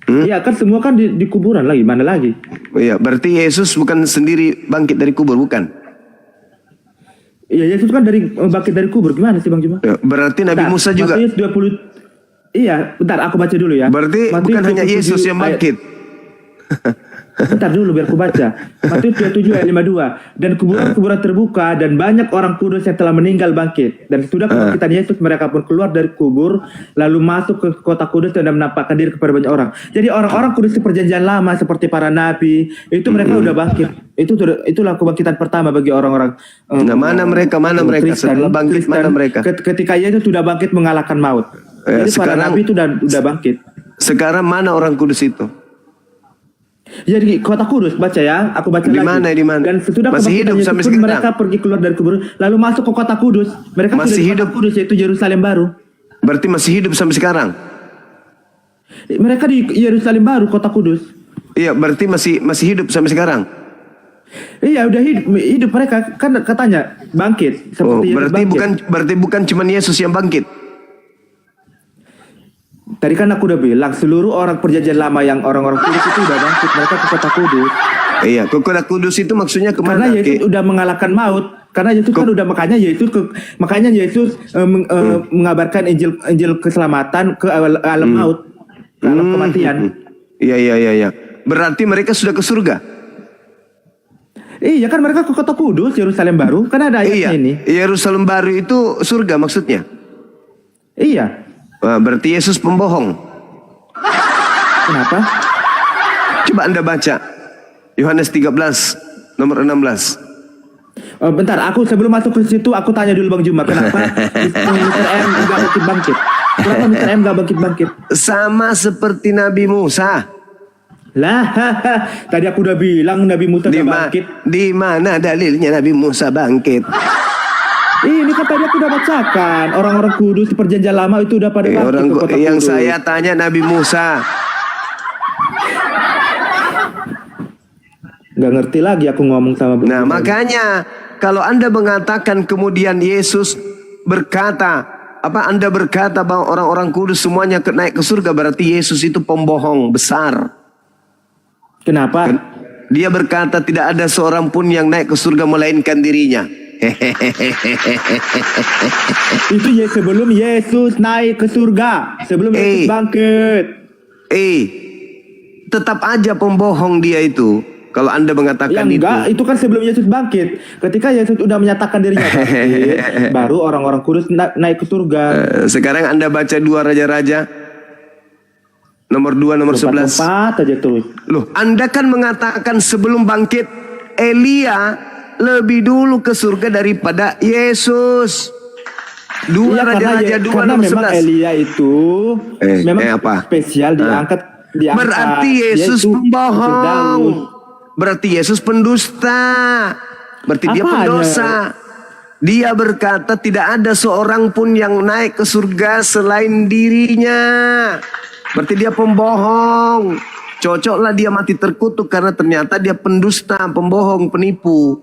Iya, kan semua kan di kuburan lagi. Mana lagi? Iya, berarti Yesus bukan sendiri bangkit dari kubur, bukan? Iya, Yesus kan bangkit dari kubur. Gimana sih Bang Juma? Ya, berarti Nabi Musa juga. Matius 20. Iya, bentar aku baca dulu ya. Berarti Matius bukan hanya Yesus yang bangkit. Bentar dulu biar aku baca. Matius 27 ayat 52. Dan kuburan terbuka dan banyak orang kudus yang telah meninggal bangkit. Dan sudah kebangkitan Yesus mereka pun keluar dari kubur lalu masuk ke kota kudus dan menampakkan diri kepada banyak orang. Jadi orang-orang kudus di perjanjian lama seperti para nabi itu mereka udah bangkit. Itulah kebangkitan pertama bagi orang-orang. Mana mereka? Kristen, Setelah bangkit mana mereka? Ketika Yesus sudah bangkit mengalahkan maut. Jadi para nabi itu udah bangkit. Sekarang mana orang kudus itu? Jadi kota Kudus, baca ya, aku baca di mana, lagi. Di mana? Dan sesudah masih hidup sampai sekarang. Mereka pergi keluar dari kubur, lalu masuk ke kota Kudus. Mereka masih sudah hidup di kota Kudus, yaitu Yerusalem baru. Berarti masih hidup sampai sekarang. Mereka di Yerusalem baru, kota Kudus. Iya, berarti masih hidup sampai sekarang. Iya, udah hidup mereka kan katanya bangkit. Seperti berarti bukan cuma Yesus yang bangkit. Tadi kan aku udah bilang seluruh orang perjanjian lama yang orang-orang kudus itu udah bangkit, mereka ke kota Kudus. Iya, ke kota Kudus itu maksudnya kemana? Karena Yesus udah mengalahkan maut. Karena Yesus kan udah makanya Yesus mengabarkan Injil keselamatan ke alam maut, ke alam kematian. Iya. Berarti mereka sudah ke surga. Iya kan mereka ke kota Kudus, Yerusalem baru. Kan ada ayatnya ini. Yerusalem baru itu surga maksudnya. Iya. Wah, berarti Yesus pembohong. Kenapa? Coba Anda baca Yohanes 13 nomor 16. Bentar, aku sebelum masuk ke situ aku tanya dulu Bang Juma, kenapa Mr. M nggak bangkit-bangkit? Kenapa Mr. M nggak bangkit-bangkit? Sama seperti Nabi Musa. Lah, tadi aku udah bilang Nabi Musa nggak bangkit. Di mana dalilnya Nabi Musa bangkit? Ini kan tadi aku udah bacakan. Orang-orang kudus di perjanjian lama itu udah pada bangkit ke kota yang kudus. saya tanya Nabi Musa. Gak ngerti lagi aku ngomong sama Bang. Nah makanya kalau Anda mengatakan kemudian Yesus berkata, Anda berkata bahwa orang-orang kudus semuanya naik ke surga, berarti Yesus itu pembohong besar. Kenapa? Dia berkata tidak ada seorang pun yang naik ke surga melainkan dirinya. Itu sebelum Yesus naik ke surga, sebelum Yesus bangkit. Tetap aja pembohong dia itu. Kalau Anda mengatakan itu. Enggak, itu kan sebelum Yesus bangkit. Ketika Yesus udah menyatakan dirinya bangkit, baru orang-orang kudus naik ke surga. Sekarang Anda baca 2 Raja-Raja Nomor 2, nomor 11. 4 aja terus. Loh, Anda kan mengatakan sebelum bangkit Elia lebih dulu ke surga daripada Yesus. Iya, Raja-Raja 2 karena nomor memang 11. Elia itu memang apa? spesial diangkat. Berarti Yesus pembohong. Berarti Yesus pendusta. Berarti dia pendosa. Dia berkata tidak ada seorang pun yang naik ke surga selain dirinya. Berarti dia pembohong. Cocoklah dia mati terkutuk karena ternyata dia pendusta, pembohong, penipu.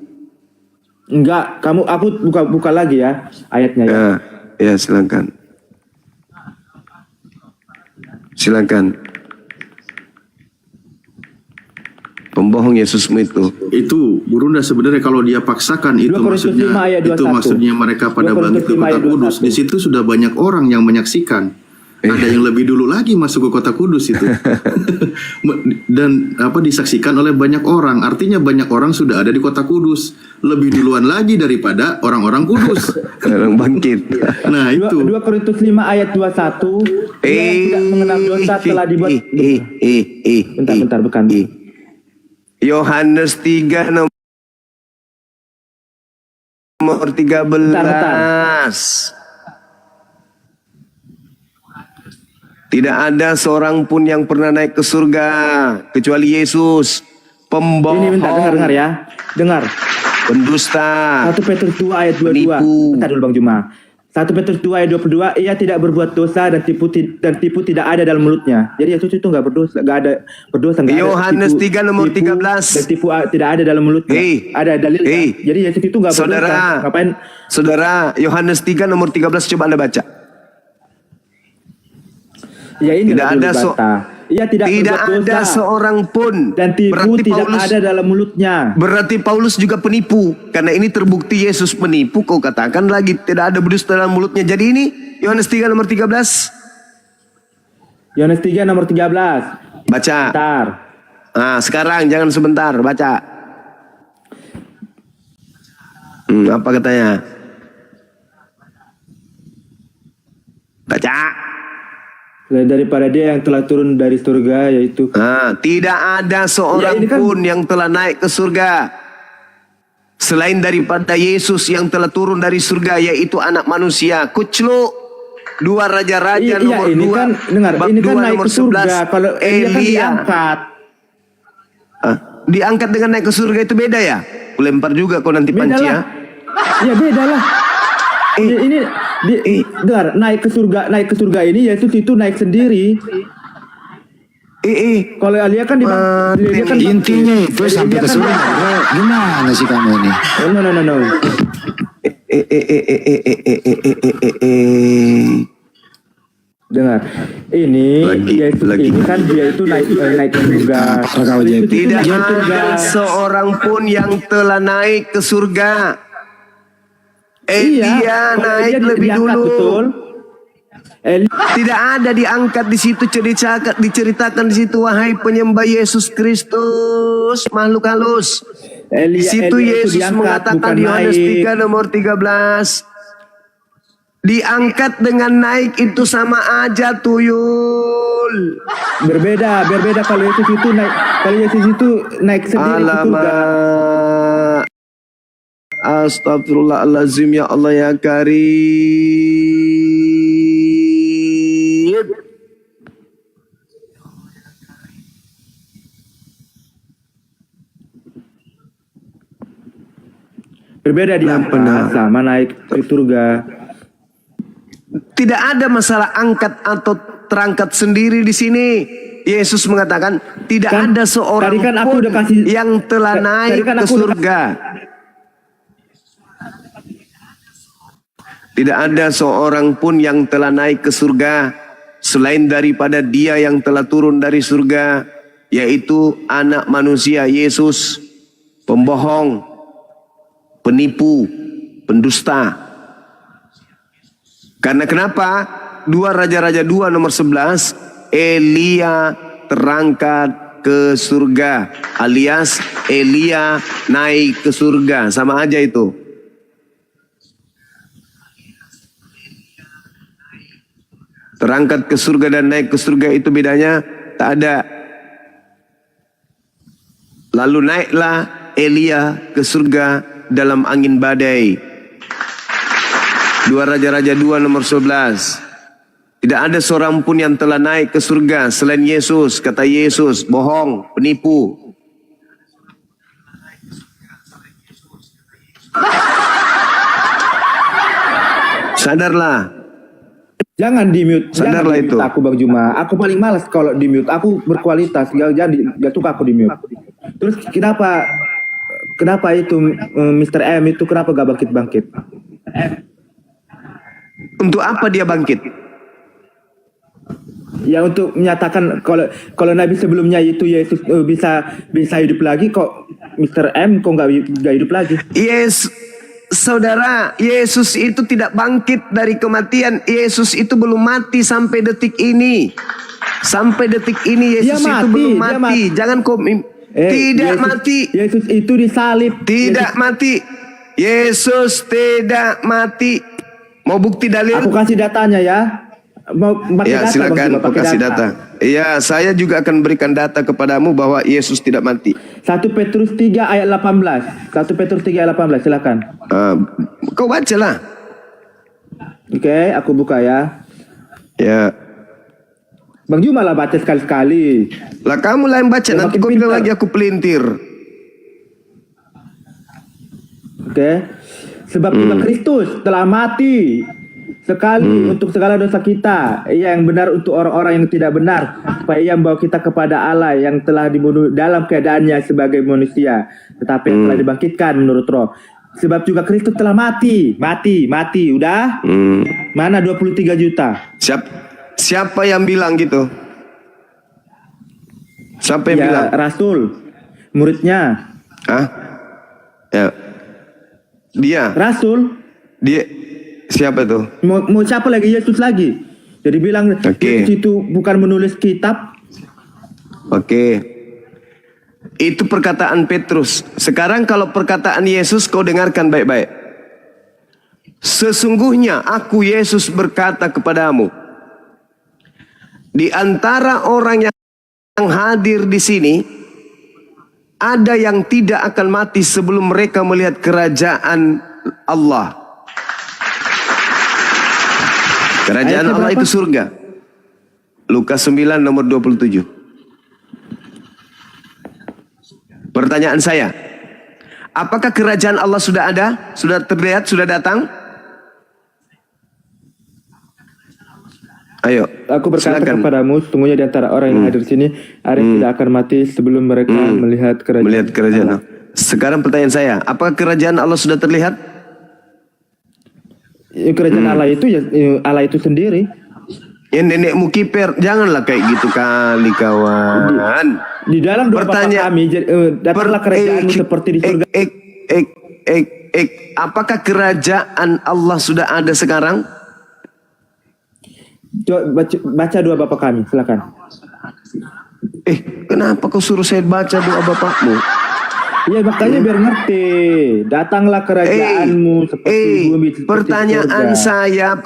Enggak, aku buka lagi ya ayatnya ya. Ya, silakan. Silakan. Pembohong Yesusmu itu Burunda sebenarnya kalau dia paksakan itu 2 Korintus maksudnya 5 ayat 21. itu maksudnya mereka pada 2 bangkit Korintus ke 5 kota ayat Kudus. 21. Di situ sudah banyak orang yang menyaksikan. Ada yang lebih dulu lagi masuk ke kota Kudus itu. Dan disaksikan oleh banyak orang. Artinya banyak orang sudah ada di kota Kudus lebih duluan lagi daripada orang-orang Kudus. Orang bangkit. Nah, itu 2 Korintus 5 ayat 21. Dia yang tidak mengenal dosa telah dibuat. Bentar, bukan. Yohanes 3 nomor 13. Tidak ada seorang pun yang pernah naik ke surga kecuali Yesus. Pembohong. Ini bentar, dengar ya. Dengar. Pendusta. 1 Petrus 2 ayat 22. Penipu. Bentar dulu Bang Juma. 1 Petrus 2 ayat 22, ia tidak berbuat dosa dan tipu tidak ada dalam mulutnya. Jadi Yesus itu enggak berdosa, enggak ada berdosa, enggak ada. Yohanes 3 nomor 13. Dan tipu tidak ada dalam mulutnya. Ada dalilnya. Jadi Yesus itu enggak berdosa. Ngapain? Saudara, Yohanes 3 nomor 13 coba Anda baca. Ya ini tidak ada ia tidak ada dosa, seorang pun dan tipu tidak ada dalam mulutnya. Berarti Paulus juga penipu. Karena ini terbukti Yesus penipu. Kau katakan lagi tidak ada berdusta dalam mulutnya. Jadi ini Yohanes 3 nomor 13. Yohanes 3 nomor 13. Baca. Bentar. Nah, sekarang jangan sebentar, baca. Apa katanya? Baca. Daripada dia yang telah turun dari surga, yaitu tidak ada seorang pun yang telah naik ke surga selain daripada Yesus yang telah turun dari surga, yaitu anak manusia. Kucluk 2 Raja-Raja nomor 2 ini kan, dengar, ini kan naik ke surga. Kalau Elia kan diangkat. Diangkat dengan naik ke surga itu beda ya? Lempar juga kau nanti panci ya. Ya beda lah. Dengar, naik ke surga ini Yesus itu naik sendiri. Kalau Elia kan intinya itu sampai ke surga. Gimana sih kamu ini? No. Dengar, ini Yesus ini kan dia itu naik ke surga. Tidak ada seorang pun yang telah naik ke surga. Elia naik lebih dulu. Betul. Tidak ada diangkat di situ, diceritakan di situ, wahai penyembah Yesus Kristus, makhluk halus. Di situ Yesus mengatakan di Yohanes 3 nomor 13, diangkat dengan naik itu sama aja tuyul. Berbeda kalau Yesus itu naik sendiri ke surga. Astagfirullahaladzim, ya Allah ya Karim. Berbeda diangkat sama naik ke surga. Tidak ada masalah angkat atau terangkat sendiri di sini. Yesus mengatakan tidak ada seorang pun yang telah naik ke surga. Tidak ada seorang pun yang telah naik ke surga selain daripada dia yang telah turun dari surga, yaitu anak manusia Yesus, pembohong, penipu, pendusta. Karena kenapa? 2 Raja-Raja 2 nomor 11, Elia terangkat ke surga, alias Elia naik ke surga, sama aja itu. Terangkat ke surga dan naik ke surga itu bedanya tak ada. Lalu naiklah Elia ke surga dalam angin badai. 2 Raja-Raja 2 nomor 11. Tidak ada seorang pun yang telah naik ke surga selain Yesus. Kata Yesus, bohong, penipu. Sadarlah. Jangan di mute. Sadarlah itu. Aku Bang Juma. Aku paling malas kalau di mute. Aku berkualitas. Gak suka aku di mute. Terus kenapa itu Mr. M itu kenapa gak bangkit-bangkit? Untuk apa dia bangkit? Ya untuk menyatakan kalau Nabi sebelumnya itu Yesus bisa hidup lagi, kok Mr. M kok nggak hidup lagi? Yes, saudara, Yesus itu tidak bangkit dari kematian. Yesus itu belum mati sampai detik ini. Sampai detik ini Yesus itu belum mati. Jangan kau tidak Yesus, mati. Yesus itu disalib. Tidak mati. Yesus tidak mati. Mau bukti dalil? Aku kasih datanya ya. Mau pakai Ya, data, silakan Bang, pakai kasih data. Iya, saya juga akan berikan data kepadamu bahwa Yesus tidak mati. 1 Petrus 3 ayat 18. 1 Petrus 3 ayat 18, silakan. Kau bacalah. Oke, aku buka ya. Ya. Bang Juma lah baca sekali-sekali. Lah kamu lah yang baca, Ya, nanti makin kau bilang pintar. lagi aku pelintir. Oke. Sebab juga Kristus telah mati sekali untuk segala dosa kita, yang benar untuk orang-orang yang tidak benar, supaya ia membawa kita kepada Allah yang telah dibunuh dalam keadaannya sebagai manusia, tetapi yang telah dibangkitkan menurut roh. Sebab juga Kristus telah mati, udah? Mana 23 juta? Siapa yang bilang gitu? Siapa yang bilang? Rasul, muridnya. Ya. Dia. Rasul. Dia. Siapa tuh? Mau siapa lagi? Yesus lagi. Jadi bilang Yesus itu bukan menulis kitab. Oke. Itu perkataan Petrus. Sekarang kalau perkataan Yesus kau dengarkan baik-baik. Sesungguhnya aku Yesus berkata kepadamu, di antara orang yang hadir di sini ada yang tidak akan mati sebelum mereka melihat kerajaan Allah. Kerajaan Allah itu surga. Lukas 9 nomor 27. Pertanyaan saya, apakah kerajaan Allah sudah ada? Sudah terlihat? Sudah datang? Ayo, aku berkata silakan. kepadamu, sesungguhnya di antara orang yang hadir di sini ada yang tidak akan mati sebelum mereka melihat kerajaan Allah. Sekarang pertanyaan saya, apakah kerajaan Allah sudah terlihat? Kerajaan Allah itu ya Allah itu sendiri. Ya nenekmu kiper, janganlah kayak gitu kali kawan. Di dalam doa Bapa kami, datanglah kerajaanmu seperti di surga. Apakah kerajaan Allah sudah ada sekarang? Coba baca doa Bapa kami, silakan. Kenapa kau suruh saya baca doa Bapakmu? Ya makanya biar ngerti. Datanglah kerajaanmu seperti bumi, seperti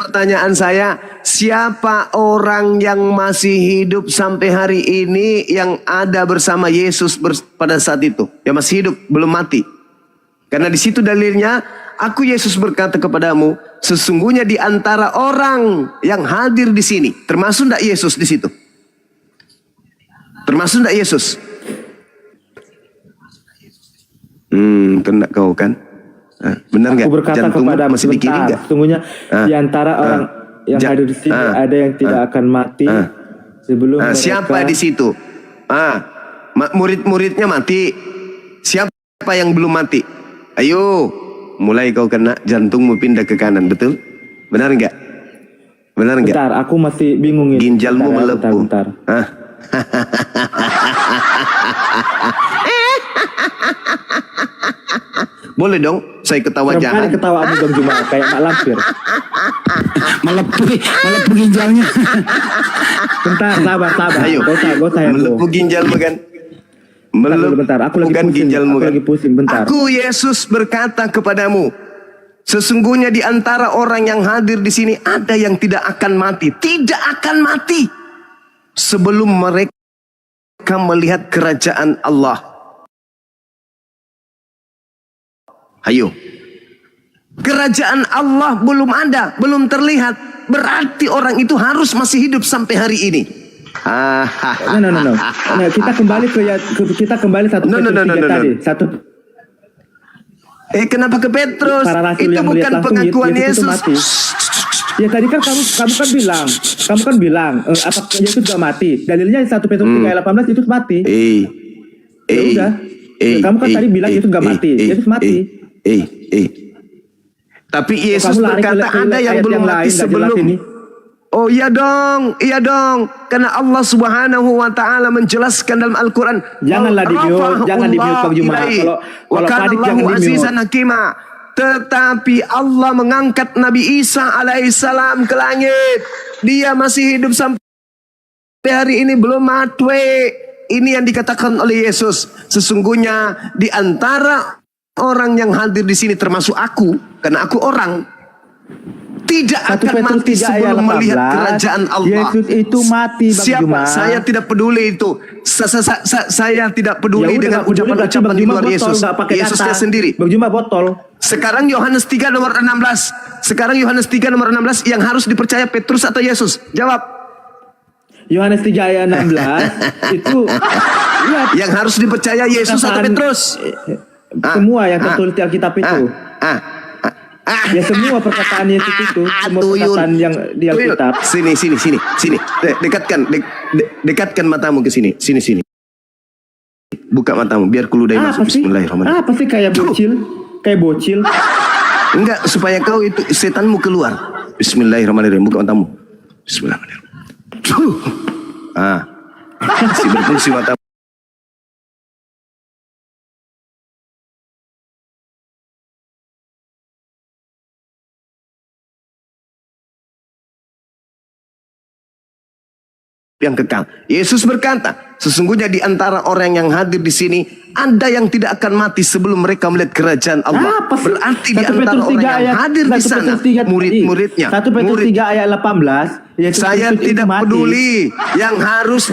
pertanyaan saya, siapa orang yang masih hidup sampai hari ini yang ada bersama Yesus pada saat itu? Yang masih hidup, belum mati. Karena di situ dalilnya, aku Yesus berkata kepadamu, sesungguhnya di antara orang yang hadir di sini, termasuk tidak Yesus di situ? Termasuk tidak Yesus? Kena kau kan? Benar nggak? Aku berkata kepada masih sebentar, sesungguhnya di antara orang yang hadir di sini ada yang tidak akan mati sebelum mereka. Siapa di situ? Murid-muridnya mati. Siapa yang belum mati? Ayo, mulai kau kena, jantungmu pindah ke kanan, betul? Benar nggak? Benar nggak? Bentar, aku masih bingung ini. Ginjalmu melepuh. Bentar. Boleh dong, saya ketawa jahat. Kali ketawa Abu Bang Juma kayak mak lampir. Melepuh ginjalnya. Bentar, sabar. Ayo, melepuh ginjalmu kan? Bentar, aku lagi pusing. Ginjalmu aku kan? lagi pusing, bentar. Aku Yesus berkata kepadamu, Sesungguhnya di antara orang yang hadir di sini ada yang tidak akan mati, tidak akan mati sebelum mereka melihat kerajaan Allah. Ayo. Kerajaan Allah belum ada, belum terlihat. Berarti orang itu harus masih hidup sampai hari ini. No. Kita kembali kita kembali satu tadi. Satu. Kenapa ke Petrus? Para rasul Itu yang bukan melihat langsung pengakuan Yesus itu Yesus. mati. Ya tadi kan kamu kan bilang apa Yesus gak mati. Dalilnya 1 Petrus 3 ayat 18 Yesus mati. Ya udah. Kamu kan tadi bilang Yesus gak mati. Yesus mati. Tapi Yesus berkata ada yang belum mati sebelum. Oh iya dong. Karena Allah Subhanahu wa taala menjelaskan dalam Al-Qur'an. Janganlah di-mute Bang Juma. Kalau panik jangan azizan hakima. Tetapi Allah mengangkat Nabi Isa alaihissalam ke langit. Dia masih hidup sampai hari ini, belum mati. Ini yang dikatakan oleh Yesus. Sesungguhnya di antara orang yang hadir di sini termasuk aku, karena aku orang, tidak akan mati sebelum melihat kerajaan Allah. Yesus itu mati, Bang Siapa? Juma. Saya tidak peduli itu. Saya tidak peduli dengan ucapan-ucapan di luar Yesus. Yesusnya sendiri. Bang Juma botol. Sekarang Yohanes 3 nomor 16. Sekarang Yohanes 3 nomor 16 yang harus dipercaya Petrus atau Yesus? Jawab. Yohanes 3 ayat 16 itu yang harus dipercaya Yesus atau Petrus? Semua yang tertulis di Alkitab itu. Ya semua perkataan Yesus itu, semua perkataan yang di Alkitab. Sini. Dekatkan matamu ke sini. Sini. Buka matamu biar keluar masuk. Bismillahirrahmanirrahim. Apa sih kayak bocil? Enggak, supaya kau itu setanmu keluar. Bismillahirrahmanirrahim. Buka matamu. Bismillahirrahmanirrahim. Si berfungsi mata. Yang kekal. Yesus berkata, sesungguhnya di antara orang yang hadir di sini ada yang tidak akan mati sebelum mereka melihat kerajaan Allah. Berarti di antara orang yang hadir di sana murid-muridnya. 1 Petrus 3 ayat 18. Saya tidak peduli yang harus